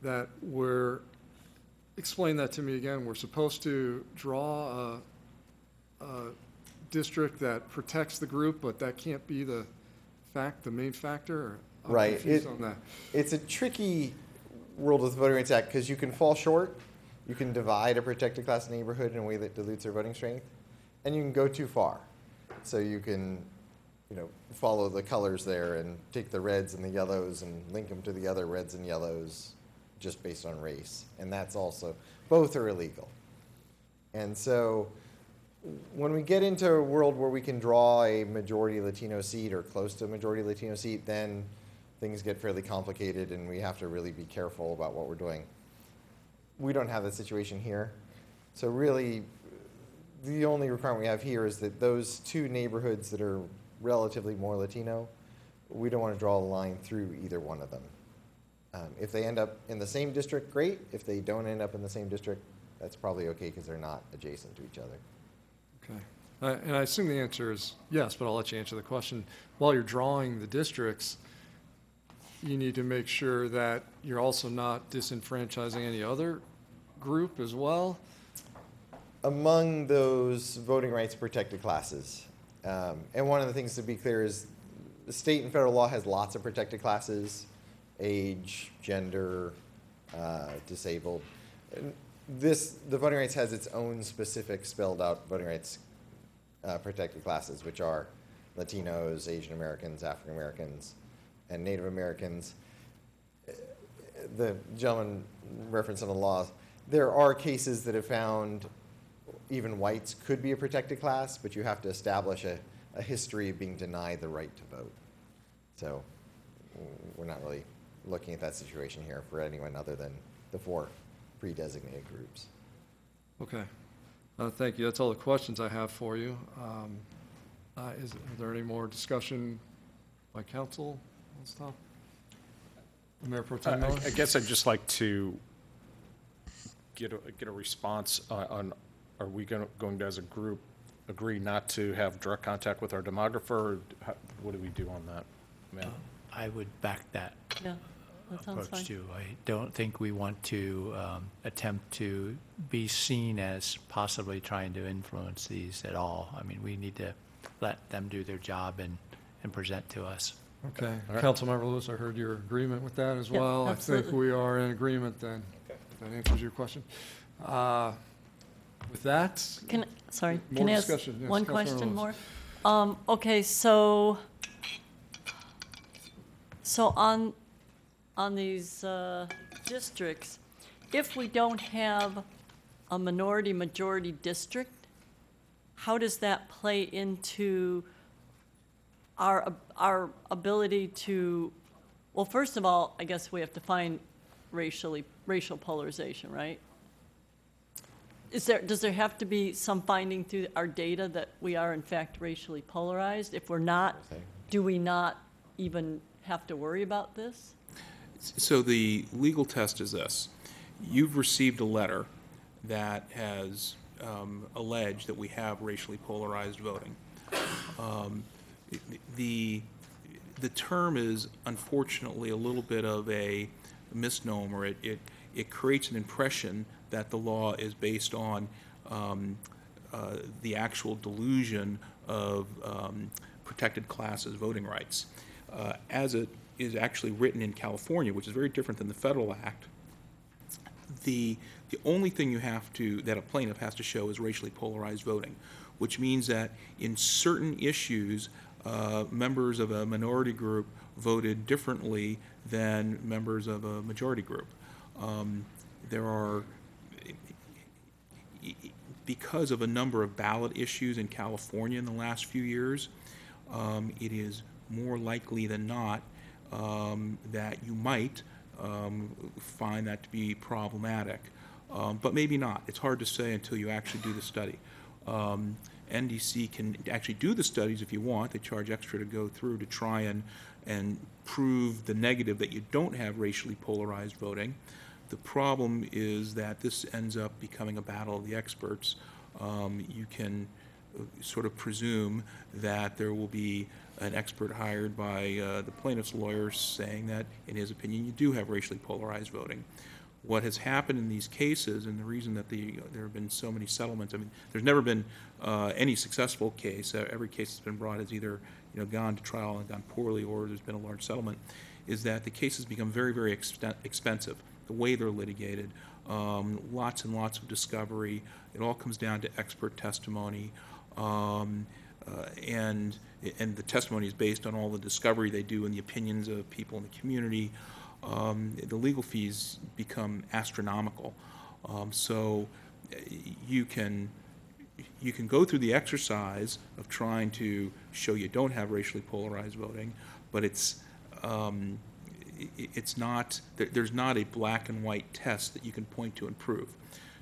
that were, explain that to me again. We're supposed to draw a district that protects the group, but that can't be the main factor? I'm Right. confused on that. It's a tricky world with the Voting Rights Act because you can fall short. You can divide a protected class neighborhood in a way that dilutes their voting strength, and you can go too far. So you can, follow the colors there and take the reds and the yellows and link them to the other reds and yellows just based on race. And that's also, both are illegal. And so when we get into a world where we can draw a majority Latino seat or close to a majority Latino seat, then things get fairly complicated and we have to really be careful about what we're doing. We don't have that situation here. So really, the only requirement we have here is that those two neighborhoods that are relatively more Latino, we don't want to draw a line through either one of them. If they end up in the same district, great. If they don't end up in the same district, that's probably okay because they're not adjacent to each other. Okay. And I assume the answer is yes, but I'll let you answer the question. While you're drawing the districts, you need to make sure that you're also not disenfranchising any other group as well. Among those voting rights protected classes, and one of the things to be clear is the state and federal law has lots of protected classes, age, gender, disabled. And the voting rights has its own specific spelled out voting rights protected classes, which are Latinos, Asian Americans, African Americans, and Native Americans. The gentleman referenced in the law, there are cases that have found even whites could be a protected class, but you have to establish a history of being denied the right to vote. So we're not really looking at that situation here for anyone other than the four pre-designated groups. Okay. Thank you. That's all the questions I have for you. Are there any more discussion by council on this topic? Mayor Pro Tem Miller? I guess I'd just like to get a response on, are we going to, as a group, agree not to have direct contact with our demographer? Or what do we do on that, ma'am? I would back that Yeah, that sounds approach fine. too. I don't think we want to attempt to be seen as possibly trying to influence these at all. I mean, we need to let them do their job and present to us. Okay. All right. Councilmember Lewis, I heard your agreement with that as Yeah, well. I think absolutely. we are in agreement then. Okay. That answers your question. With that, Can I More ask discussion, yes, one Councilmember question Lewis. more? Okay, so on these districts, if we don't have a minority-majority district, how does that play into our ability to, well, first of all, I guess we have to find racial polarization, right? Does there have to be some finding through our data that we are in fact racially polarized? If we're not, do we not even have to worry about this? So the legal test is this. You've received a letter that has alleged that we have racially polarized voting. The term is unfortunately a little bit of a misnomer. It creates an impression that the law is based on the actual delusion of protected classes voting rights. As it is actually written in California, which is very different than the federal act, the only thing that a plaintiff has to show is racially polarized voting, which means that in certain issues, members of a minority group voted differently than members of a majority group. There are, because of a number of ballot issues in California in the last few years, it is more likely than not that you might find that to be problematic, but maybe not. It's hard to say until you actually do the study. NDC can actually do the studies if you want. They charge extra to go through to try and prove the negative that you don't have racially polarized voting. The problem is that this ends up becoming a battle of the experts. You can sort of presume that there will be an expert hired by the plaintiff's lawyer saying that, in his opinion, you do have racially polarized voting. What has happened in these cases, and the reason that there have been so many settlements, I mean, there's never been any successful case. Every case that's been brought has either gone to trial and gone poorly, or there's been a large settlement, is that the cases become very, very expensive, the way they're litigated, lots and lots of discovery. It all comes down to expert testimony, and the testimony is based on all the discovery they do and the opinions of people in the community. The legal fees become astronomical. So you can go through the exercise of trying to show you don't have racially polarized voting, but it's not, there's not a black and white test that you can point to and prove.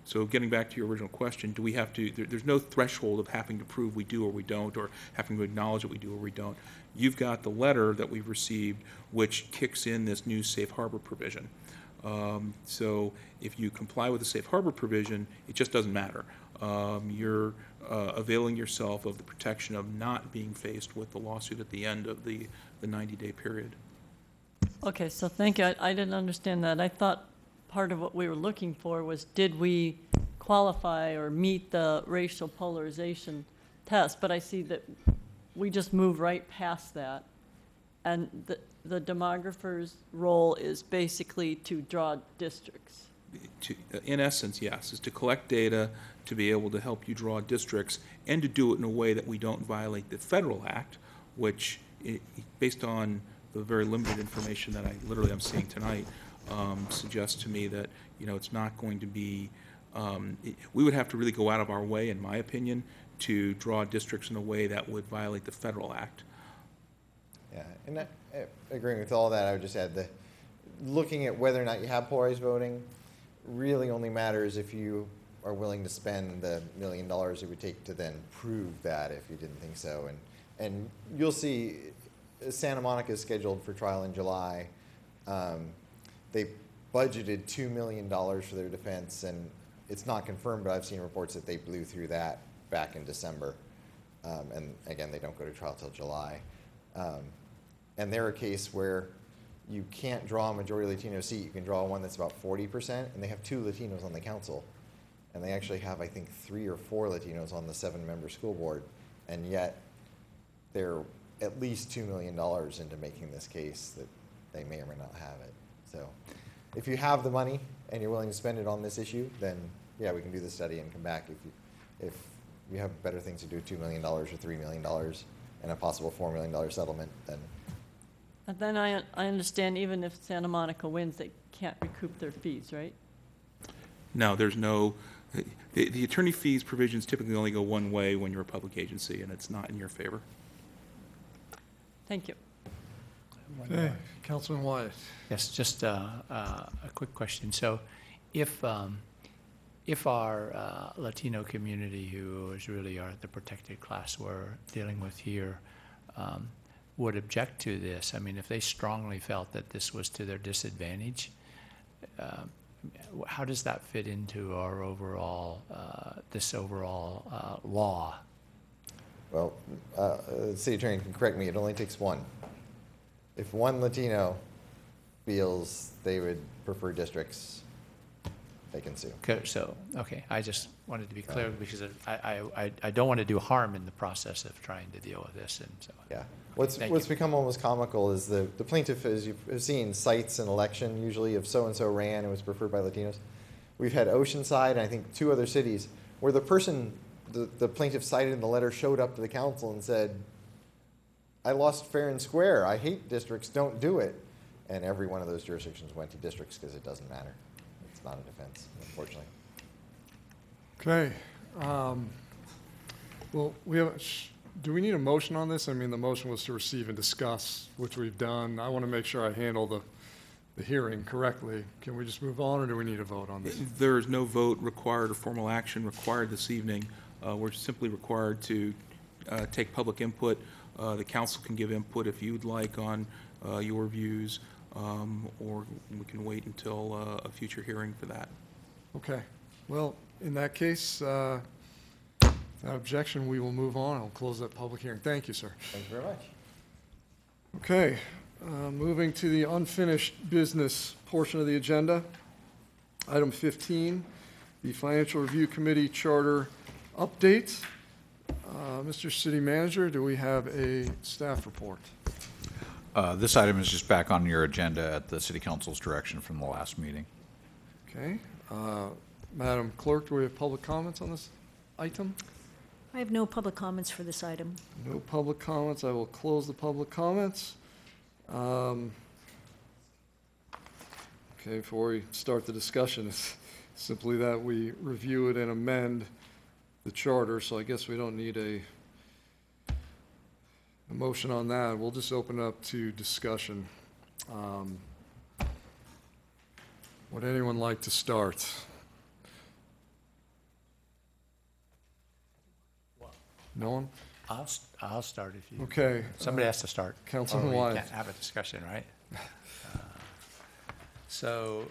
So getting back to your original question, do we have to, there's no threshold of having to prove we do or we don't, or having to acknowledge that we do or we don't. You've got the letter that we've received, which kicks in this new safe harbor provision. So if you comply with the safe harbor provision, it just doesn't matter. You're availing yourself of the protection of not being faced with the lawsuit at the end of the 90-day period. Okay, so thank you. I didn't understand that. I thought part of what we were looking for was, did we qualify or meet the racial polarization test? But I see that we just move right past that. And the demographer's role is basically to draw districts. In essence, yes, is to collect data to be able to help you draw districts, and to do it in a way that we don't violate the federal act, which, based on the very limited information that I'm seeing tonight, suggests to me that it's not going to be. We would have to really go out of our way, in my opinion, to draw districts in a way that would violate the federal act. Yeah, and agreeing with all that, I would just add that looking at whether or not you have polarized voting really only matters if you are willing to spend the $1 million it would take to then prove that, if you didn't think so. And you'll see Santa Monica is scheduled for trial in July. They budgeted $2 million for their defense, and it's not confirmed, but I've seen reports that they blew through that back in December. And again, they don't go to trial till July. And they're a case where you can't draw a majority Latino seat. You can draw one that's about 40%, and they have 2 Latinos on the council. And they actually have, I think, 3 or 4 Latinos on the 7-member school board. And yet, they're at least $2 million into making this case that they may or may not have it. So if you have the money and you're willing to spend it on this issue, then yeah, we can do the study and come back. If you have better things to do, $2 million or $3 million and a possible $4 million settlement, then. And then I understand even if Santa Monica wins, they can't recoup their fees, right? No, there's no. The attorney fees provisions typically only go one way when you're a public agency, and it's not in your favor. Thank you. Okay, Councilman Wyatt. Yes, just a quick question. So if our Latino community, who is really the protected class we're dealing with here, would object to this, I mean, if they strongly felt that this was to their disadvantage, how does that fit into our overall, this overall law? Well, the city attorney can correct me, it only takes one. If one Latino feels they would prefer districts, they can sue. Okay, I just wanted to be clear because I don't want to do harm in the process of trying to deal with this, and so. Yeah, what's become almost comical is the plaintiff, as you've seen, cites an election usually of so-and-so ran and was preferred by Latinos. We've had Oceanside and I think 2 other cities where the person, the plaintiff cited in the letter showed up to the council and said, I lost fair and square, I hate districts, don't do it. And every one of those jurisdictions went to districts because it doesn't matter. It's not a defense, unfortunately. Okay. Well, do we need a motion on this? I mean, the motion was to receive and discuss, which we've done. I want to make sure I handle the hearing correctly. Can we just move on, or do we need a vote on this? There is no vote required or formal action required this evening. We're simply required to take public input. The council can give input if you'd like on your views, or we can wait until a future hearing for that. Okay. Well, in that case, Without objection, we will move on. I'll close that public hearing. Thank you, sir. Thank you very much. Okay, moving to the unfinished business portion of the agenda. Item 15, the Financial Review Committee Charter update. Mr. City Manager, do we have a staff report? This item is just back on your agenda at the City Council's direction from the last meeting. Okay. Madam Clerk, do we have public comments on this item? I have no public comments for this item. No public comments. I will close the public comments. Okay, before we start the discussion, it's simply that we review it and amend the charter, so I guess we don't need a motion on that. We'll just open up to discussion. Would anyone like to start? No one? I'll start if you. Okay. Somebody has to start. Councilman or we Wyatt. can't have a discussion, right? So,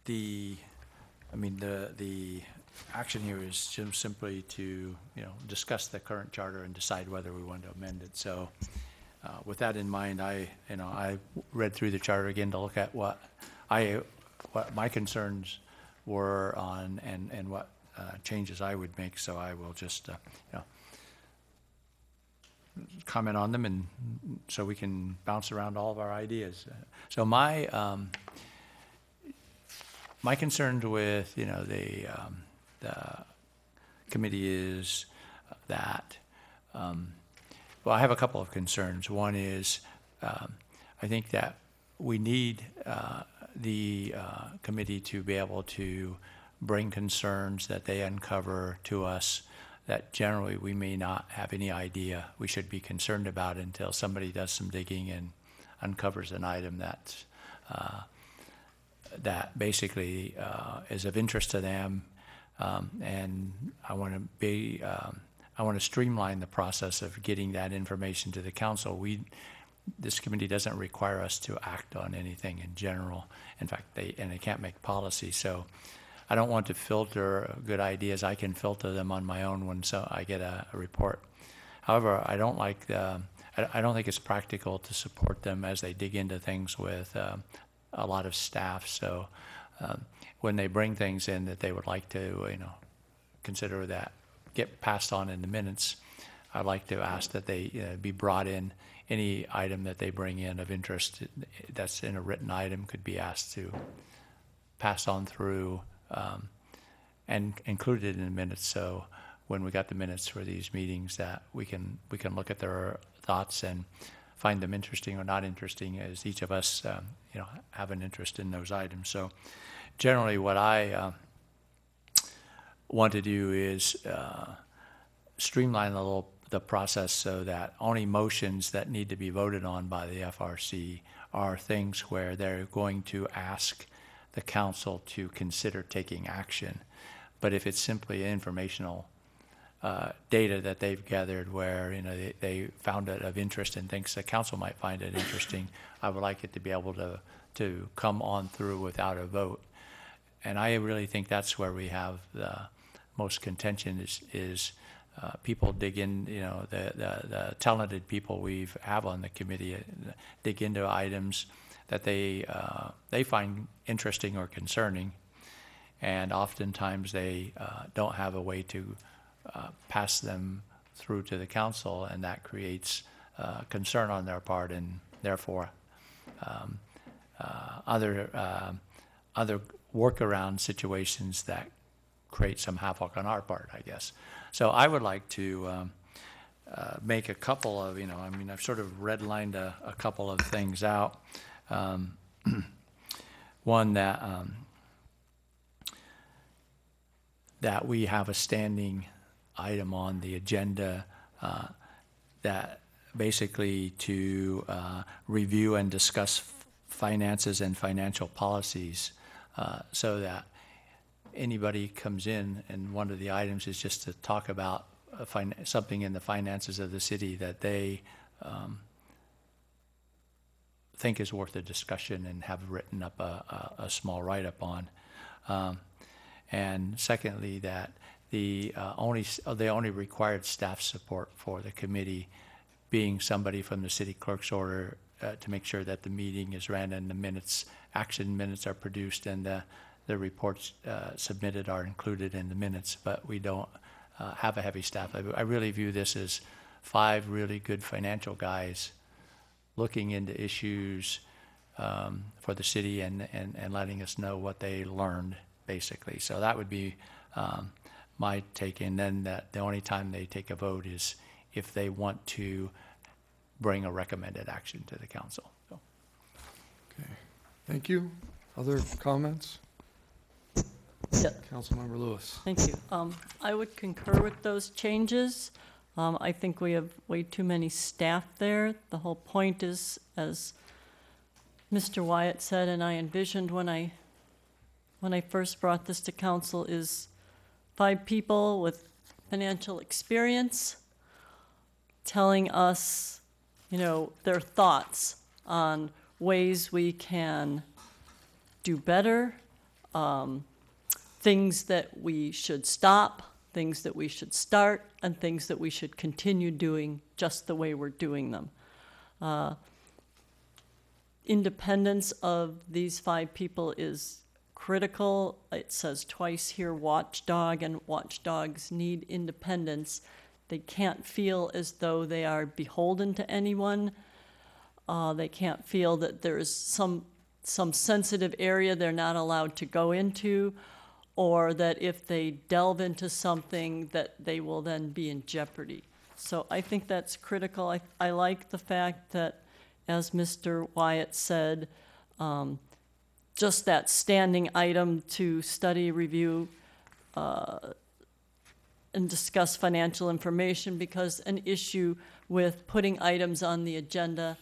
the action here is just simply to, discuss the current charter and decide whether we want to amend it. So, with that in mind, I read through the charter again to look at what my concerns were on and what changes I would make. So I will just, comment on them, and so we can bounce around all of our ideas. So my concerns with the committee is that well, I have a couple of concerns. One is I think that we need the committee to be able to bring concerns that they uncover to us that generally we may not have any idea we should be concerned about until somebody does some digging and uncovers an item that basically is of interest to them. And I want to streamline the process of getting that information to the council. This committee doesn't require us to act on anything in general. In fact, they can't make policy. So I don't want to filter good ideas. I can filter them on my own when I get a report. However, I don't think it's practical to support them as they dig into things with a lot of staff. So when they bring things in that they would like to, consider that get passed on in the minutes, I'd like to ask that they be brought in. Any item that they bring in of interest that's in a written item could be asked to pass on through and included in the minutes. So when we got the minutes for these meetings, that we can look at their thoughts and find them interesting or not interesting, as each of us have an interest in those items. So generally, what I want to do is streamline the process so that only motions that need to be voted on by the FRC are things where they're going to ask the council to consider taking action. But if it's simply informational data that they've gathered where they found it of interest and thinks the council might find it interesting, I would like it to be able to come on through without a vote. And I really think that's where we have the most contention is people dig in, the talented people we have on the committee dig into items that they find interesting or concerning, and oftentimes they don't have a way to pass them through to the council, and that creates concern on their part, and therefore other workaround situations that create some havoc on our part, I guess. So I would like to make a couple of, I've sort of redlined a couple of things out. One that we have a standing item on the agenda that basically to review and discuss finances and financial policies so that anybody comes in and one of the items is just to talk about something in the finances of the city that they think is worth a discussion and have written up a small write-up on. And secondly, that the only required staff support for the committee being somebody from the city clerk's order to make sure that the meeting is ran and the minutes, action minutes are produced and the reports submitted are included in the minutes, but we don't have a heavy staff. I really view this as 5 really good financial guys looking into issues for the city and letting us know what they learned, basically. So that would be my take. And then the only time they take a vote is if they want to bring a recommended action to the council. So. Okay, thank you. Other comments? Yeah. Councilmember Lewis. Thank you. I would concur with those changes. I think we have way too many staff there. The whole point is, as Mr. Wyatt said, and I envisioned when I first brought this to council, is 5 people with financial experience telling us, their thoughts on ways we can do better, things that we should stop, things that we should start, and things that we should continue doing just the way we're doing them. Independence of these 5 people is critical. It says twice here, watchdog, and watchdogs need independence. They can't feel as though they are beholden to anyone. They can't feel that there is some sensitive area they're not allowed to go into, or that if they delve into something that they will then be in jeopardy. So I think that's critical. I like the fact that, as Mr. Wyatt said, just that standing item to study, review, and discuss financial information, because an issue with putting items on the agenda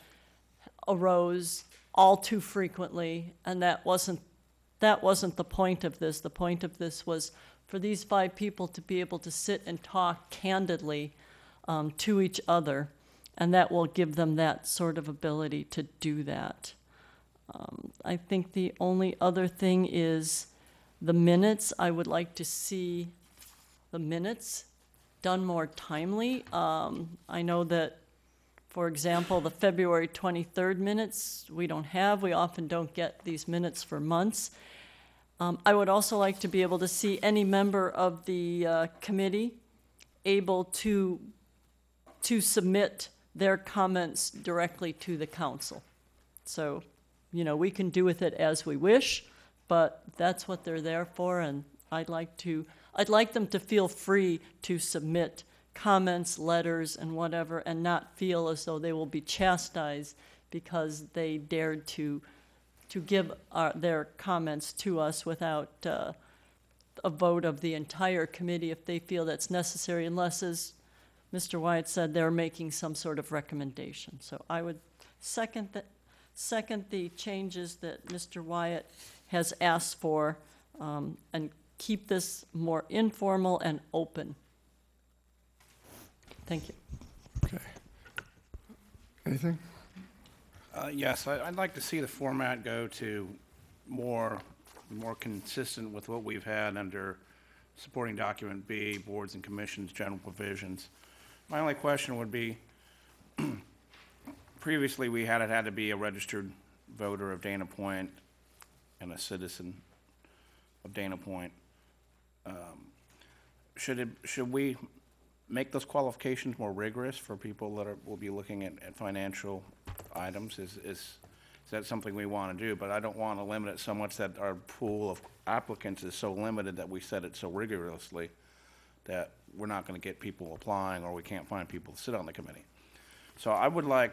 arose all too frequently, and that wasn't the point of this. The point of this was for these 5 people to be able to sit and talk candidly to each other, and that will give them that sort of ability to do that. I think the only other thing is the minutes. I would like to see the minutes done more timely. I know that, for example, the February 23rd minutes we often don't get these minutes for months. I would also like to be able to see any member of the committee able to submit their comments directly to the council. So, we can do with it as we wish, but that's what they're there for, and I'd like them to feel free to submit comments, letters, and whatever, and not feel as though they will be chastised because they dared to give their comments to us without a vote of the entire committee if they feel that's necessary, unless, as Mr. Wyatt said, they're making some sort of recommendation. So I would second the changes that Mr. Wyatt has asked for, and keep this more informal and open. Thank you. Okay. Anything? Yes, I'd like to see the format go to more consistent with what we've had under supporting document B, boards and commissions, general provisions. My only question would be, previously we had to be a registered voter of Dana Point and a citizen of Dana Point. Should we make those qualifications more rigorous for people that will be looking at financial items? Is that something we want to do? But I don't want to limit it so much that our pool of applicants is so limited that we set it so rigorously that we're not going to get people applying, or we can't find people to sit on the committee. So I would like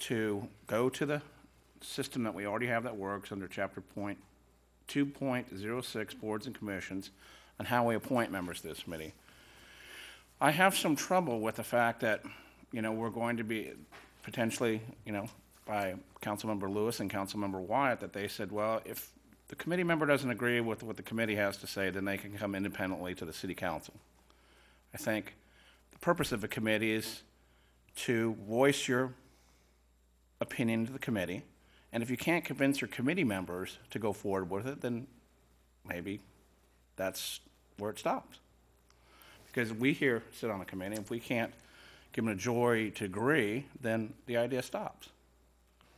to go to the system that we already have that works under Chapter 2.06, Boards and Commissions, and how we appoint members to this committee. I have some trouble with the fact that, we're going to be potentially, by Councilmember Lewis and Councilmember Wyatt, that they said, well, if the committee member doesn't agree with what the committee has to say, then they can come independently to the city council. I think the purpose of a committee is to voice your opinion to the committee, and if you can't convince your committee members to go forward with it, then maybe that's where it stops. Because we here sit on a committee, if we can't give a majority to agree, then the idea stops.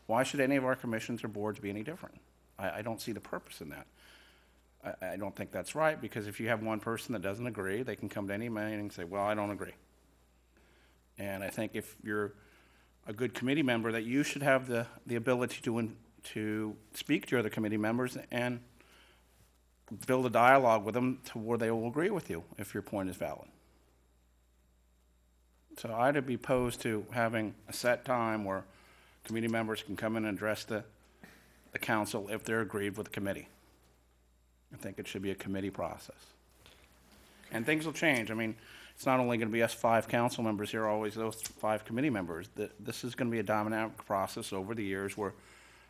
Why should any of our commissions or boards be any different? I don't see the purpose in that. I don't think that's right, because if you have one person that doesn't agree, they can come to any meeting and say, well, I don't agree. And I think if you're a good committee member, that you should have the ability to speak to your other committee members and build a dialogue with them to where they will agree with you if your point is valid. So I'd be opposed to having a set time where committee members can come in and address the council if they're agreed with the committee. I think it should be a committee process. And things will change. I mean, it's not only going to be us 5 council members here, always those 5 committee members. This is going to be a dynamic process over the years where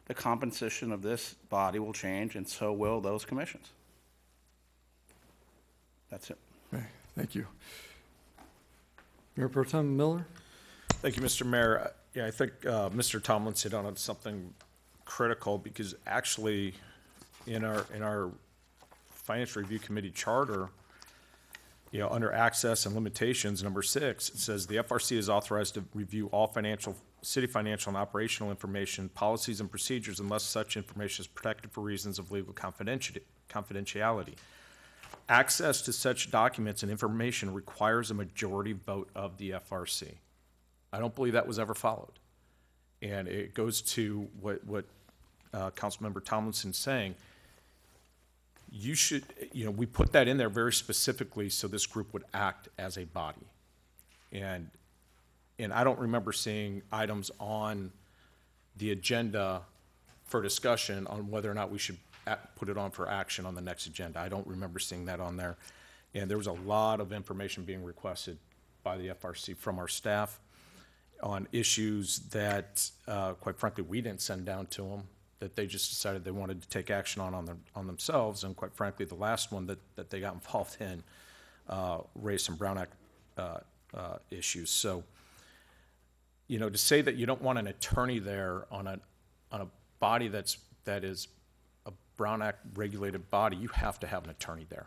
the composition of this body will change, and so will those commissions. That's it. Okay, thank you. Mayor Pro Tem Miller? Thank you, Mr. Mayor. Yeah, I think Mr. Tomlinson hit on something critical, because actually in our Financial Review Committee charter, you know, under access and limitations, number 6, it says the FRC is authorized to review all city financial and operational information, policies and procedures, unless such information is protected for reasons of legal confidentiality. Access to such documents and information requires a majority vote of the FRC. I don't believe that was ever followed. And it goes to what Councilmember Tomlinson's saying. You should, you know, we put that in there very specifically so this group would act as a body. And I don't remember seeing items on the agenda for discussion on whether or not we should put it on for action on the next agenda. I don't remember seeing that on there. And there was a lot of information being requested by the FRC from our staff on issues that, quite frankly, we didn't send down to them, that they just decided they wanted to take action on themselves. And quite frankly, the last one that they got involved in raised some Brown Act issues. So, you know, to say that you don't want an attorney there on a body that is a Brown Act regulated body, you have to have an attorney there.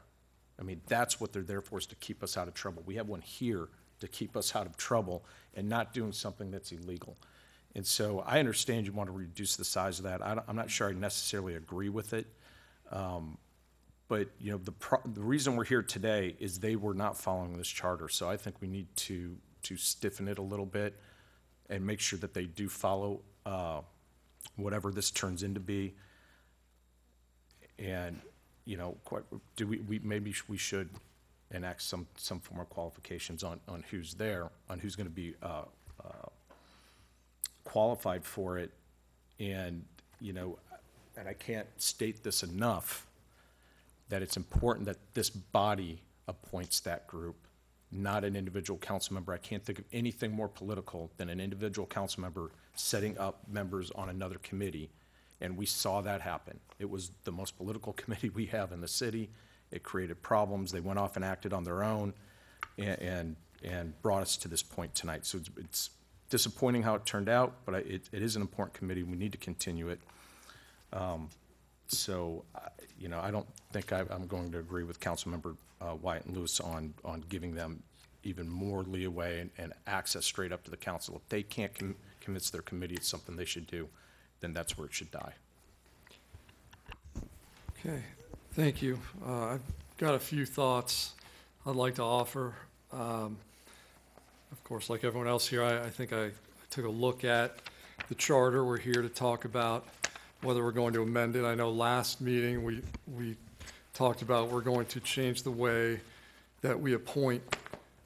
I mean, that's what they're there for, is to keep us out of trouble. We have one here to keep us out of trouble and not doing something that's illegal. And so I understand you want to reduce the size of that. I'm not sure I necessarily agree with it. But, you know, the reason we're here today is they were not following this charter. So I think we need to stiffen it a little bit and make sure that they do follow whatever this turns into be. And, you know, maybe we should enact some form of qualifications on who's there, on who's going to be qualified for it. And, you know, and I can't state this enough, that it's important that this body appoints that group, not an individual council member. I can't think of anything more political than an individual council member setting up members on another committee. And we saw that happen. It was the most political committee we have in the city. It created problems. They went off and acted on their own and brought us to this point tonight. So it's disappointing how it turned out, but it is an important committee. We need to continue it. So, you know, I don't think I'm going to agree with Councilmember Wyatt and Lewis on giving them even more leeway and access straight up to the council. If they can't convince their committee it's something they should do, then that's where it should die. Okay, thank you. I've got a few thoughts I'd like to offer. Of course, like everyone else here, I think I took a look at the charter. We're here to talk about whether we're going to amend it. I know last meeting we talked about we're going to change the way that we appoint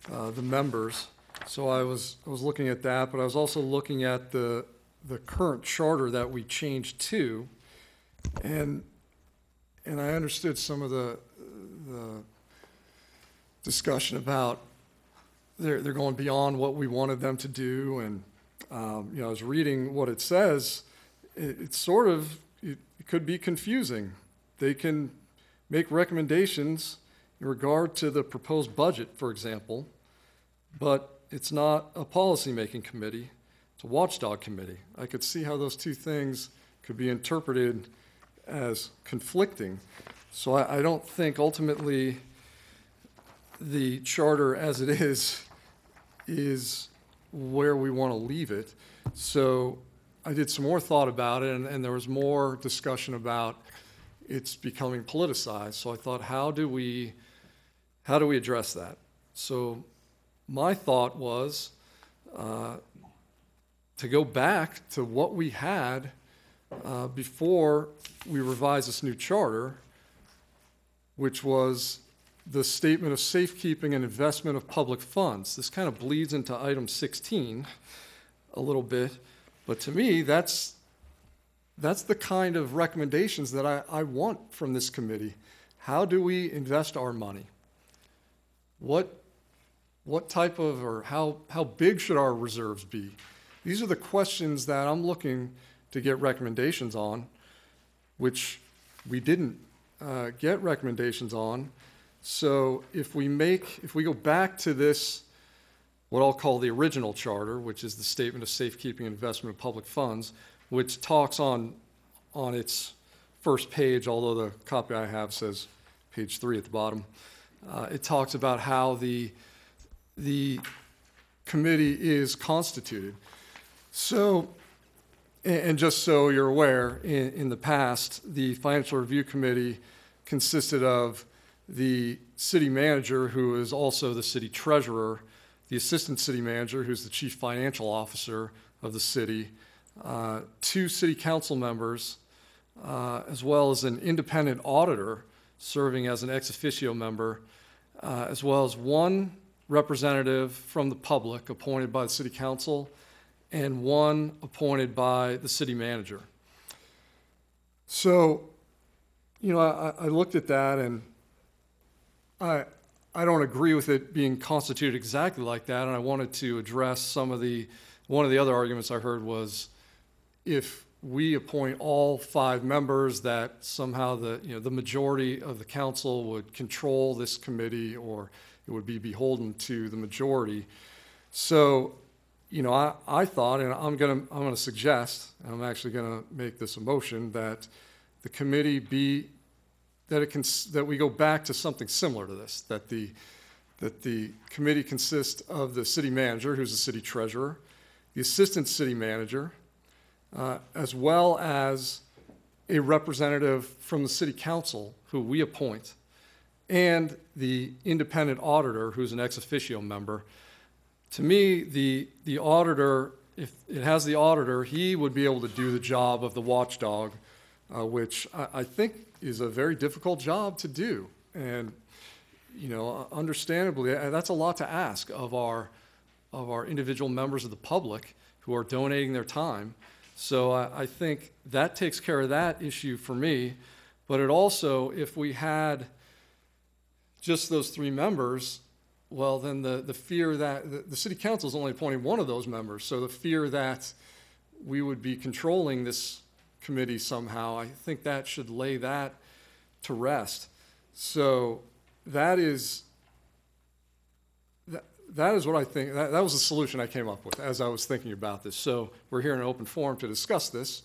the members. So I was looking at that, but I was also looking at the current charter that we changed to, and I understood some of the discussion about they're going beyond what we wanted them to do, and you know, I was reading what it says. It's sort of, it could be confusing. They can make recommendations in regard to the proposed budget, for example, but it's not a policymaking committee. It's a watchdog committee. I could see how those two things could be interpreted as conflicting. So I don't think ultimately the charter as it is where we want to leave it. So I did some more thought about it, and there was more discussion about it's becoming politicized. So I thought, how do we address that? So my thought was to go back to what we had before we revised this new charter, which was the statement of safekeeping and investment of public funds. This kind of bleeds into item 16 a little bit, but to me, that's the kind of recommendations that I want from this committee. How do we invest our money? What type of, or how big should our reserves be? These are the questions that I'm looking to get recommendations on, which we didn't get recommendations on. So if we go back to this, what I'll call the original charter, which is the Statement of Safekeeping and Investment of Public Funds, which talks on its first page, although the copy I have says page 3 at the bottom, it talks about how the committee is constituted. So, and just so you're aware, in the past, the Financial Review Committee consisted of the city manager, who is also the city treasurer, the assistant city manager, who's the chief financial officer of the city, 2 city council members, as well as an independent auditor serving as an ex officio member, as well as 1 representative from the public appointed by the city council and 1 appointed by the city manager. So, I looked at that, and I don't agree with it being constituted exactly like that, and I wanted to address one of the other arguments I heard was if we appoint all 5 members, that somehow the majority of the council would control this committee, or it would be beholden to the majority. So, I thought, and I'm gonna suggest, and I'm actually gonna make this a motion, that the committee that we go back to something similar to this, that the committee consists of the city manager, who's the city treasurer, the assistant city manager, as well as a representative from the city council, who we appoint, and the independent auditor, who's an ex officio member. To me, the auditor, if it has the auditor, he would be able to do the job of the watchdog, which I think is a very difficult job to do. And, understandably, that's a lot to ask of our individual members of the public who are donating their time. So I think that takes care of that issue for me. But it also, if we had just those 3 members, well, then the fear that the city council is only appointing 1 of those members. So the fear that we would be controlling this committee somehow, I think that should lay that to rest. So that is what I think. That was the solution I came up with as I was thinking about this. So we're here in an open forum to discuss this.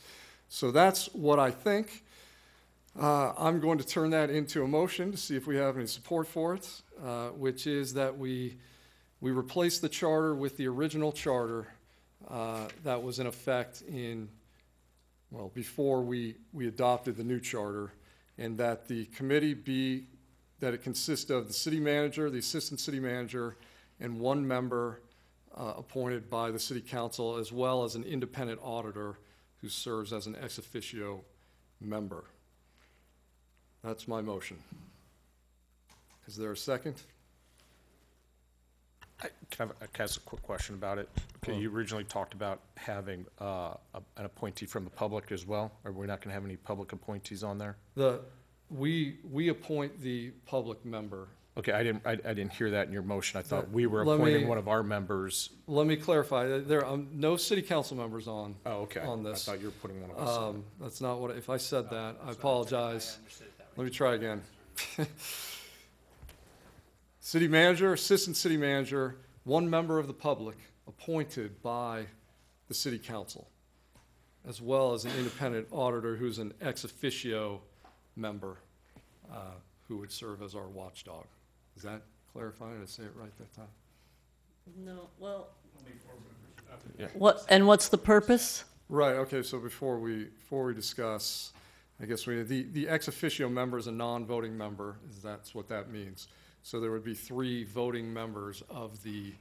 So that's what I think. I'm going to turn that into a motion to see if we have any support for it, which is that we replace the charter with the original charter that was in effect before we adopted the new charter, and that the committee that it consists of the city manager, the assistant city manager, and 1 member appointed by the city council, as well as an independent auditor who serves as an ex officio member. That's my motion. Is there a second? Can I ask a quick question about it? Okay, you originally talked about having an appointee from the public as well. Are we not going to have any public appointees on there? We appoint the public member. Okay, I didn't hear that in your motion. I thought we were appointing one of our members. Let me clarify. There are no city council members on. Oh, okay. On this. I thought you were putting one of us on. That's not what. If I said that, I apologize. Let me try again. City manager, assistant city manager, 1 member of the public appointed by the city council, as well as an independent auditor who's an ex officio member who would serve as our watchdog. Is that clarifying? Did I say it right that time? No, well. Yeah. What's the purpose? Right, okay, so before we discuss, I guess the ex officio member is a non-voting member, that's what that means. So there would be 3 voting members of the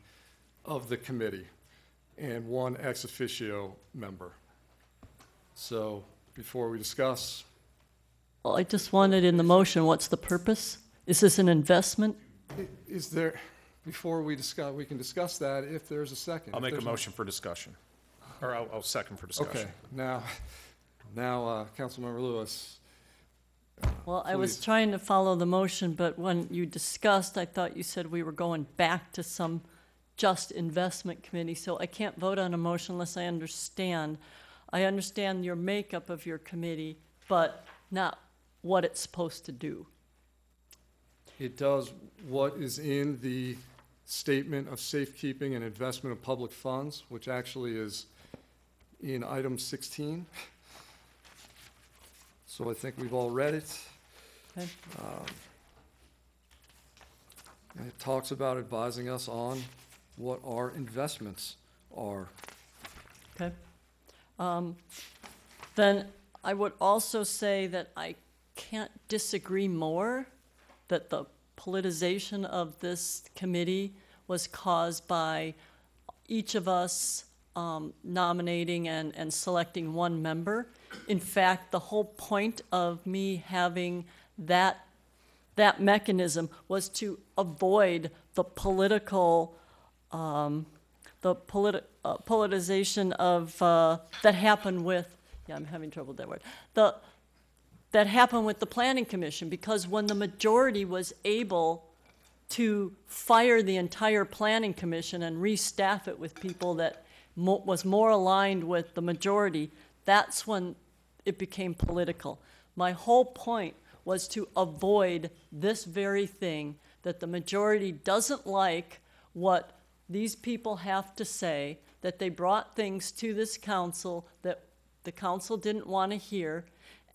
committee and 1 ex officio member. So before we discuss. Well, I just wanted in the motion, what's the purpose? Is this an investment? Is there, before we discuss, we can discuss that if there's a second. I'll If make a there's motion for discussion, or I'll second for discussion. Okay, now, Councilmember Lewis. Well, I was Please. trying to follow the motion, but when you discussed, I thought you said we were going back to some just investment committee, so I can't vote on a motion unless I understand. I understand your makeup of your committee, but not what it's supposed to do. It does what is in the Statement of Safekeeping and Investment of Public Funds, which actually is in item 16. So I think we've all read it. Okay. And it talks about advising us on what our investments are. Okay. Then I would also say that I can't disagree more that the politicization of this committee was caused by each of us nominating and selecting one member. In fact, the whole point of me having that mechanism was to avoid the political politicization of that happened with, yeah, I'm having trouble with that word, that happened with the Planning Commission, because when the majority was able to fire the entire Planning Commission and restaff it with people that was more aligned with the majority, that's when it became political. My whole point was to avoid this very thing, that the majority doesn't like what these people have to say, that they brought things to this council that the council didn't want to hear.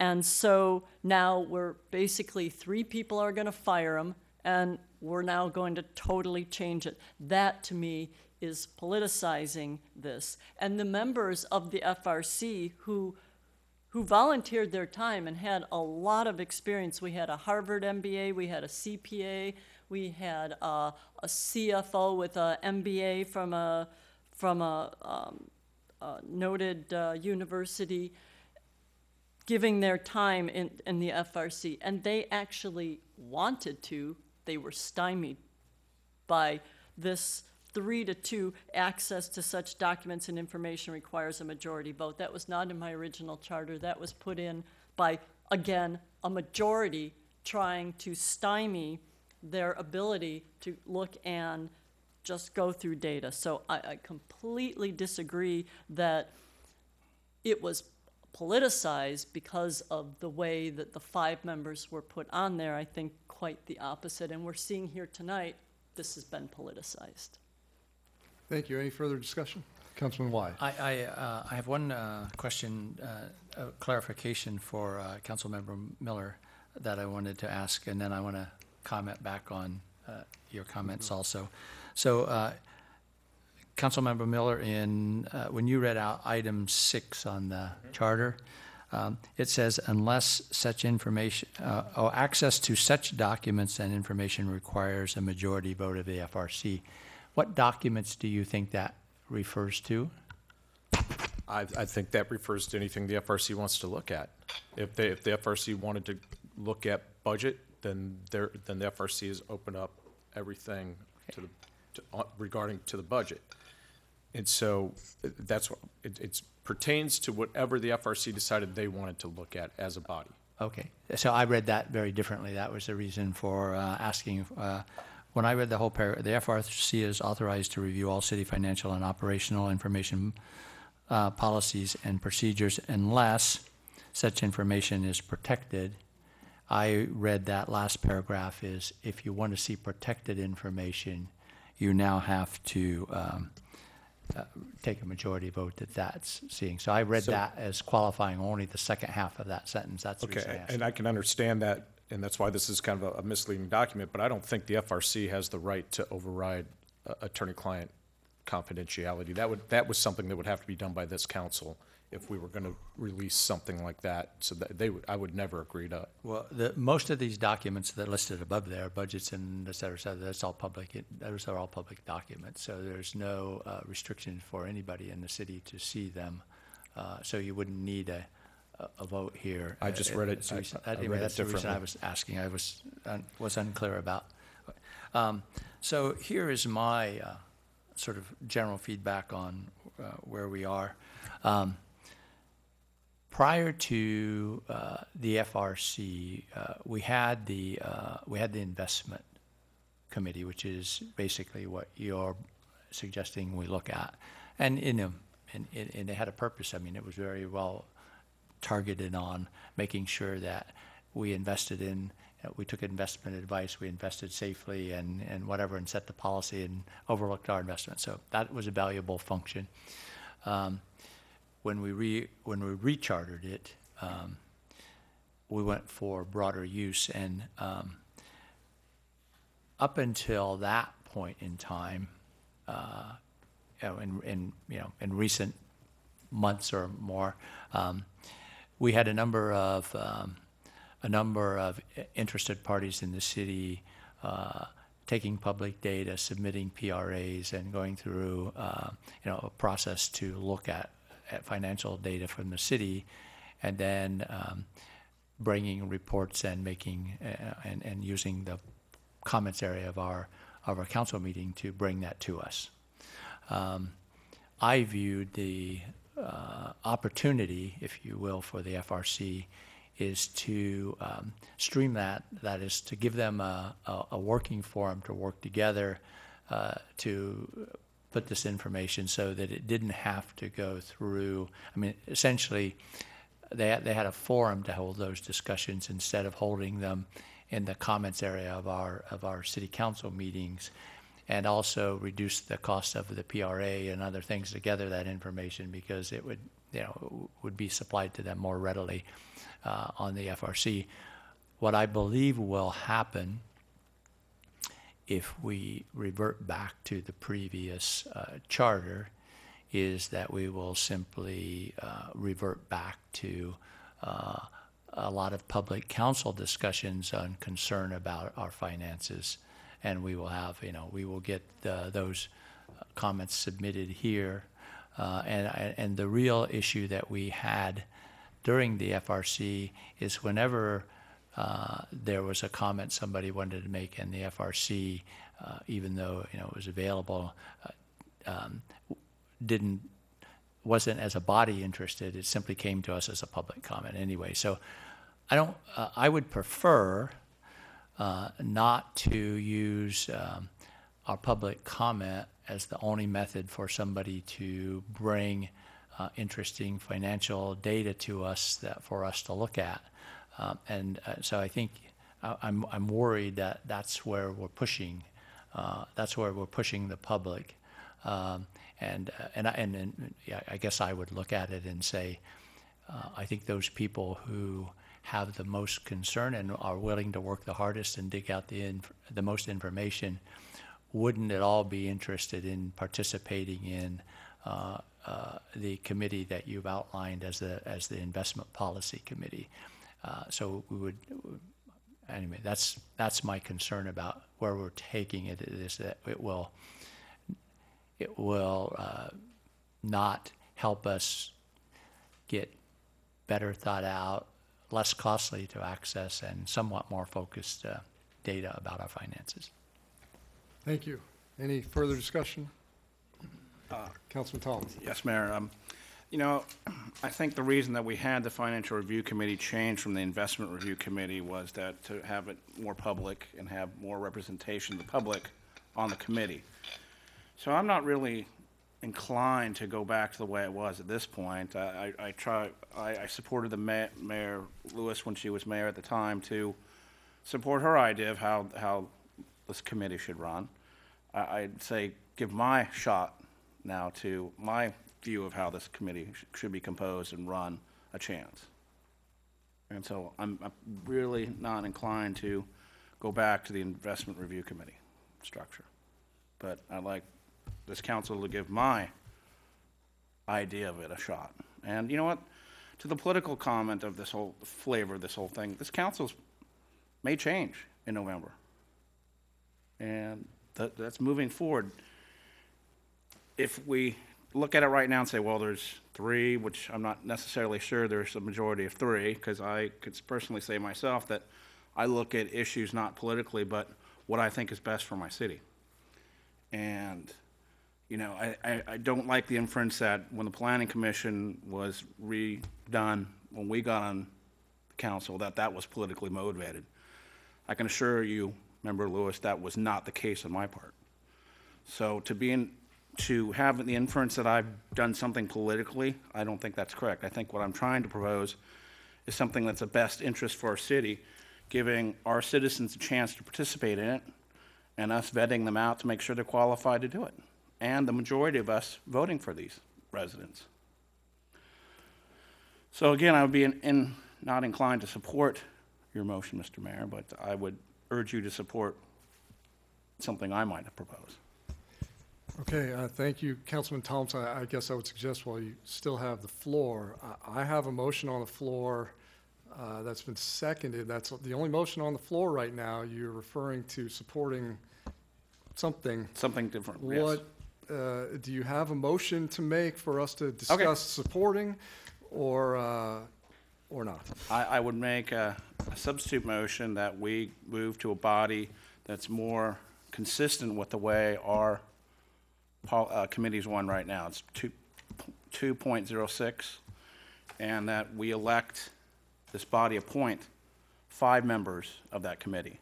And so now we're basically 3 people are going to fire them, and we're now going to totally change it. That, to me, is politicizing this. And the members of the FRC who volunteered their time and had a lot of experience. We had a Harvard MBA, we had a CPA, we had a CFO with an MBA from a noted university, giving their time in the FRC, and they actually wanted to. They were stymied by this 3-2 access to such documents and information requires a majority vote. That was not in my original charter. That was put in by, again, a majority trying to stymie their ability to look and just go through data. So I completely disagree that it was politicized because of the way that the 5 members were put on there. I think quite the opposite. And we're seeing here tonight, this has been politicized. Thank you. Any further discussion? Councilman Wyatt. I have one question, clarification for Councilmember Miller that I wanted to ask, and then I want to comment back on your comments also. So, Councilmember Miller, when you read out item 6 on the charter, it says unless such information, access to such documents and information requires a majority vote of the FRC. What documents do you think that refers to? I think that refers to anything the FRC wants to look at. If the FRC wanted to look at budget, then the FRC has opened up everything regarding to the budget. And so that's what it pertains to whatever the FRC decided they wanted to look at as a body. Okay, so I read that very differently. That was the reason for asking. When I read the whole paragraph, the FRC is authorized to review all city financial and operational information policies and procedures unless such information is protected. I read that last paragraph is if you want to see protected information, you now have to take a majority vote that's seeing. So I read that as qualifying only the second half of that sentence. That's the reason I asked. And I can understand that and that's why this is kind of a misleading document, but I don't think the FRC has the right to override attorney-client confidentiality. That was something that would have to be done by this council if we were going to release something like that. So that I would never agree to. Well, most of these documents that are listed above there, budgets and et cetera, that's all public. Those are all public documents. So there's no restriction for anybody in the city to see them. So you wouldn't need a vote here. I just read it. That's the reason- I read it that's the reason I differently. was asking. I was unclear about. So here is my sort of general feedback on where we are. Prior to the FRC, we had the investment committee, which is basically what you're suggesting we look at, and it had a purpose. I mean, it was very well targeted on making sure that we invested in. We took investment advice, we invested safely and whatever, and set the policy and overlooked our investment. So that was a valuable function. When we rechartered it, we went for broader use, and up until that point in time, in recent months or more, we had a number of interested parties in the city taking public data, submitting PRAs, and going through a process to look at financial data from the city, and then bringing reports and making and using the comments area of our council meeting to bring that to us. I viewed the opportunity, if you will, for the FRC is to stream that is to give them a working forum to work together to put this information so that it didn't have to go through. I mean, essentially, they had a forum to hold those discussions instead of holding them in the comments area of our city council meetings, and also reduce the cost of the PRA and other things to gather that information, because it would be supplied to them more readily on the FRC. What I believe will happen if we revert back to the previous charter is that we will simply revert back to a lot of public council discussions on concern about our finances, and we will have, we will get those comments submitted here, and the real issue that we had during the FRC is whenever there was a comment somebody wanted to make in the FRC, even though it was available, wasn't as a body interested. It simply came to us as a public comment anyway. So I would prefer not to use our public comment as the only method for somebody to bring interesting financial data to us for us to look at. So I think I'm worried that that's where we're pushing. That's where we're pushing the public, and I guess I would look at it and say, I think those people who have the most concern and are willing to work the hardest and dig out the most information, wouldn't at all be interested in participating in the committee that you've outlined as the investment policy committee. So we would, anyway, that's my concern about where we're taking it, is that it will not help us get better thought out, less costly to access, and somewhat more focused data about our finances. Thank you. Any further discussion? Councilman Thomas. Yes, Mayor. I think the reason that we had the Financial Review Committee change from the Investment Review Committee was that to have it more public and have more representation of the public on the committee. So I'm not really inclined to go back to the way it was at this point. I supported the Mayor Lewis when she was mayor at the time to support her idea of how this committee should run. I'd say give my shot now to my view of how this committee should be composed and run a chance. And so I'm really not inclined to go back to the Investment Review Committee structure. But I'd like this council to give my idea of it a shot. And you know what? To the political comment of this whole flavor of this whole thing, this council may change in November. And that's moving forward. If we look at it right now and say, well, there's 3, which I'm not necessarily sure there's a majority of 3, because I could personally say myself that I look at issues not politically, but what I think is best for my city. And, you know, I don't like the inference that when the Planning Commission was redone, when we got on the council, that was politically motivated. I can assure you, Member Lewis, that was not the case on my part. So to have the inference that I've done something politically, I don't think that's correct. I think what I'm trying to propose is something that's the best interest for our city, giving our citizens a chance to participate in it, and us vetting them out to make sure they're qualified to do it, and the majority of us voting for these residents. So again, I would be not inclined to support your motion, Mr. Mayor, but I would urge you to support something I might have proposed. Okay, thank you, Councilman Thompson. I guess I would suggest while you still have the floor, I have a motion on the floor that's been seconded. That's the only motion on the floor right now. You're referring to supporting something. Something different, yes. What, do you have a motion to make for us to discuss supporting or not? I would make a substitute motion that we move to a body that's more consistent with the way our committee's one right now. It's 2.06, and that we elect, this body appoint 5 members of that committee,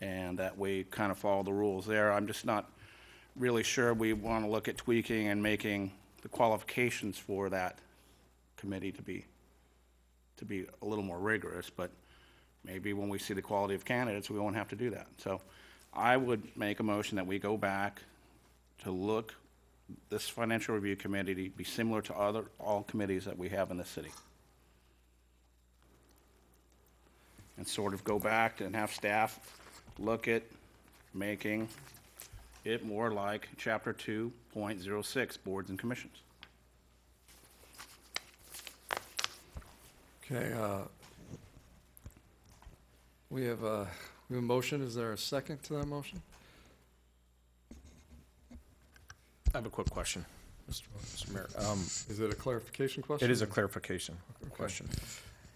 and that we kind of follow the rules there. I'm just not really sure we want to look at tweaking and making the qualifications for that committee to be a little more rigorous, but maybe when we see the quality of candidates, we won't have to do that. So I would make a motion that we go back to look this financial review committee to be similar to all committees that we have in the city. And sort of go back and have staff look at making it more like Chapter 2.06, boards and commissions. Okay, we have a motion. Is there a second to that motion? I have a quick question, Mr. Mayor. Is it a clarification question? It is a clarification question.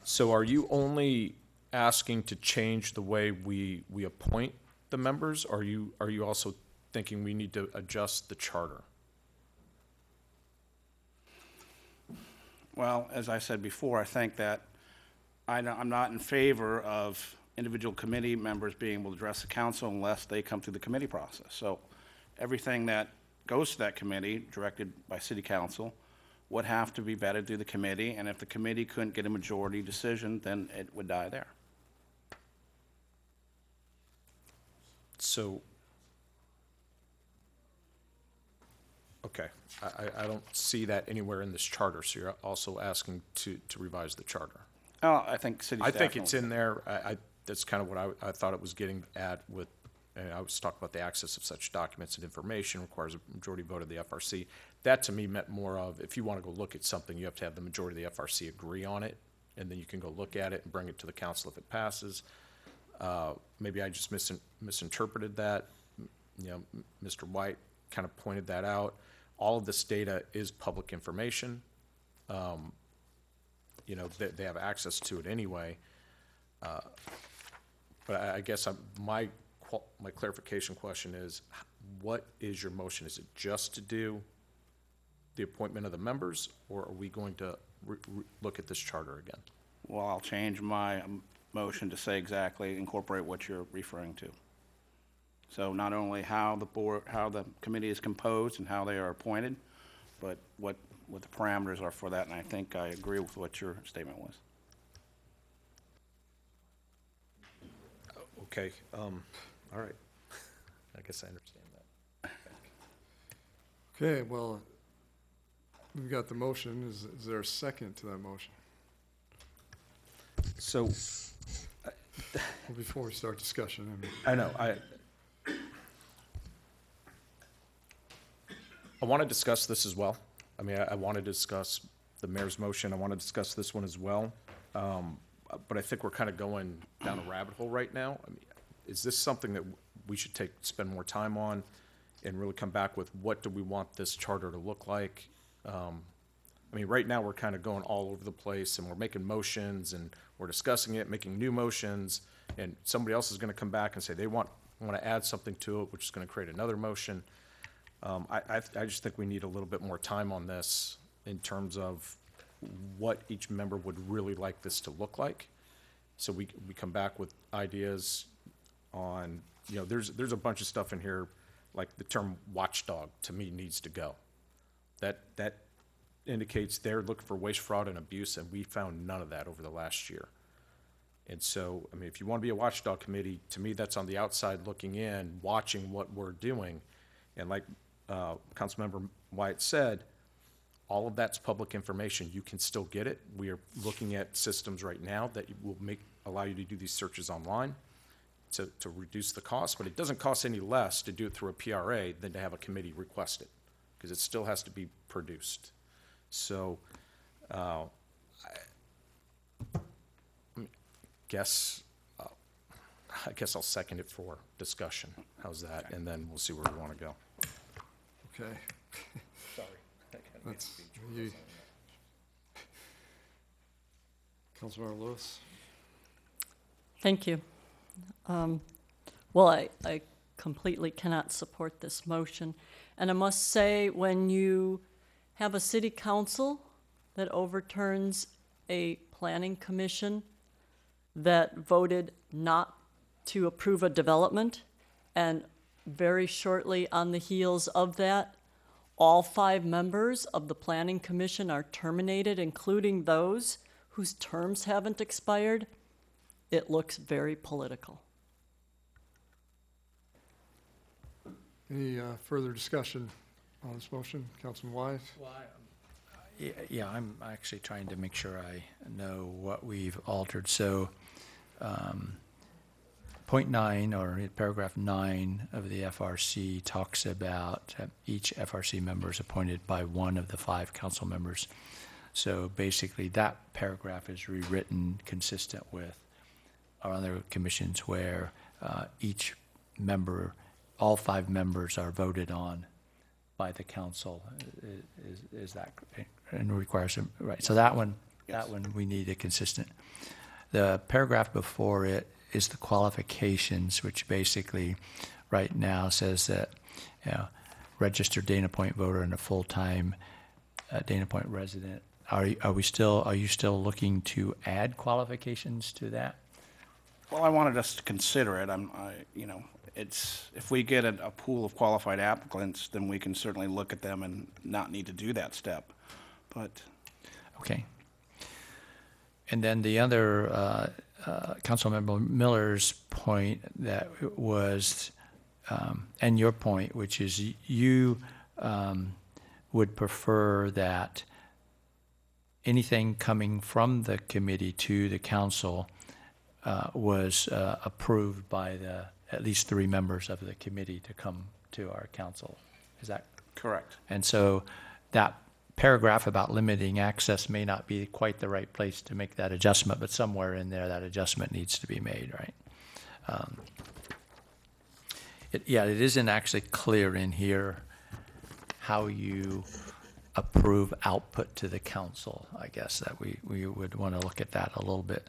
So are you only asking to change the way we appoint the members? Or are you also thinking we need to adjust the charter? Well, as I said before, I think that I'm not in favor of individual committee members being able to address the council unless they come through the committee process. So everything that goes to that committee, directed by city council, would have to be vetted through the committee, and if the committee couldn't get a majority decision, then it would die there. So, okay, I don't see that anywhere in this charter, so you're also asking to revise the charter. Oh, I think city staff. I think it's in there. That's kind of what I thought it was getting at with, and I was talking about the access of such documents and information requires a majority vote of the FRC. That to me meant more of, if you want to go look at something, you have to have the majority of the FRC agree on it, and then you can go look at it and bring it to the council if it passes. Maybe I just misinterpreted that. You know, Mr. White kind of pointed that out. All of this data is public information. You know, they have access to it anyway. But I guess my clarification question is, what is your motion? Is it just to do the appointment of the members, or are we going to look at this charter again? Well, I'll change my motion to say exactly, incorporate what you're referring to. So not only how the committee is composed and how they are appointed, but what the parameters are for that, and I think I agree with what your statement was. Okay, all right. I guess I understand that. Okay, well, we've got the motion. Is there a second to that motion? So, Well, before we start discussion, I mean, I know, I want to discuss this as well. I mean, I want to discuss the mayor's motion. I want to discuss this one as well. But I think we're kind of going down a rabbit hole right now. I mean, is this something that we should spend more time on and really come back with what do we want this charter to look like? I mean, right now we're kind of going all over the place and we're making motions and we're discussing it, making new motions, and somebody else is going to come back and say they want to add something to it, which is going to create another motion. I just think we need a little bit more time on this in terms of what each member would really like this to look like. So we come back with ideas on, you know, there's a bunch of stuff in here, like the term watchdog to me needs to go. That indicates they're looking for waste, fraud, and abuse, and we found none of that over the last year. And so, I mean, if you want to be a watchdog committee, to me, that's on the outside looking in, watching what we're doing. And like Councilmember Wyatt said, all of that's public information. You can still get it. We are looking at systems right now that will allow you to do these searches online to reduce the cost, but it doesn't cost any less to do it through a PRA than to have a committee request it, because it still has to be produced. So, I guess I'll second it for discussion. How's that? And then we'll see where we want to go. okay. Sorry. That's you. Councilmember Lewis? Thank you. Well, I completely cannot support this motion. And I must say, when you have a city council that overturns a planning commission that voted not to approve a development, and very shortly on the heels of that, all 5 members of the planning commission are terminated, including those whose terms haven't expired, it looks very political. Any further discussion on this motion? Councilman Wyatt? Well, yeah, I'm actually trying to make sure I know what we've altered. So, point 9, or paragraph 9 of the FRC talks about each FRC member is appointed by one of the 5 council members. So basically that paragraph is rewritten consistent with our other commissions where each member, all 5 members are voted on by the council. Is that, and requires, right, so that one, that one we need a consistent. The paragraph before it is the qualifications, which basically right now says that, you know, registered Dana Point voter and a full-time Dana Point resident. Are you still looking to add qualifications to that? Well, I wanted us to consider it. You know, it's, if we get a pool of qualified applicants, then we can certainly look at them and not need to do that step. But okay. And then the other Councilmember Miller's point that was, and your point, which is you would prefer that anything coming from the committee to the council was approved by at least 3 members of the committee to come to our council. Is that correct? And so that paragraph about limiting access may not be quite the right place to make that adjustment, but somewhere in there that adjustment needs to be made, right? It isn't actually clear in here how you approve output to the council. I guess that we would want to look at that a little bit.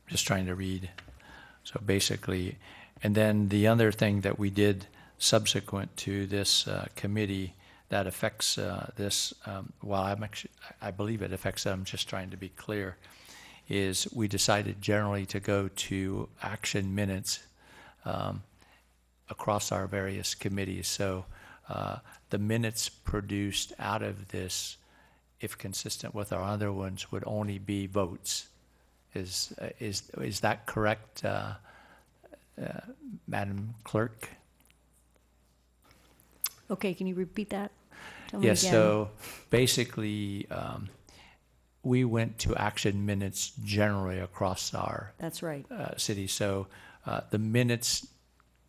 Just trying to read. So basically, and then the other thing that we did subsequent to this committee that affects this, well, I believe it affects them, just trying to be clear, is we decided generally to go to action minutes across our various committees. So the minutes produced out of this, if consistent with our other ones, would only be votes. Is that correct, Madam Clerk? Okay, can you repeat that? Tell me Yes, again. so basically, we went to action minutes generally across our That's right. city. So the minutes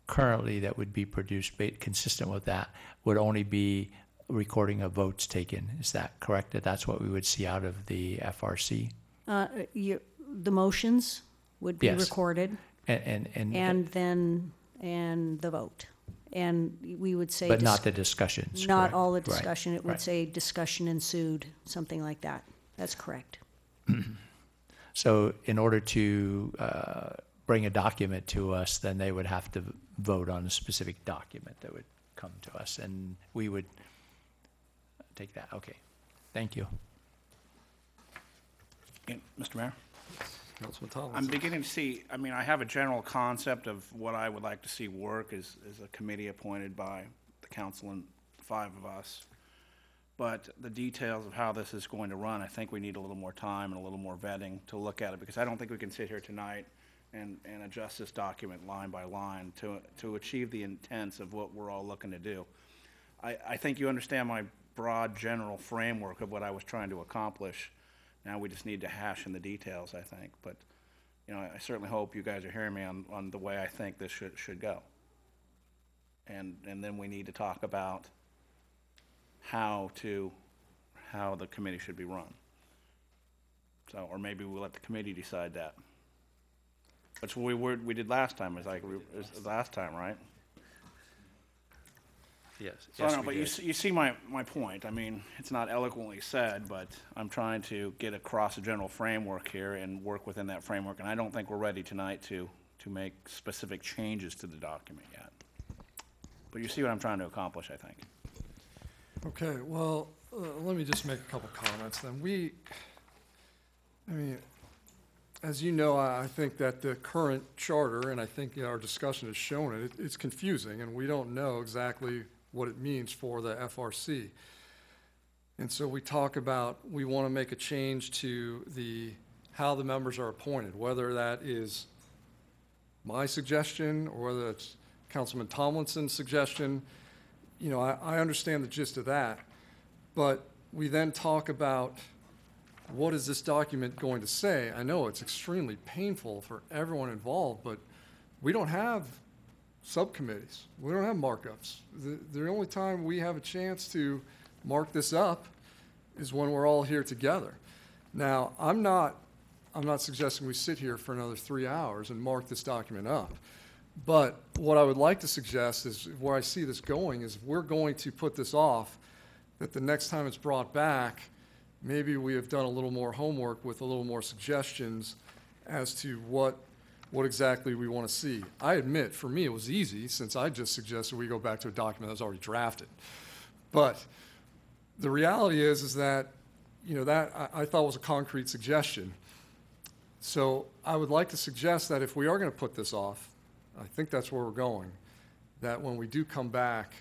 currently that would be produced, consistent with that, would only be recording of votes taken. Is that correct? That that's what we would see out of the FRC? The motions would be Yes. recorded, And and the vote. And we would say. But not the discussions, Not correct? all the Right, discussion. It would right. say discussion ensued, something like that. That's correct. So in order to bring a document to us, then they would have to vote on a specific document that would come to us, and we would take that. Okay, thank you. Mr. Mayor? Councilman Tomlinson. I'm beginning to see, I mean, I have a general concept of what I would like to see work as a committee appointed by the council and 5 of us. But the details of how this is going to run, I think we need a little more time and a little more vetting to look at it, because I don't think we can sit here tonight and adjust this document line by line to achieve the intents of what we're all looking to do. I think you understand my broad general framework of what I was trying to accomplish. Now we just need to hash in the details, I think. But, you know, I certainly hope you guys are hearing me on the way I think this should go. And then we need to talk about how the committee should be run. So, or maybe we'll let the committee decide that. That's what we did last time, last time, right? Yes. So I don't know, but you see my point. I mean, it's not eloquently said, but I'm trying to get across a general framework here and work within that framework. And I don't think we're ready tonight to make specific changes to the document yet. But you see what I'm trying to accomplish, I think. Okay, well, let me just make a couple comments then. As you know, I think that the current charter, and I think our discussion has shown it, it's confusing, and we don't know exactly what it means for the FRC. And so we talk about, we want to make a change to how the members are appointed, whether that is my suggestion or whether it's Councilman Tomlinson's suggestion. You know, I understand the gist of that, but we then talk about what is this document going to say? I know it's extremely painful for everyone involved, but we don't have subcommittees. We don't have markups. The only time we have a chance to mark this up is when we're all here together. Now, I'm not suggesting we sit here for another 3 hours and mark this document up. But what I would like to suggest is where I see this going is if we're going to put this off, that the next time it's brought back, maybe we have done a little more homework with a little more suggestions as to what exactly we want to see. I admit, for me, it was easy since I just suggested we go back to a document that was already drafted. But the reality is that, you know, that I thought was a concrete suggestion. So I would like to suggest that if we are going to put this off, I think that's where we're going, that when we do come back,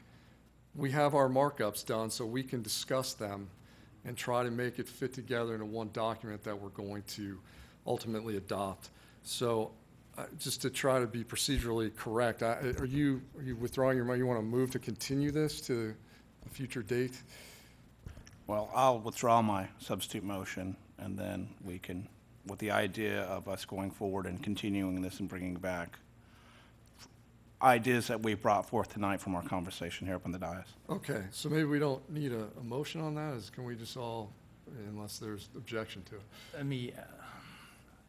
we have our markups done so we can discuss them and try to make it fit together into one document that we're going to ultimately adopt. So just to try to be procedurally correct, are you withdrawing your, you want to move to continue this to a future date? Well, I'll withdraw my substitute motion, and then we can, with the idea of us going forward and continuing this and bringing back ideas that we brought forth tonight from our conversation here up on the dais. Okay, so maybe we don't need a motion on that, can we just all, unless there's objection to it? Let me,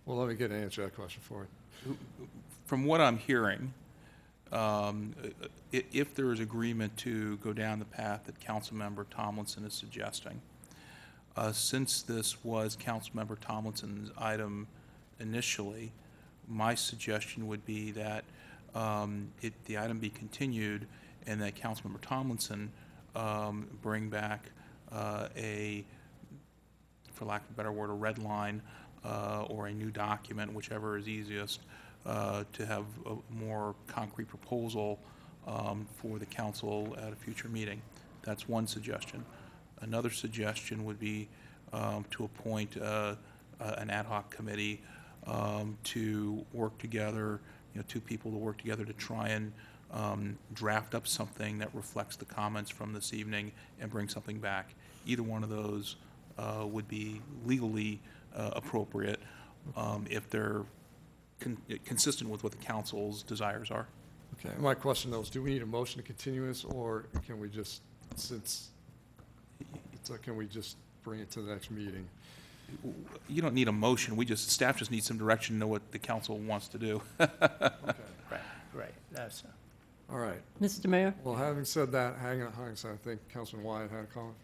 Well, let me get an answer to that question for you. From what I'm hearing, if there is agreement to go down the path that Councilmember Tomlinson is suggesting, since this was Councilmember Tomlinson's item initially, my suggestion would be that the item be continued and that Councilmember Tomlinson bring back for lack of a better word, a red line or a new document, whichever is easiest, to have a more concrete proposal for the council at a future meeting. That's one suggestion. Another suggestion would be to appoint an ad hoc committee to work together two people to work together to try and draft up something that reflects the comments from this evening and bring something back. Either one of those would be legally appropriate if they're consistent with what the council's desires are. Okay, my question though is, do we need a motion to continue this, or can we just, can we just bring it to the next meeting? You don't need a motion. Staff just needs some direction to know what the council wants to do. Right, that's, All right. Mr. Mayor? Well, having said that, hang on a second. I think Councilman Wyatt had a comment.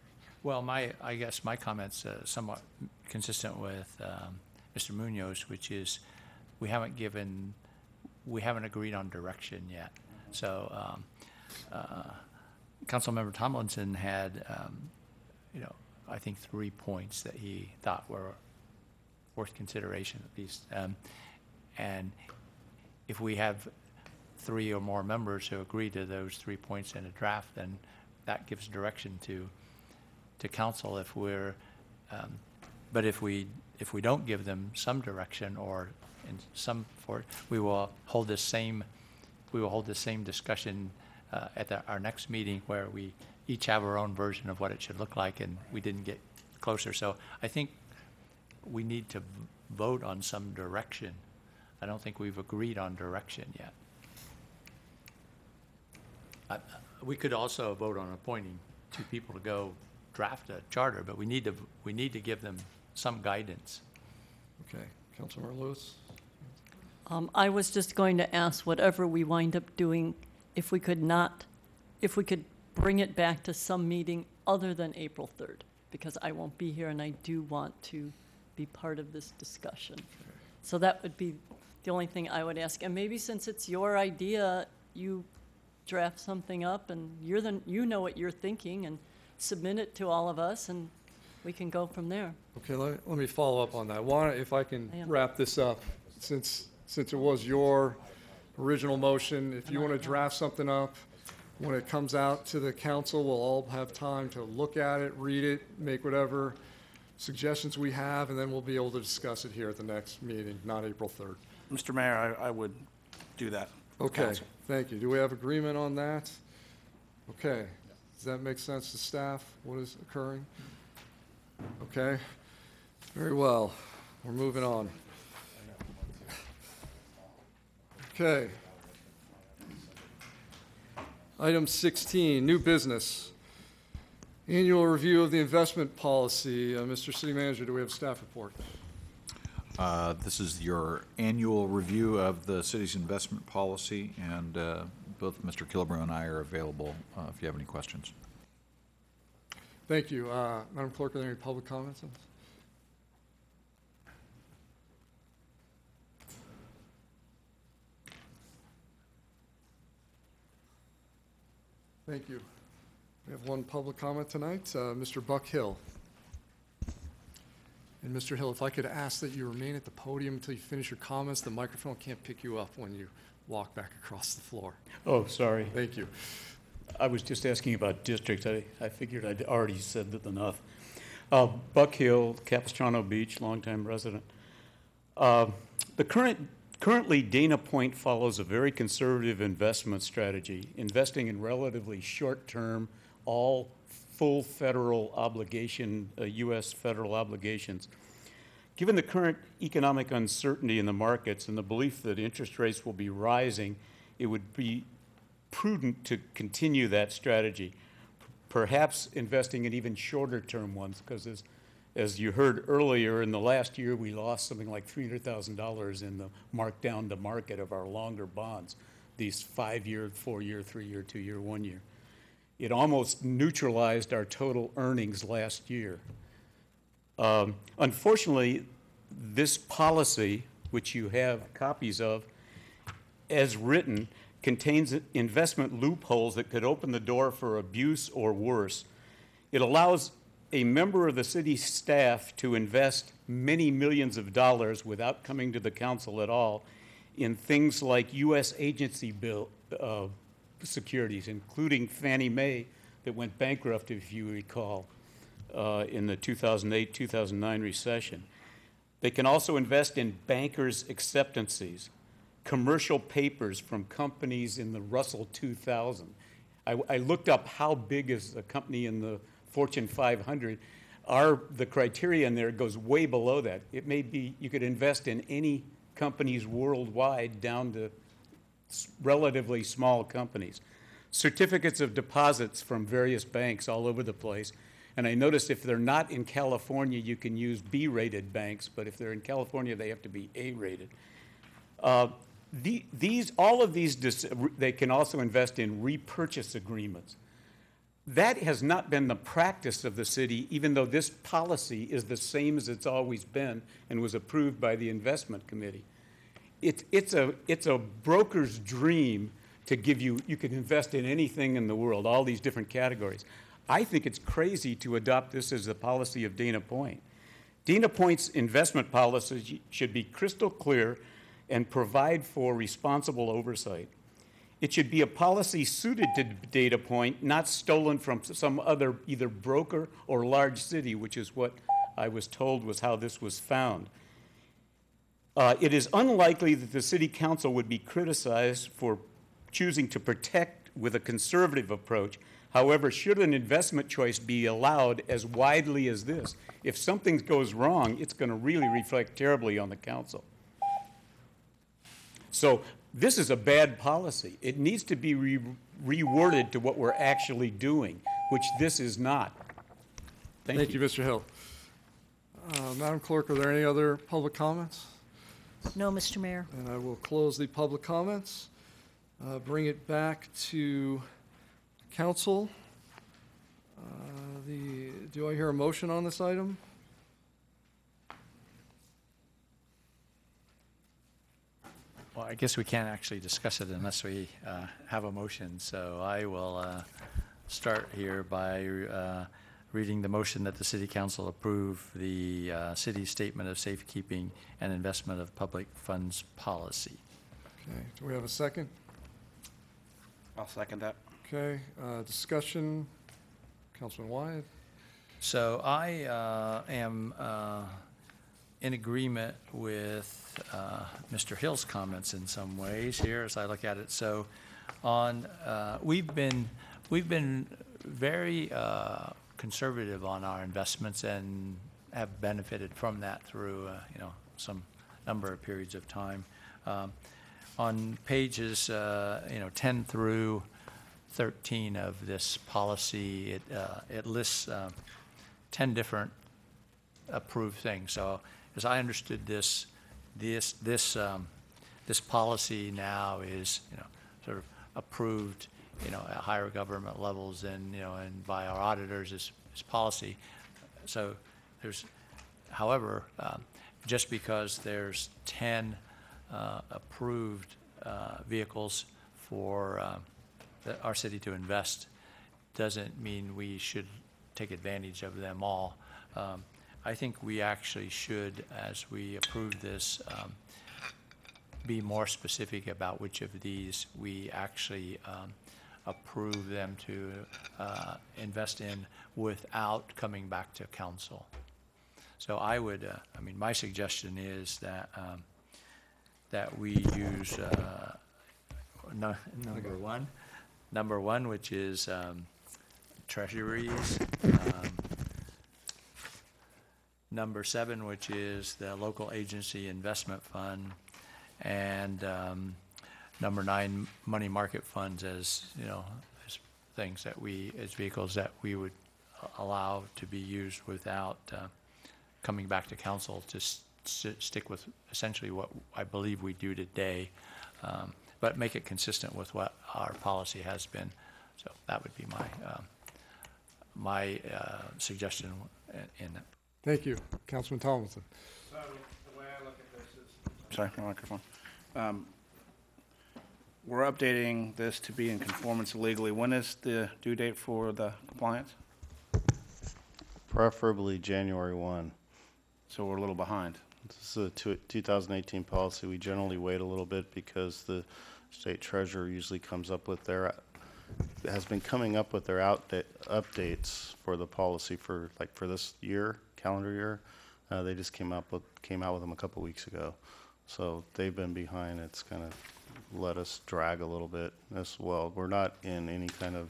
well, I guess my comment's somewhat consistent with Mr. Munoz, which is we haven't agreed on direction yet. So Councilmember Tomlinson had, I think 3 points that he thought were worth consideration at least. And if we have 3 or more members who agree to those 3 points in a draft, then that gives direction to council. If we're, but if we don't give them some direction or in some for, we will hold this same discussion at our next meeting, where we each have our own version of what it should look like, and we didn't get closer. So I think we need to vote on some direction. I don't think we've agreed on direction yet. We could also vote on appointing 2 people to go draft a charter, but we need to give them some guidance. Okay, Councilmember Lewis? I was just going to ask, whatever we wind up doing, if we could bring it back to some meeting other than April 3rd, because I won't be here and I do want to be part of this discussion. So that would be the only thing I would ask. And maybe since it's your idea, you draft something up and you know what you're thinking, and submit it to all of us, and we can go from there. Okay, let me follow up on that. If I can wrap this up, since it was your original motion, if you want to draft something up, when it comes out to the council, we'll all have time to look at it, read it, make whatever suggestions we have, and then we'll be able to discuss it here at the next meeting, not April 3rd. Mr. Mayor, I would do that. Okay, Council. thank you. Do we have agreement on that? Okay, does that make sense to staff, what is occurring? Okay, very well, we're moving on. Okay. Item 16, new business. Annual review of the investment policy. Mr. City Manager, do we have a staff report? This is your annual review of the city's investment policy, and both Mr. Kilbrew and I are available if you have any questions. Thank you. Madam Clerk, are there any public comments on this? Thank you. We have one public comment tonight, Mr. Buck Hill. And Mr. Hill, if I could ask that you remain at the podium until you finish your comments. The microphone can't pick you up when you walk back across the floor. Oh, sorry. Thank you. I was just asking about districts. I figured I'd already said that enough. Buck Hill, Capistrano Beach, longtime resident. Currently, Dana Point follows a very conservative investment strategy, investing in relatively short-term, all full federal obligation, U.S. federal obligations. Given the current economic uncertainty in the markets and the belief that interest rates will be rising, it would be prudent to continue that strategy, perhaps investing in even shorter-term ones, because as you heard earlier, in the last year, we lost something like $300,000 in the markdown to market of our longer bonds, these 5-year, 4-year, 3-year, 2-year, 1-year. It almost neutralized our total earnings last year. Unfortunately, this policy, which you have copies of, as written, contains investment loopholes that could open the door for abuse or worse. It allows a member of the city staff to invest many millions of dollars without coming to the council at all in things like U.S. agency securities, including Fannie Mae that went bankrupt, if you recall, in the 2008-2009 recession. They can also invest in bankers' acceptances, commercial papers from companies in the Russell 2000. I looked up how big is a company in the Fortune 500. The criteria in there goes way below that. It may be, you could invest in any companies worldwide down to relatively small companies. Certificates of deposits from various banks all over the place. And I noticed if they're not in California, you can use B-rated banks, but if they're in California, they have to be A-rated. All of these, they can also invest in repurchase agreements. That has not been the practice of the city, even though this policy is the same as it's always been and was approved by the investment committee. It's a broker's dream to give you can invest in anything in the world, all these different categories. I think it's crazy to adopt this as the policy of Dana Point. Dana Point's investment policy should be crystal clear and provide for responsible oversight. It should be a policy suited to Dana Point, not stolen from some other either broker or large city, which is what I was told was how this was found. It is unlikely that the City Council would be criticized for choosing to protect with a conservative approach. However, should an investment choice be allowed as widely as this, if something goes wrong, it's going to really reflect terribly on the council. So this is a bad policy. It needs to be reworded to what we're actually doing, which this is not. Thank you, Mr. Hill. Madam Clerk, are there any other public comments? No, Mr. Mayor. And I will close the public comments, bring it back to council. Do I hear a motion on this item? Well, I guess we can't actually discuss it unless we have a motion. So I will start here by reading the motion that the City Council approve the city's statement of safekeeping and investment of public funds policy. Okay, do we have a second? I'll second that. Okay, discussion, Councilman Wyatt. So I am in agreement with Mr. Hill's comments in some ways here as I look at it. So on, we've been very conservative on our investments and have benefited from that through some number of periods of time. On pages 10 through 13 of this policy, it lists 10 different approved things. So as I understood this policy now is sort of approved at higher government levels and and by our auditors is policy. So there's, however, just because there's 10 approved vehicles for our city to invest doesn't mean we should take advantage of them all. I think we actually should, as we approve this, be more specific about which of these we actually approve them to invest in without coming back to council. So I would, my suggestion is that that we use number one, which is treasuries. Number 7, which is the local agency investment fund, and number 9, money market funds as as things that as vehicles that we would allow to be used without coming back to council to stick with essentially what I believe we do today, but make it consistent with what our policy has been. So that would be my suggestion in it. Thank you, Councilman Tomlinson. So the way I look at this is, sorry, my microphone. We're updating this to be in conformance legally. When is the due date for the compliance? Preferably January 1. So we're a little behind. This is a 2018 policy. We generally wait a little bit because the state treasurer usually comes up with has been coming up with their updates for the policy for this year, calendar year. They just came out with them a couple weeks ago. So they've been behind. It's kind of let us drag a little bit as well. We're not in any kind of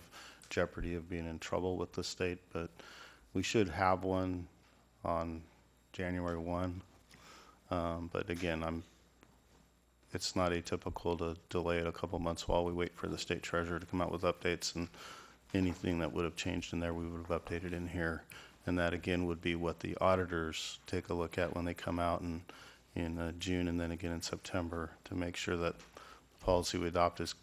jeopardy of being in trouble with the state, but we should have one on January 1. But again, it's not atypical to delay it a couple months while we wait for the state treasurer to come out with updates, and anything that would have changed in there, we would have updated in here. And that again would be what the auditors take a look at when they come out in June and then again in September, to make sure that the policy we adopt is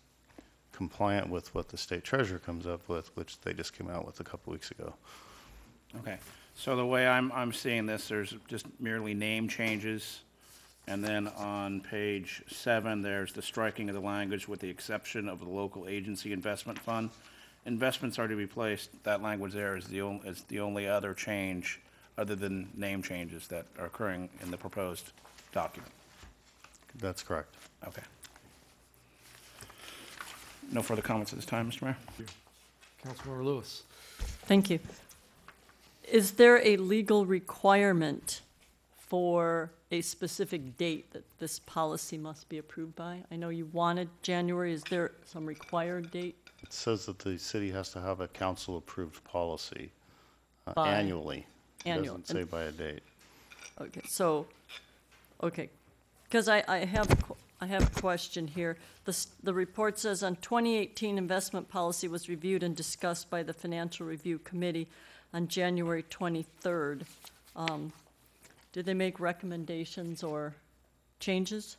compliant with what the state treasurer comes up with, which they just came out with a couple weeks ago. Okay, so the way I'm seeing this, there's just merely name changes. And then on page 7, there's the striking of the language with the exception of the local agency investment fund. Investments are to be placed, that language there is the only other change other than name changes that are occurring in the proposed document. That's correct. Okay. No further comments at this time, Mr. Mayor? Councilmember Lewis. Thank you. Is there a legal requirement for a specific date that this policy must be approved by? I know you wanted January. Is there some required date? It says that the city has to have a council-approved policy By- annually. Annual. It doesn't say by a date. Okay, so, okay, because I have a question here. The report says on 2018, investment policy was reviewed and discussed by the Financial Review Committee on January 23rd. Did they make recommendations or changes?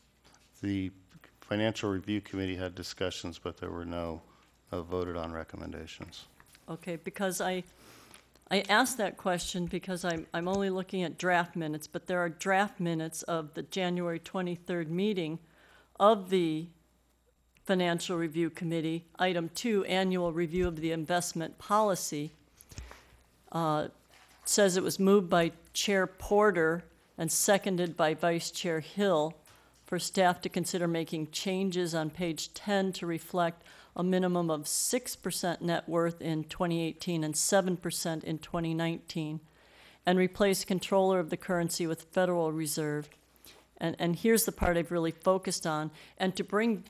The Financial Review Committee had discussions, but there were no voted on recommendations. Okay, because I asked that question because I'm only looking at draft minutes, but there are draft minutes of the January 23rd meeting of the Financial Review Committee, item 2, annual review of the investment policy. Says it was moved by Chair Porter and seconded by Vice Chair Hill for staff to consider making changes on page 10 to reflect a minimum of 6% net worth in 2018 and 7% in 2019, and replace controller of the currency with Federal Reserve. And here's the part I've really focused on, and to bring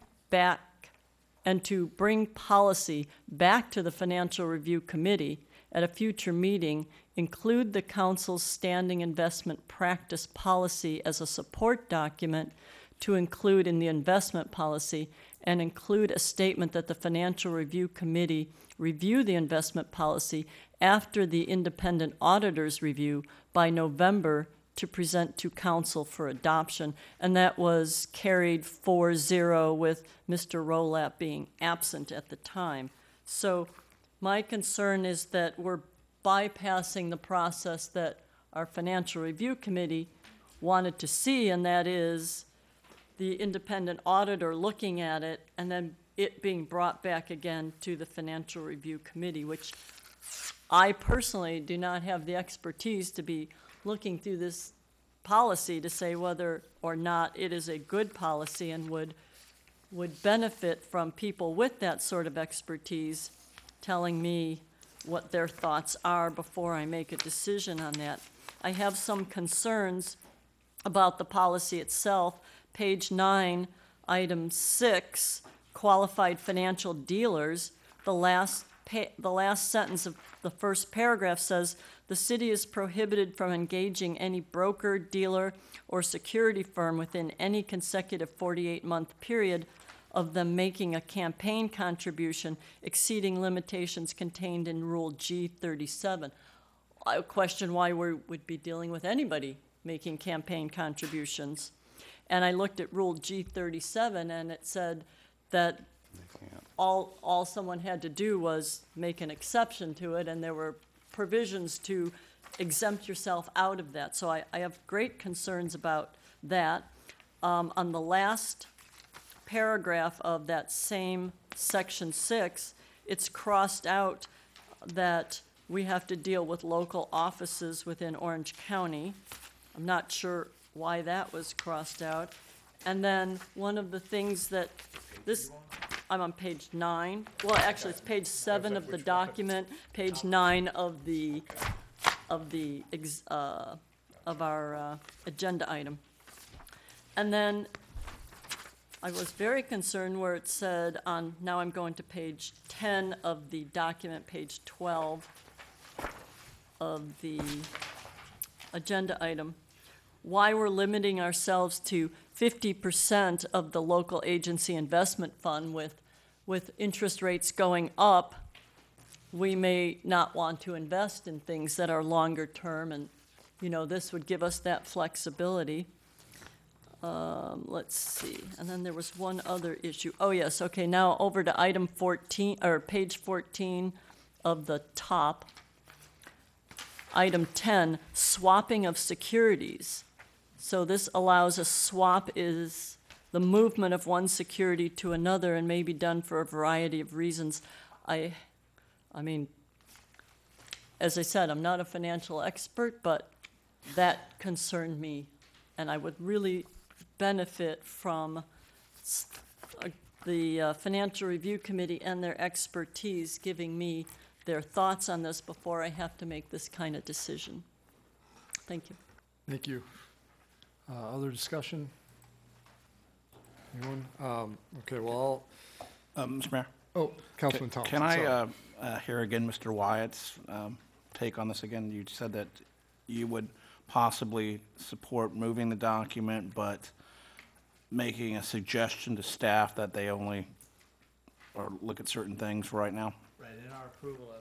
policy back to the Financial Review Committee at a future meeting, include the council's standing investment practice policy as a support document to include in the investment policy, and include a statement that the Financial Review Committee review the investment policy after the independent auditor's review by November to present to council for adoption. And that was carried 4-0 with Mr. Rolap being absent at the time. So my concern is that we're bypassing the process that our Financial Review Committee wanted to see, and that is the independent auditor looking at it and then it being brought back again to the Financial Review Committee, which I personally do not have the expertise to be looking through this policy to say whether or not it is a good policy and would benefit from people with that sort of expertise telling me what their thoughts are before I make a decision on that. I have some concerns about the policy itself. Page 9, item 6, qualified financial dealers, the last sentence of the first paragraph says, the city is prohibited from engaging any broker, dealer, or security firm within any consecutive 48-month period of them making a campaign contribution exceeding limitations contained in Rule G37. I question why we would be dealing with anybody making campaign contributions. And I looked at Rule G37, and it said that all someone had to do was make an exception to it, and there were provisions to exempt yourself out of that. So I have great concerns about that. On the last paragraph of that same Section 6, it's crossed out that we have to deal with local offices within Orange County. I'm not sure why that was crossed out. And then one of the things that I'm on page 9. Well, actually, it's page 7 of the document, page 9 of our agenda item. And then I was very concerned where it said on, now I'm going to page 10 of the document, page 12 of the agenda item, why we're limiting ourselves to 50% of the local agency investment fund with interest rates going up. We may not want to invest in things that are longer term, and, you know, this would give us that flexibility. Let's see, and then there was one other issue. Oh, yes, okay, now over to item 14, or page 14 of the top. Item 10, swapping of securities. So this allows a swap is the movement of one security to another and may be done for a variety of reasons. I mean, as I said, I'm not a financial expert, but that concerned me, and I would really benefit from the Financial Review Committee and their expertise giving me their thoughts on this before I have to make this kind of decision. Thank you. Thank you. Other discussion? Anyone? Okay, well, Mr. Mayor? oh, Councilman Thompson. Can sorry. I hear again Mr. Wyatt's take on this again? You said that you would possibly support moving the document, but making a suggestion to staff that they only or look at certain things right now? Right, in our approval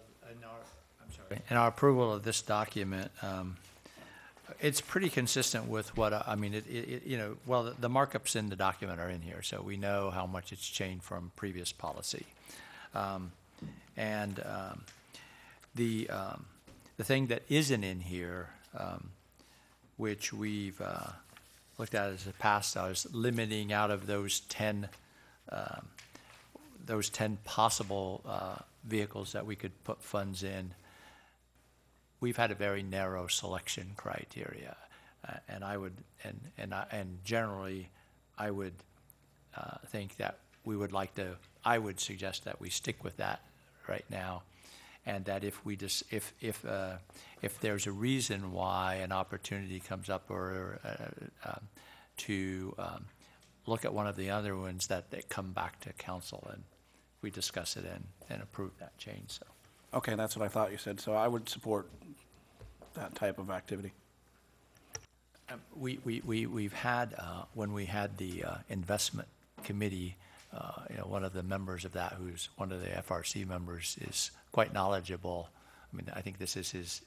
in our approval of this document, it's pretty consistent with what, I mean, you know, well, the markups in the document are in here, so we know how much it's changed from previous policy. The thing that isn't in here, which we've looked at as a past, I was limiting out of those 10 possible vehicles that we could put funds in. We've had a very narrow selection criteria, and I would, and generally, I would think that we would like to. I would suggest that we stick with that right now, and that if we just if there's a reason why an opportunity comes up or to look at one of the other ones, that they come back to council and we discuss it and approve that change. So. Okay, that's what I thought you said. So I would support that type of activity. We've had, when we had the investment committee, you know, one of the members of that, who's one of the FRC members, is quite knowledgeable. I mean, I think this is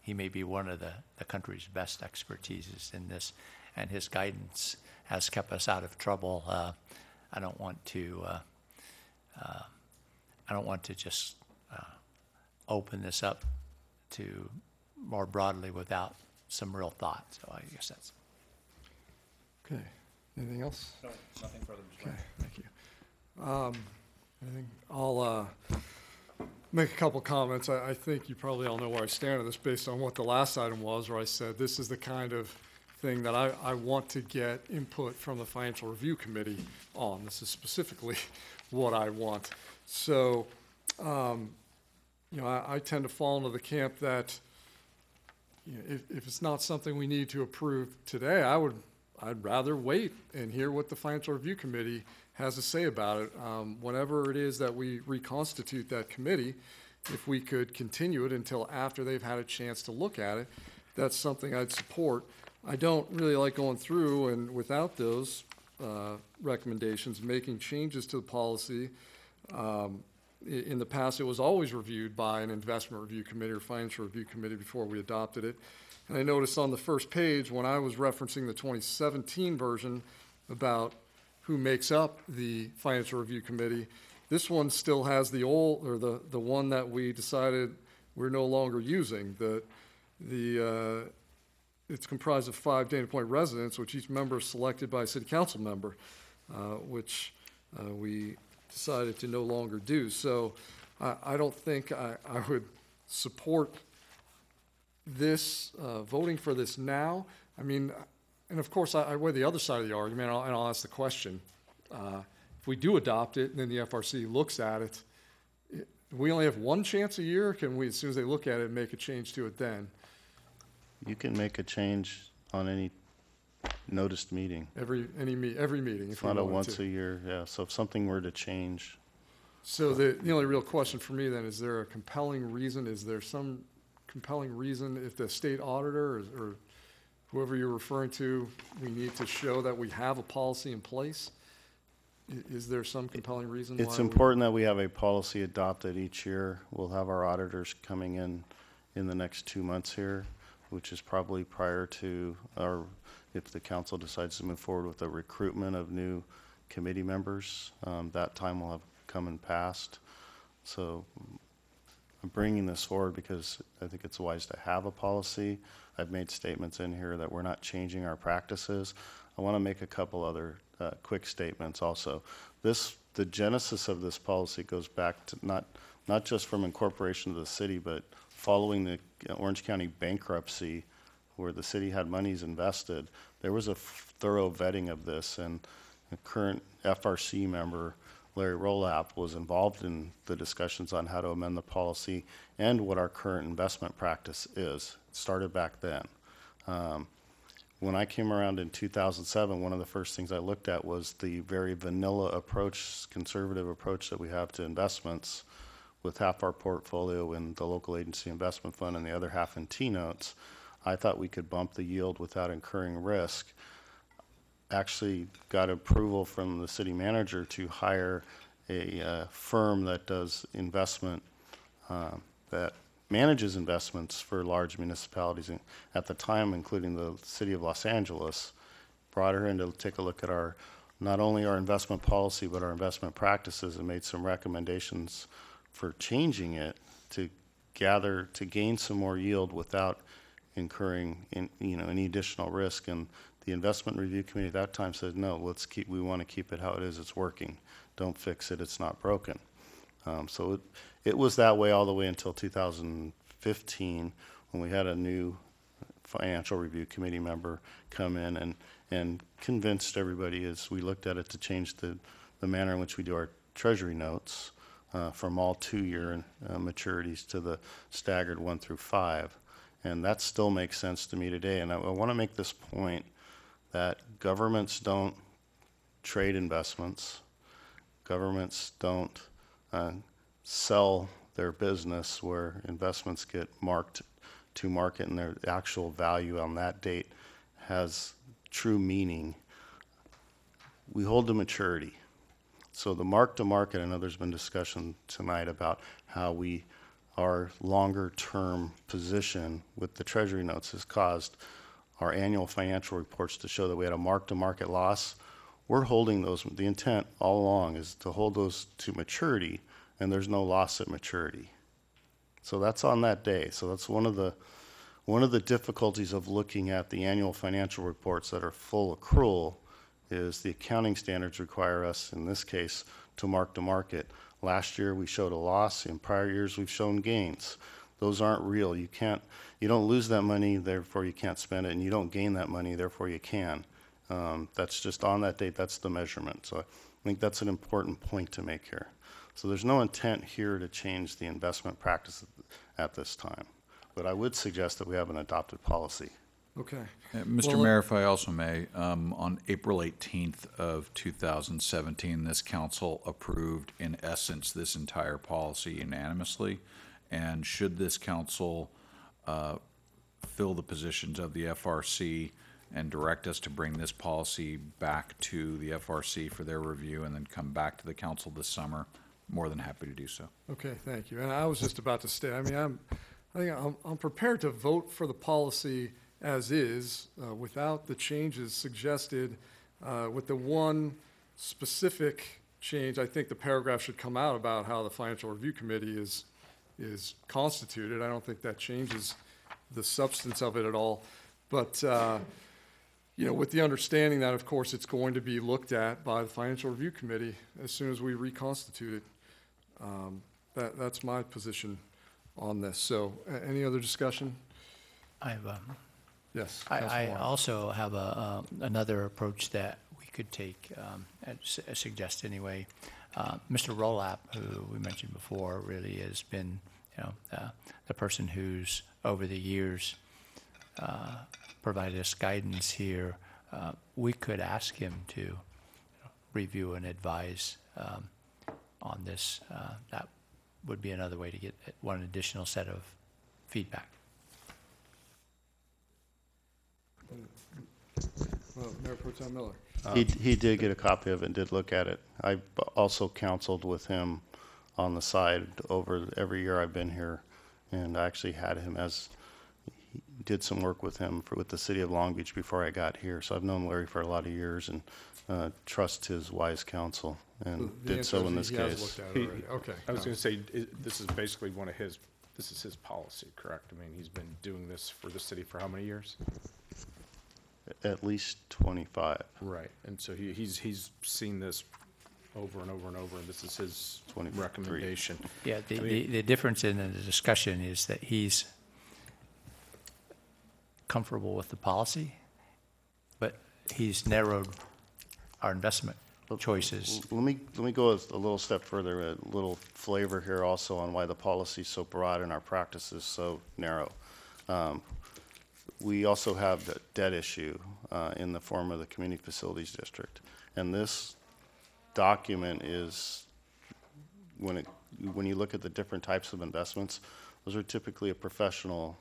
he may be one of the country's best expertises in this, and his guidance has kept us out of trouble. I don't want to just open this up to more broadly without some real thought. So I guess that's. Okay. Anything else? No, nothing further. Okay, thank you. Anything? I'll make a couple comments. I think you probably all know where I stand on this based on what the last item was, where I said this is the kind of thing that I want to get input from the Financial Review Committee on. This is specifically what I want. So, you know, I tend to fall into the camp that, you know, if it's not something we need to approve today, I'd rather wait and hear what the Financial Review Committee has to say about it. Whenever it is that we reconstitute that committee, if we could continue it until after they've had a chance to look at it, that's something I'd support. I don't really like going through and without those recommendations, making changes to the policy. In the past, it was always reviewed by an investment review committee or financial review committee before we adopted it. And I noticed on the first page, when I was referencing the 2017 version about who makes up the financial review committee, this one still has the old, or the one that we decided we're no longer using. It's comprised of 5 Dana Point residents, which each member is selected by a city council member, which we decided to no longer do. So I don't think I would support this, voting for this now. I mean, and of course, I weigh the other side of the argument, and I'll ask the question. If we do adopt it, and then the FRC looks at it, we only have one chance a year, or can we, as soon as they look at it, make a change to it then? You can make a change on any noticed meeting. Every meeting. It's if we not a wanted once to. a year, yeah. So if something were to change, So the only real question for me then, is there a compelling reason? Is there some compelling reason if the state auditor or whoever you're referring to, we need to show that we have a policy in place? Is there some compelling reason why? it's important that we have a policy adopted each year. We'll have our auditors coming in the next 2 months here, which is probably prior to if the council decides to move forward with the recruitment of new committee members, that time will have come and passed. So I'm bringing this forward because I think it's wise to have a policy. I've made statements in here that we're not changing our practices. I want to make a couple other quick statements also. The genesis of this policy goes back to not just from incorporation of the city, but following the Orange County bankruptcy, where the city had monies invested. There was a thorough vetting of this, and the current FRC member, Larry Rolap, was involved in the discussions on how to amend the policy and what our current investment practice is. It started back then. When I came around in 2007, one of the first things I looked at was the very vanilla approach, conservative approach that we have to investments, with half our portfolio in the local agency investment fund and the other half in T-notes. I thought we could bump the yield without incurring risk. Actually got approval from the city manager to hire a firm that does investment, that manages investments for large municipalities, at the time including the city of Los Angeles. Brought her in to take a look at not only our investment policy, but our investment practices, and made some recommendations for changing it to gain some more yield without incurring any additional risk. And the investment review committee at that time said, no, we want to keep it how it is. It's working. Don't fix it. It's not broken. So it was that way all the way until 2015, when we had a new financial review committee member come in and convinced everybody, as we looked at it, to change the manner in which we do our treasury notes from all 2-year maturities to the staggered 1 through 5. And that still makes sense to me today. And I want to make this point that governments don't trade investments. Governments don't sell their business where investments get marked to market and their actual value on that date has true meaning. We hold to maturity. So the mark to market, I know there's been discussion tonight about how our longer term position with the treasury notes has caused our annual financial reports to show that we had a mark to market loss. We're holding those, the intent all along is to hold those to maturity, and there's no loss at maturity. So that's on that day. So that's one of the difficulties of looking at the annual financial reports that are full accrual, is the accounting standards require us, in this case, to mark to market. Last year we showed a loss. In prior years we've shown gains. Those aren't real. You don't lose that money, therefore you can't spend it, and you don't gain that money, therefore you can. That's just on that date, that's the measurement. So I think that's an important point to make here. So there's no intent here to change the investment practice at this time. But I would suggest that we have an adopted policy. Okay. Mr. Mayor, if I also may, on April 18th of 2017, this council approved, in essence, this entire policy unanimously. And should this council fill the positions of the FRC and direct us to bring this policy back to the FRC for their review and then come back to the council this summer, more than happy to do so. Okay, thank you. And I was just about to say, I mean, I'm prepared to vote for the policy as is, without the changes suggested. With the one specific change, I think the paragraph should come out about how the Financial Review Committee is constituted. I don't think that changes the substance of it at all. But, with the understanding that, of course, it's going to be looked at by the Financial Review Committee as soon as we reconstitute it. That's my position on this. So, any other discussion? Yes. I also have another approach that we could take, suggest anyway. Mr. Rolap, who we mentioned before, really has been, the person who's over the years provided us guidance here we could ask him to review and advise on this. That would be another way to get one additional set of feedback. Well, Mayor Pro Tem Miller. He did get a copy of it and did look at it. I also counseled with him on the side over every year I've been here, and I actually had him he did some work with him with the city of Long Beach before I got here. So I've known Larry for a lot of years and trust his wise counsel, and The did so answer in is this he has case. looked at it already. Okay. I was going to say, this is basically this is his policy, correct? I mean, he's been doing this for the city for how many years? At least 25. Right, and so he's seen this over and over and over, and this is his 23. recommendation. Yeah, I mean- the difference in the discussion is that he's comfortable with the policy, but he's narrowed our investment choices. Let me go a little step further, a little flavor here also on why the policy is so broad and our practice is so narrow. We also have the debt issue in the form of the Community Facilities District. And this document is, when you look at the different types of investments, those are typically a professional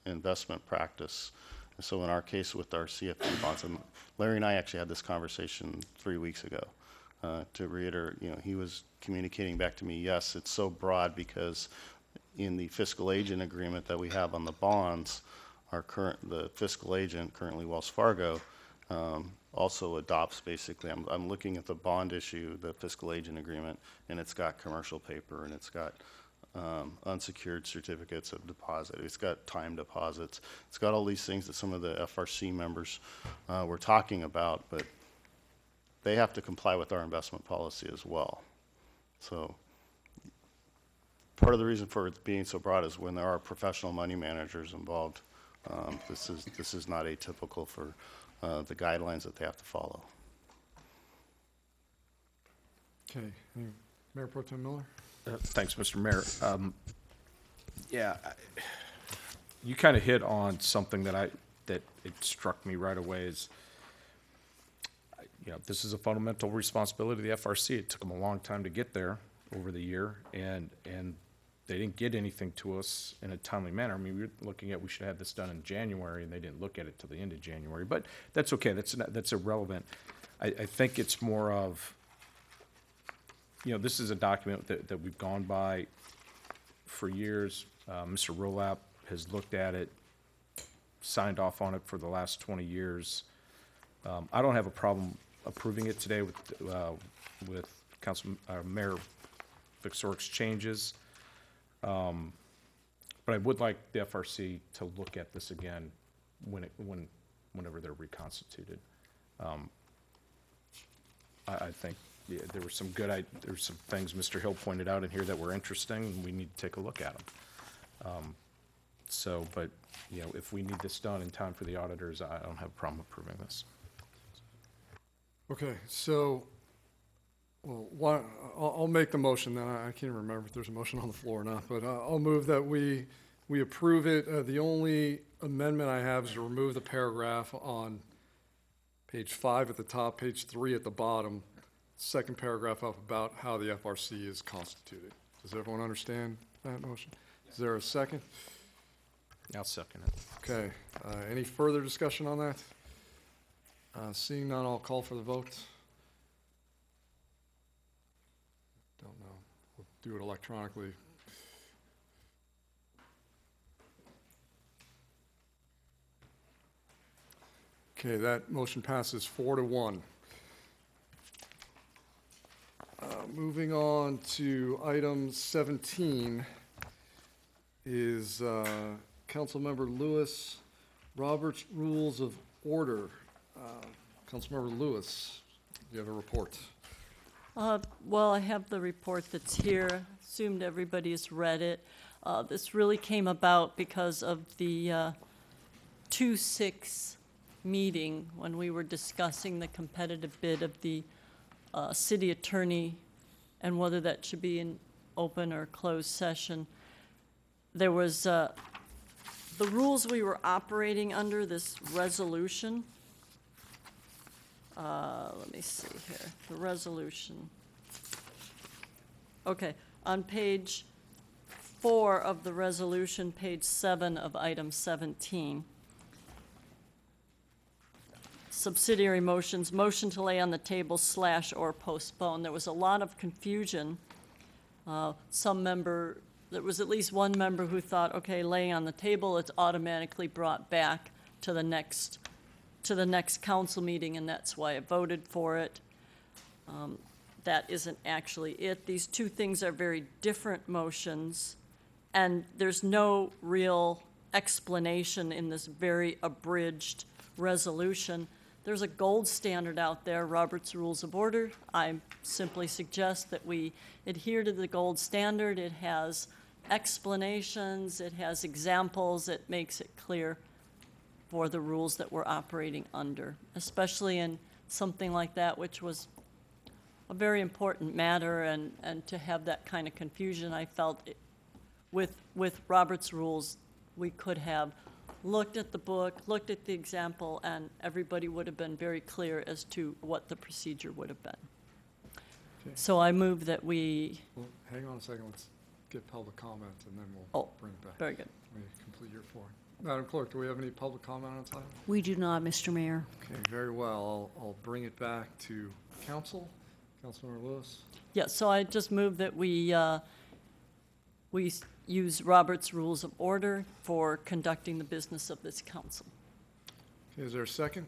investment practice. And so in our case with our CFD bonds, and Larry and I actually had this conversation 3 weeks ago. To reiterate, he was communicating back to me, yes, it's so broad because in the fiscal agent agreement that we have on the bonds, the fiscal agent, currently Wells Fargo, also adopts basically, I'm looking at the bond issue, the fiscal agent agreement, and it's got commercial paper and it's got unsecured certificates of deposit. It's got time deposits. It's got all these things that some of the FRC members were talking about, but they have to comply with our investment policy as well. So part of the reason for it being so broad is when there are professional money managers involved, this is not atypical for the guidelines that they have to follow. Okay. Mayor Pro Tem Miller? Thanks, Mr. Mayor. You kind of hit on something that it struck me right away is, this is a fundamental responsibility of the FRC. It took them a long time to get there over the year, and they didn't get anything to us in a timely manner. I mean, we were looking at, we should have this done in January, and they didn't look at it till the end of January, but that's okay. That's irrelevant. I think it's more of, this is a document that we've gone by for years. Mr. Rolap has looked at it, signed off on it for the last 20 years. I don't have a problem approving it today with Mayor Vixorik's changes. But I would like the FRC to look at this again whenever they're reconstituted. I think there were some there's some things Mr. Hill pointed out in here that were interesting, and we need to take a look at them. But if we need this done in time for the auditors, I don't have a problem approving this. Okay, so, I'll make the motion then. I can't remember if there's a motion on the floor or not, but I'll move that we approve it. The only amendment I have is to remove the paragraph on page 5 at the top, page 3 at the bottom, second paragraph up about how the FRC is constituted. Does everyone understand that motion? Is there a second? I'll second it. Okay, any further discussion on that? Seeing none, I'll call for the vote. Don't know. We'll do it electronically. Okay, that motion passes 4-1. Moving on to item 17 is Councilmember Lewis, Robert's Rules of Order. Councilmember Lewis, you have a report. Well, I have the report that's here. Assumed everybody's read it. This really came about because of the 2-6 meeting when we were discussing the competitive bid of the city attorney and whether that should be in open or closed session. There was the rules we were operating under, this resolution let me see here, the resolution. Okay, on page 4 of the resolution, page 7 of item 17. Subsidiary motions, motion to lay on the table / or postpone. There was a lot of confusion. There was at least one member who thought, okay, laying on the table, it's automatically brought back to the next council meeting, and that's why I voted for it. That isn't actually it. These two things are very different motions, and there's no real explanation in this very abridged resolution. There's a gold standard out there, Robert's Rules of Order. I simply suggest that we adhere to the gold standard. It has explanations, it has examples, it makes it clear for the rules that we're operating under, especially in something like that, which was a very important matter, and to have that kind of confusion, I felt with Robert's Rules, we could have looked at the book, looked at the example, and everybody would have been very clear as to what the procedure would have been. Okay. So I move that we, Well, hang on a second, let's get public comment, and then we'll bring it back. very good. Let me complete your floor. Madam Clerk, do we have any public comment on this item? We do not, Mr. Mayor. Okay, very well. I'll bring it back to council. Councilmember Lewis? Yeah, so I just move that we use Robert's Rules of Order for conducting the business of this council. Okay, is there a second?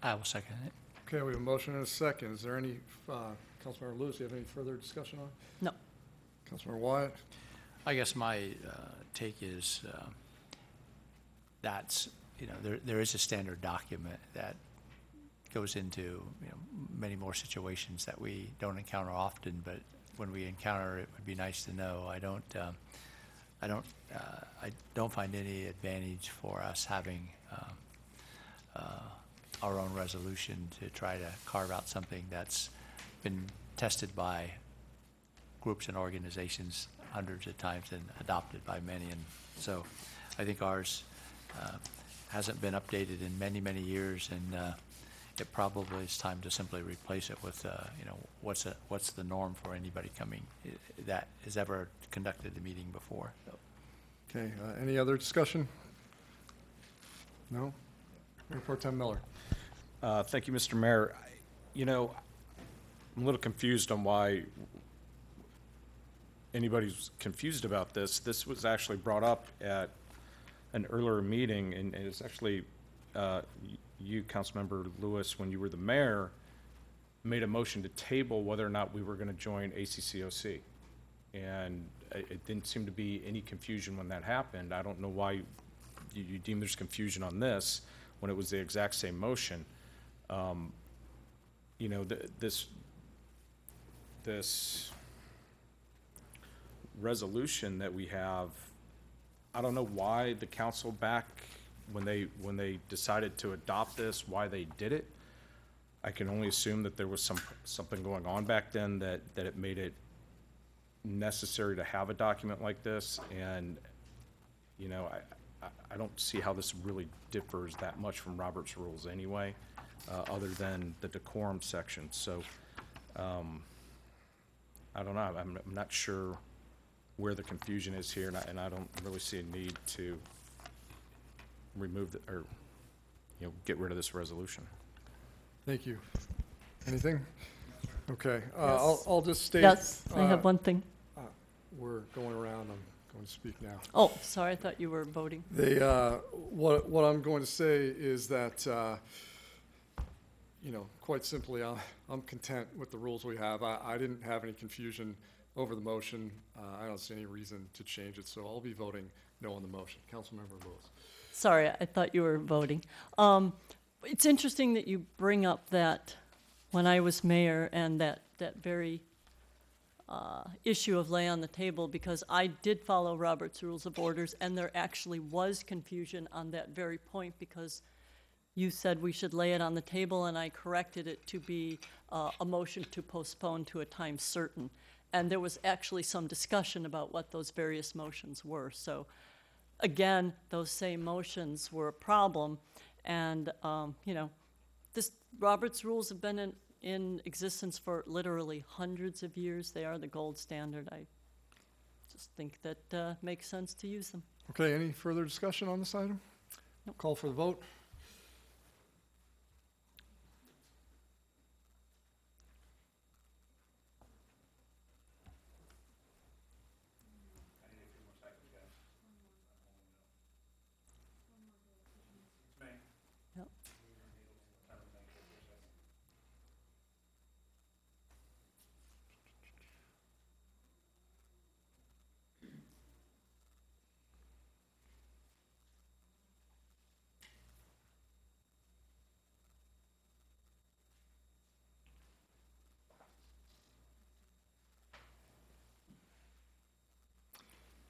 I will second it. Okay, we have a motion and a second. Is there any, Councilmember Lewis, do you have any further discussion on it? No. Councilmember Wyatt? I guess my take is that's, there is a standard document that goes into, many more situations that we don't encounter often, but when we encounter it, would be nice to know. I don't find any advantage for us having our own resolution to try to carve out something that's been tested by groups and organizations hundreds of times and adopted by many. And so I think ours hasn't been updated in many, many years, and it probably is time to simply replace it with, what's the norm for anybody coming that has ever conducted a meeting before. So. Okay, any other discussion? No? Mayor Pro Tem Miller? Thank you, Mr. Mayor. I'm a little confused on why anybody's confused about this. This was actually brought up at an earlier meeting, and it's actually you, Councilmember Lewis, when you were the mayor, made a motion to table whether or not we were going to join ACCOC. And it didn't seem to be any confusion when that happened. I don't know why you deem there's confusion on this when it was the exact same motion. This resolution that we have, I don't know why the council back when they decided to adopt this, why they did it. I can only assume that there was something going on back then that it made it necessary to have a document like this. And I don't see how this really differs that much from Robert's Rules anyway, other than the decorum section. So I don't know. I'm not sure where the confusion is here, and I don't really see a need to remove or get rid of this resolution. Thank you. Anything? Okay, Yes. I'll just state. Yes, I have one thing. We're going around. I'm going to speak now. Oh, sorry, I thought you were voting. What I'm going to say is that, quite simply, I'm content with the rules we have. I didn't have any confusion over the motion. I don't see any reason to change it, so I'll be voting no on the motion. Councilmember Lewis. Sorry, I thought you were voting. It's interesting that you bring up that when I was mayor and that very issue of lay on the table, because I did follow Robert's Rules of Orders, and there actually was confusion on that very point, because you said we should lay it on the table, and I corrected it to be a motion to postpone to a time certain. And there was actually some discussion about what those various motions were. So again, those same motions were a problem, and this, Robert's rules have been in existence for literally hundreds of years. They are the gold standard. I just think that makes sense to use them. Okay, any further discussion on this item? Call for the vote. Yep.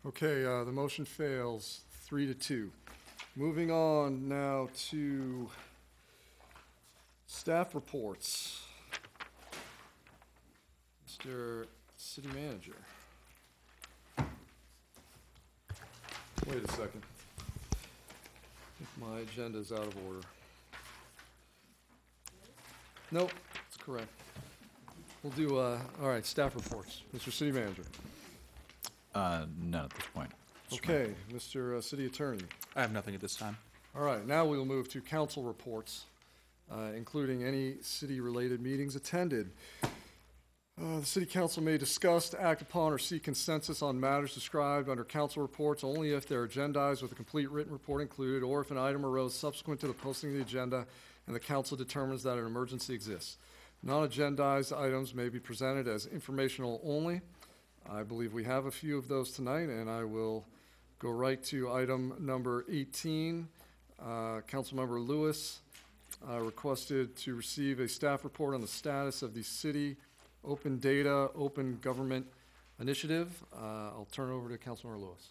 Okay, the motion fails 3-2. Moving on now to staff reports. Mr. City Manager. Wait a second. I think my agenda's out of order. Nope, that's correct. We'll do, all right, staff reports. Mr. City Manager. None at this point. Okay, Mr. City Attorney. I have nothing at this time. All right, now we'll move to council reports, including any city-related meetings attended. The city council may discuss, act upon, or seek consensus on matters described under council reports only if they're agendized with a complete written report included, or if an item arose subsequent to the posting of the agenda and the council determines that an emergency exists. Non-agendized items may be presented as informational only. I believe we have a few of those tonight, and I will go right to item number 18. Councilmember Lewis requested to receive a staff report on the status of the city open data, open government initiative. I'll turn it over to Councilmember Lewis.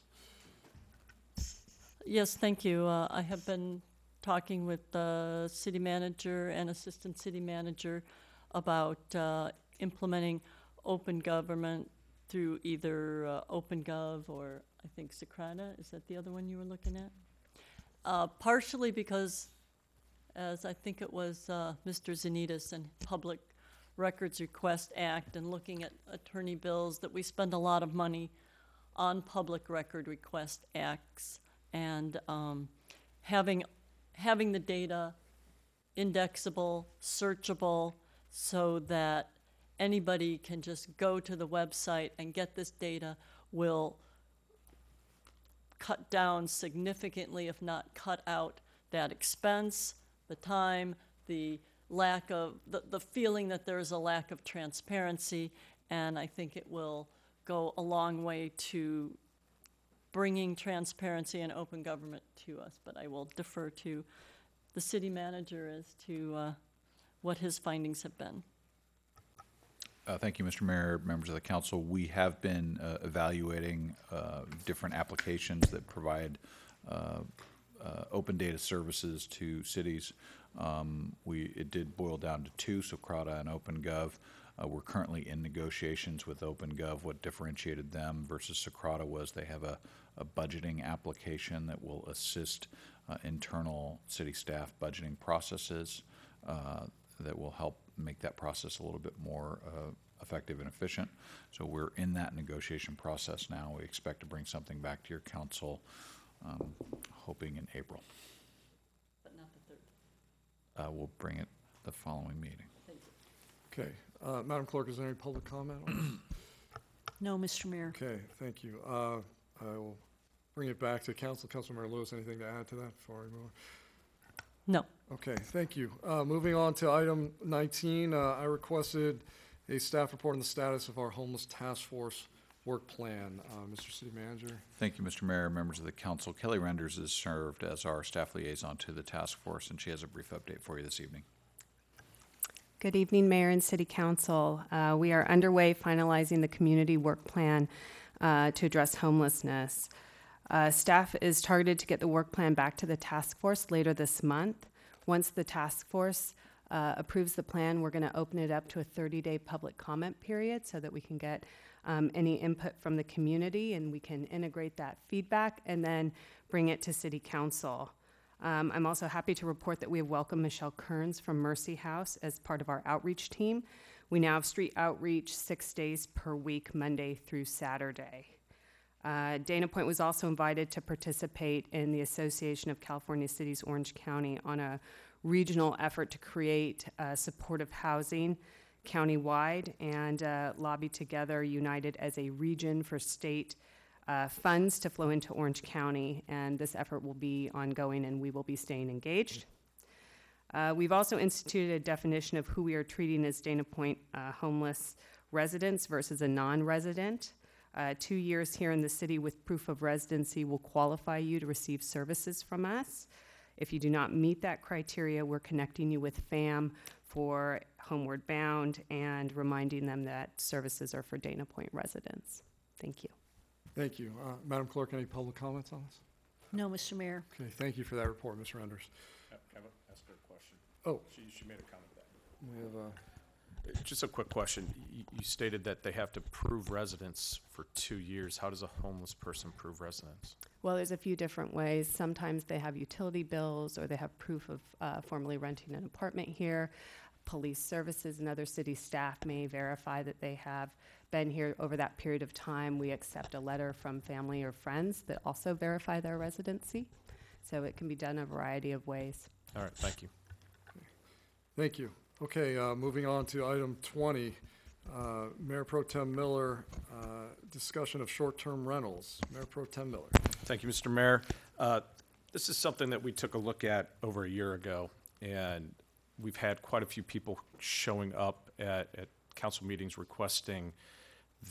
Yes, thank you. I have been talking with the city manager and assistant city manager about implementing open government through either OpenGov or I think Socrata. Is that the other one you were looking at? Partially because, as I think it was Mr. Zanitas and Public Records Request Act and looking at attorney bills, that we spend a lot of money on public record request acts, and having the data indexable, searchable, so that anybody can just go to the website and get this data will cut down significantly, if not cut out, that expense, the time, the lack of, the feeling that there is a lack of transparency, and I think it will go a long way to bringing transparency and open government to us. But I will defer to the city manager as to what his findings have been. Thank you, Mr. Mayor, members of the council. We have been evaluating different applications that provide open data services to cities. It did boil down to two, Socrata and OpenGov. We're currently in negotiations with OpenGov. What differentiated them versus Socrata was they have a budgeting application that will assist internal city staff budgeting processes that will help make that process a little bit more effective and efficient. So we're in that negotiation process now. We expect to bring something back to your council, hoping in April. But not the third. We'll bring it the following meeting. Thank you. Okay, Madam Clerk, is there any public comment on this? No, Mr. Mayor. Okay, thank you. I will bring it back to council. Councilmember Lewis, anything to add to that before we move on? No. Okay, thank you. Moving on to item 19, I requested a staff report on the status of our homeless task force work plan. Mr. City Manager. Thank you, Mr. Mayor, members of the council. Kelly Renders has served as our staff liaison to the task force, and she has a brief update for you this evening. Good evening, Mayor and City Council. We are underway finalizing the community work plan to address homelessness. Staff is targeted to get the work plan back to the task force later this month. Once the task force approves the plan, we're going to open it up to a 30-day public comment period so that we can get any input from the community and we can integrate that feedback and then bring it to City Council. I'm also happy to report that we have welcomed Michelle Kearns from Mercy House as part of our outreach team. We now have street outreach 6 days per week, Monday through Saturday. Dana Point was also invited to participate in the Association of California Cities Orange County on a regional effort to create supportive housing countywide and lobby together, united as a region for state funds to flow into Orange County, and this effort will be ongoing and we will be staying engaged. We've also instituted a definition of who we are treating as Dana Point homeless residents versus a non-resident. 2 years here in the city with proof of residency will qualify you to receive services from us. If you do not meet that criteria, we're connecting you with FAM for Homeward Bound and reminding them that services are for Dana Point residents. Thank you. Thank you. Madam Clerk, any public comments on this? No, Mr. Mayor. Okay, thank you for that report, Ms. Renders. Can I ask her a question? Oh. She made a comment that. We have Just a quick question. You stated that they have to prove residence for 2 years. How does a homeless person prove residence? Well, there's a few different ways. Sometimes they have utility bills or they have proof of formerly renting an apartment here. Police services and other city staff may verify that they have been here over that period of time. We accept a letter from family or friends that also verify their residency. So it can be done a variety of ways. All right, thank you. Thank you. Okay, moving on to item 20, Mayor Pro Tem Miller, discussion of short-term rentals. Mayor Pro Tem Miller. Thank you, Mr. Mayor. This is something that we took a look at over a year ago, and we've had quite a few people showing up at council meetings requesting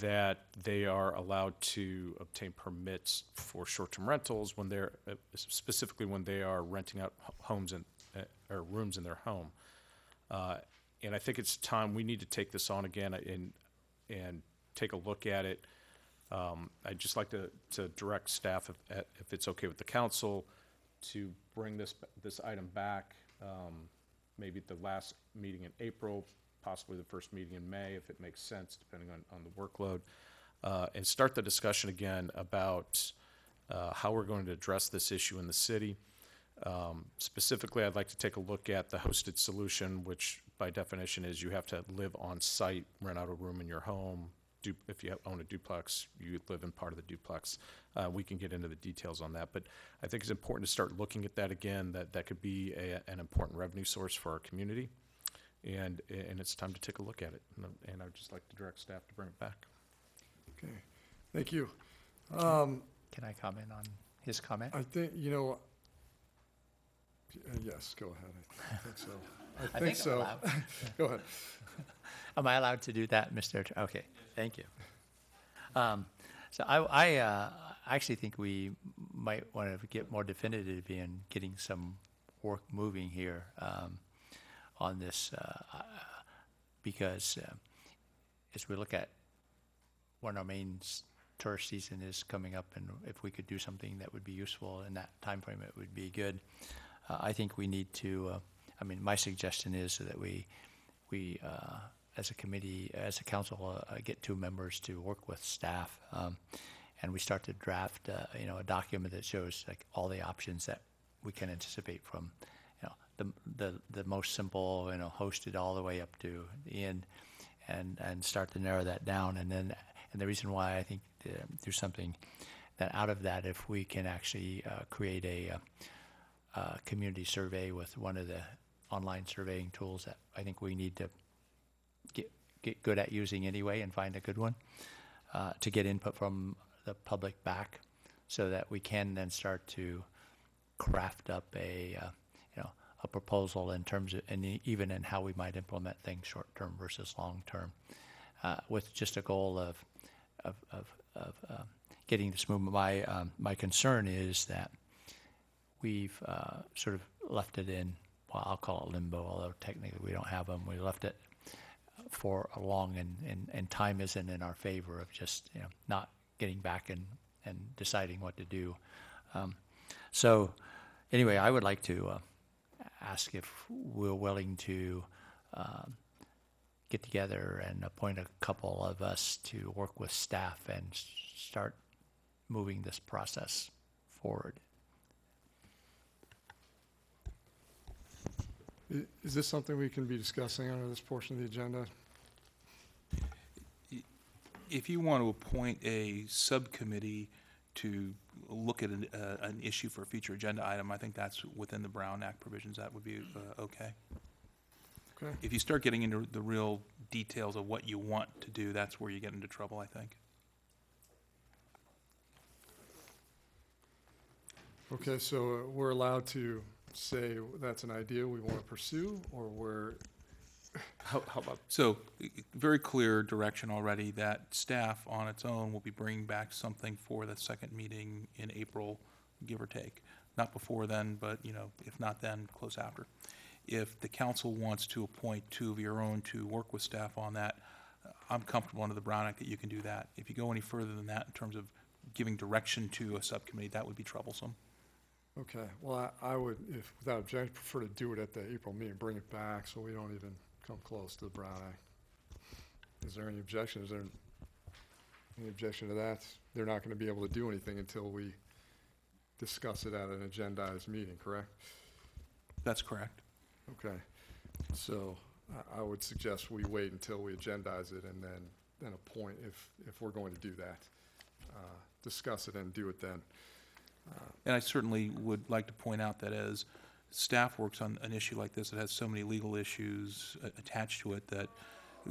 that they are allowed to obtain permits for short-term rentals when they're, specifically when they are renting out homes or rooms in their home. And I think it's time we need to take this on again and take a look at it. I'd just like to direct staff, if it's okay with the council, to bring this item back, maybe at the last meeting in April, possibly the first meeting in May, if it makes sense, depending on the workload, and start the discussion again about how we're going to address this issue in the city. Specifically, I'd like to take a look at the hosted solution, which by definition is you have to live on site, rent out a room in your home. If you own a duplex, you live in part of the duplex. We can get into the details on that, but I think it's important to start looking at that again. That could be an important revenue source for our community, and it's time to take a look at it. And I'd just like to direct staff to bring it back. Okay, thank you. Can I comment on his comment? I think, yes, go ahead. I think so. I think so. I'm allowed. Go ahead. Am I allowed to do that, Mr. Okay, thank you. So I actually think we might want to get more definitive in getting some work moving here on this because as we look at when our main tourist season is coming up, and if we could do something that would be useful in that time frame, it would be good. I think we need to. My suggestion is that we as a committee, as a council, get 2 members to work with staff, and we start to draft, a document that shows like all the options that we can anticipate from, the most simple, hosted all the way up to the end, and start to narrow that down. And the reason why I think there's something that out of that, if we can actually create a community survey with one of the online surveying tools that I think we need to get good at using anyway, and find a good one to get input from the public back, so that we can then start to craft up a proposal in terms of, and even in how we might implement things short term versus long term, with just a goal of getting this movement. My concern is that we've sort of left it in, well, I'll call it limbo, although technically we don't have them. We left it for a long, and time isn't in our favor of just not getting back and deciding what to do. So anyway, I would like to ask if we're willing to get together and appoint a couple of us to work with staff and start moving this process forward. Is this something we can be discussing under this portion of the agenda? If you want to appoint a subcommittee to look at an issue for a future agenda item, I think that's within the Brown Act provisions. That would be okay. Okay. If you start getting into the real details of what you want to do, that's where you get into trouble, I think. Okay, so we're allowed to say that's an idea we want to pursue, or we're, how about? So, very clear direction already that staff on its own will be bringing back something for the second meeting in April, give or take. Not before then, but, you know, if not then, close after. If the council wants to appoint two of your own to work with staff on that, I'm comfortable under the Brown Act that you can do that. If you go any further than that in terms of giving direction to a subcommittee, that would be troublesome. Okay, well, I would, if without objection, prefer to do it at the April meeting, bring it back so we don't even come close to the Brown Act. Is there any objection? Is there any objection to that? They're not going to be able to do anything until we discuss it at an agendized meeting, correct? That's correct. Okay, so I would suggest we wait until we agendize it and then appoint, if we're going to do that. Discuss it and do it then. And I certainly would like to point out that as staff works on an issue like this that has so many legal issues attached to it, that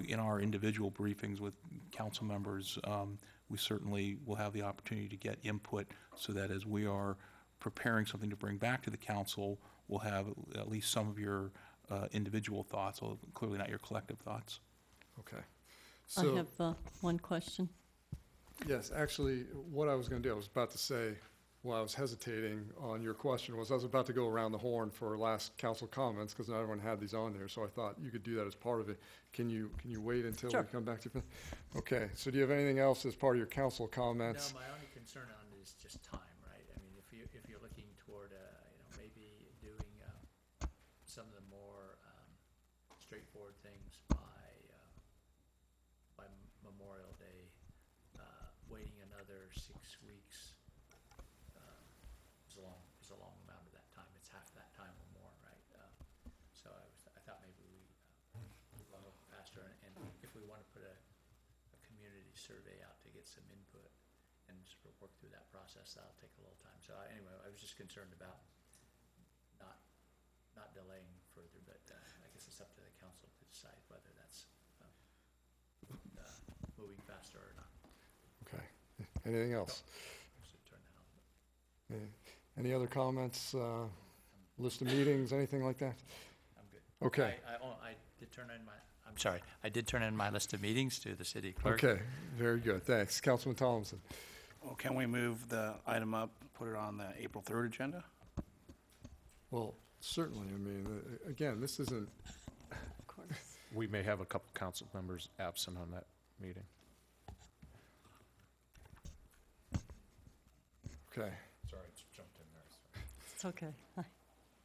in our individual briefings with council members, we certainly will have the opportunity to get input so that as we are preparing something to bring back to the council, we'll have at least some of your individual thoughts, although clearly not your collective thoughts. Okay. I So, have one question. yes, actually, what I was going to do, I was about to say, while I was hesitating on your question, was I was about to go around the horn for last council comments, because not everyone had these on there, so I thought you could do that as part of it. Can you wait until we come back to you? Okay, so do you have anything else as part of your council comments? No, my only concern on it is just time, right? I mean, if you're looking toward, maybe doing some of the more straightforward things by Memorial Day, waiting another 6 weeks is a long amount of that time. It's half that time or more, right? So I thought maybe we run a little faster, and if we want to put a community survey out to get some input and sort of work through that process, that'll take a little time. So anyway, I was just concerned about not delaying further, but I guess it's up to the council to decide whether that's moving faster or not. Okay, anything else? Should turn that on. Any other comments, list of meetings, anything like that? I'm good. Okay. I did turn in I'm sorry, I did turn in my list of meetings to the city clerk. Okay, very good, thanks. Councilman Thompson. Well, can we move the item up, put it on the April 3rd agenda? Well, certainly, I mean, again, this isn't, Of course. We may have a couple council members absent on that meeting. okay, Sorry, I jumped in there. It's okay.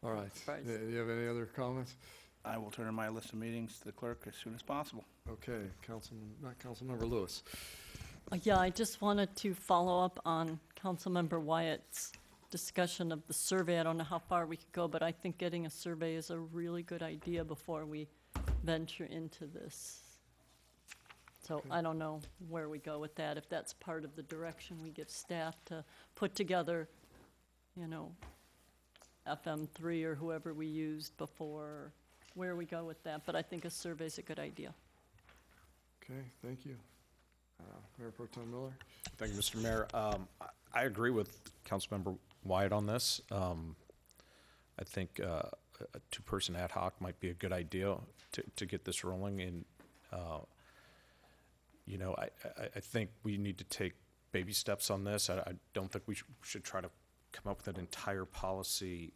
all right. Surprise. Do you have any other comments? I will turn in my list of meetings to the clerk as soon as possible. Okay, Councilmember Lewis. Yeah, I just wanted to follow up on Councilmember Wyatt's discussion of the survey. I don't know how far we could go, but I think getting a survey is a really good idea before we venture into this. So I don't know where we go with that, if that's part of the direction we give staff to put together, FM3 or whoever we used before, where we go with that. But I think a survey's a good idea. Okay, thank you. Mayor Pro Tem Miller? Thank you, Mr. Mayor. I agree with Councilmember Wyatt on this. I think a two-person ad hoc might be a good idea to get this rolling. And, I think we need to take baby steps on this. I don't think we should try to come up with an entire policy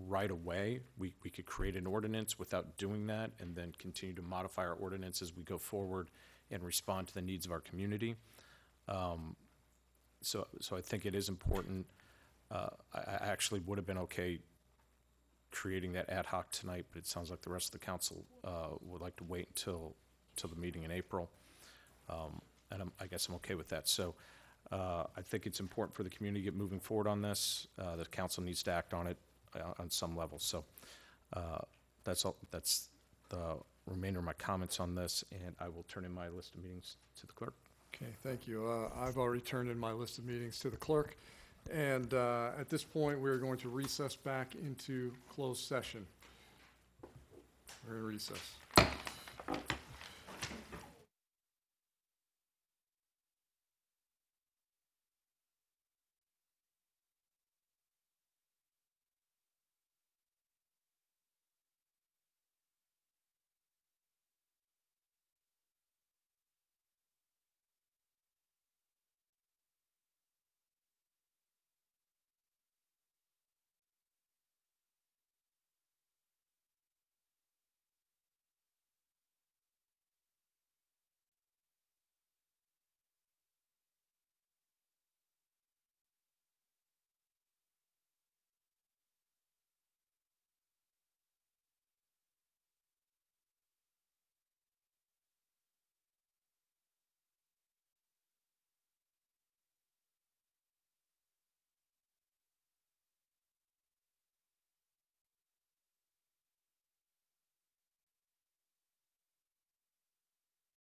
right away. We could create an ordinance without doing that and then continue to modify our ordinance as we go forward and respond to the needs of our community. So I think it is important. I actually would have been okay creating that ad hoc tonight, but it sounds like the rest of the council would like to wait until the meeting in April. And I guess I'm okay with that. So I think it's important for the community to get moving forward on this. The council needs to act on it on some level. So That's all, that's the remainder of my comments on this, and I will turn in my list of meetings to the clerk. Okay, thank you. I've already turned in my list of meetings to the clerk. And at this point, we're going to recess back into closed session. We're in recess.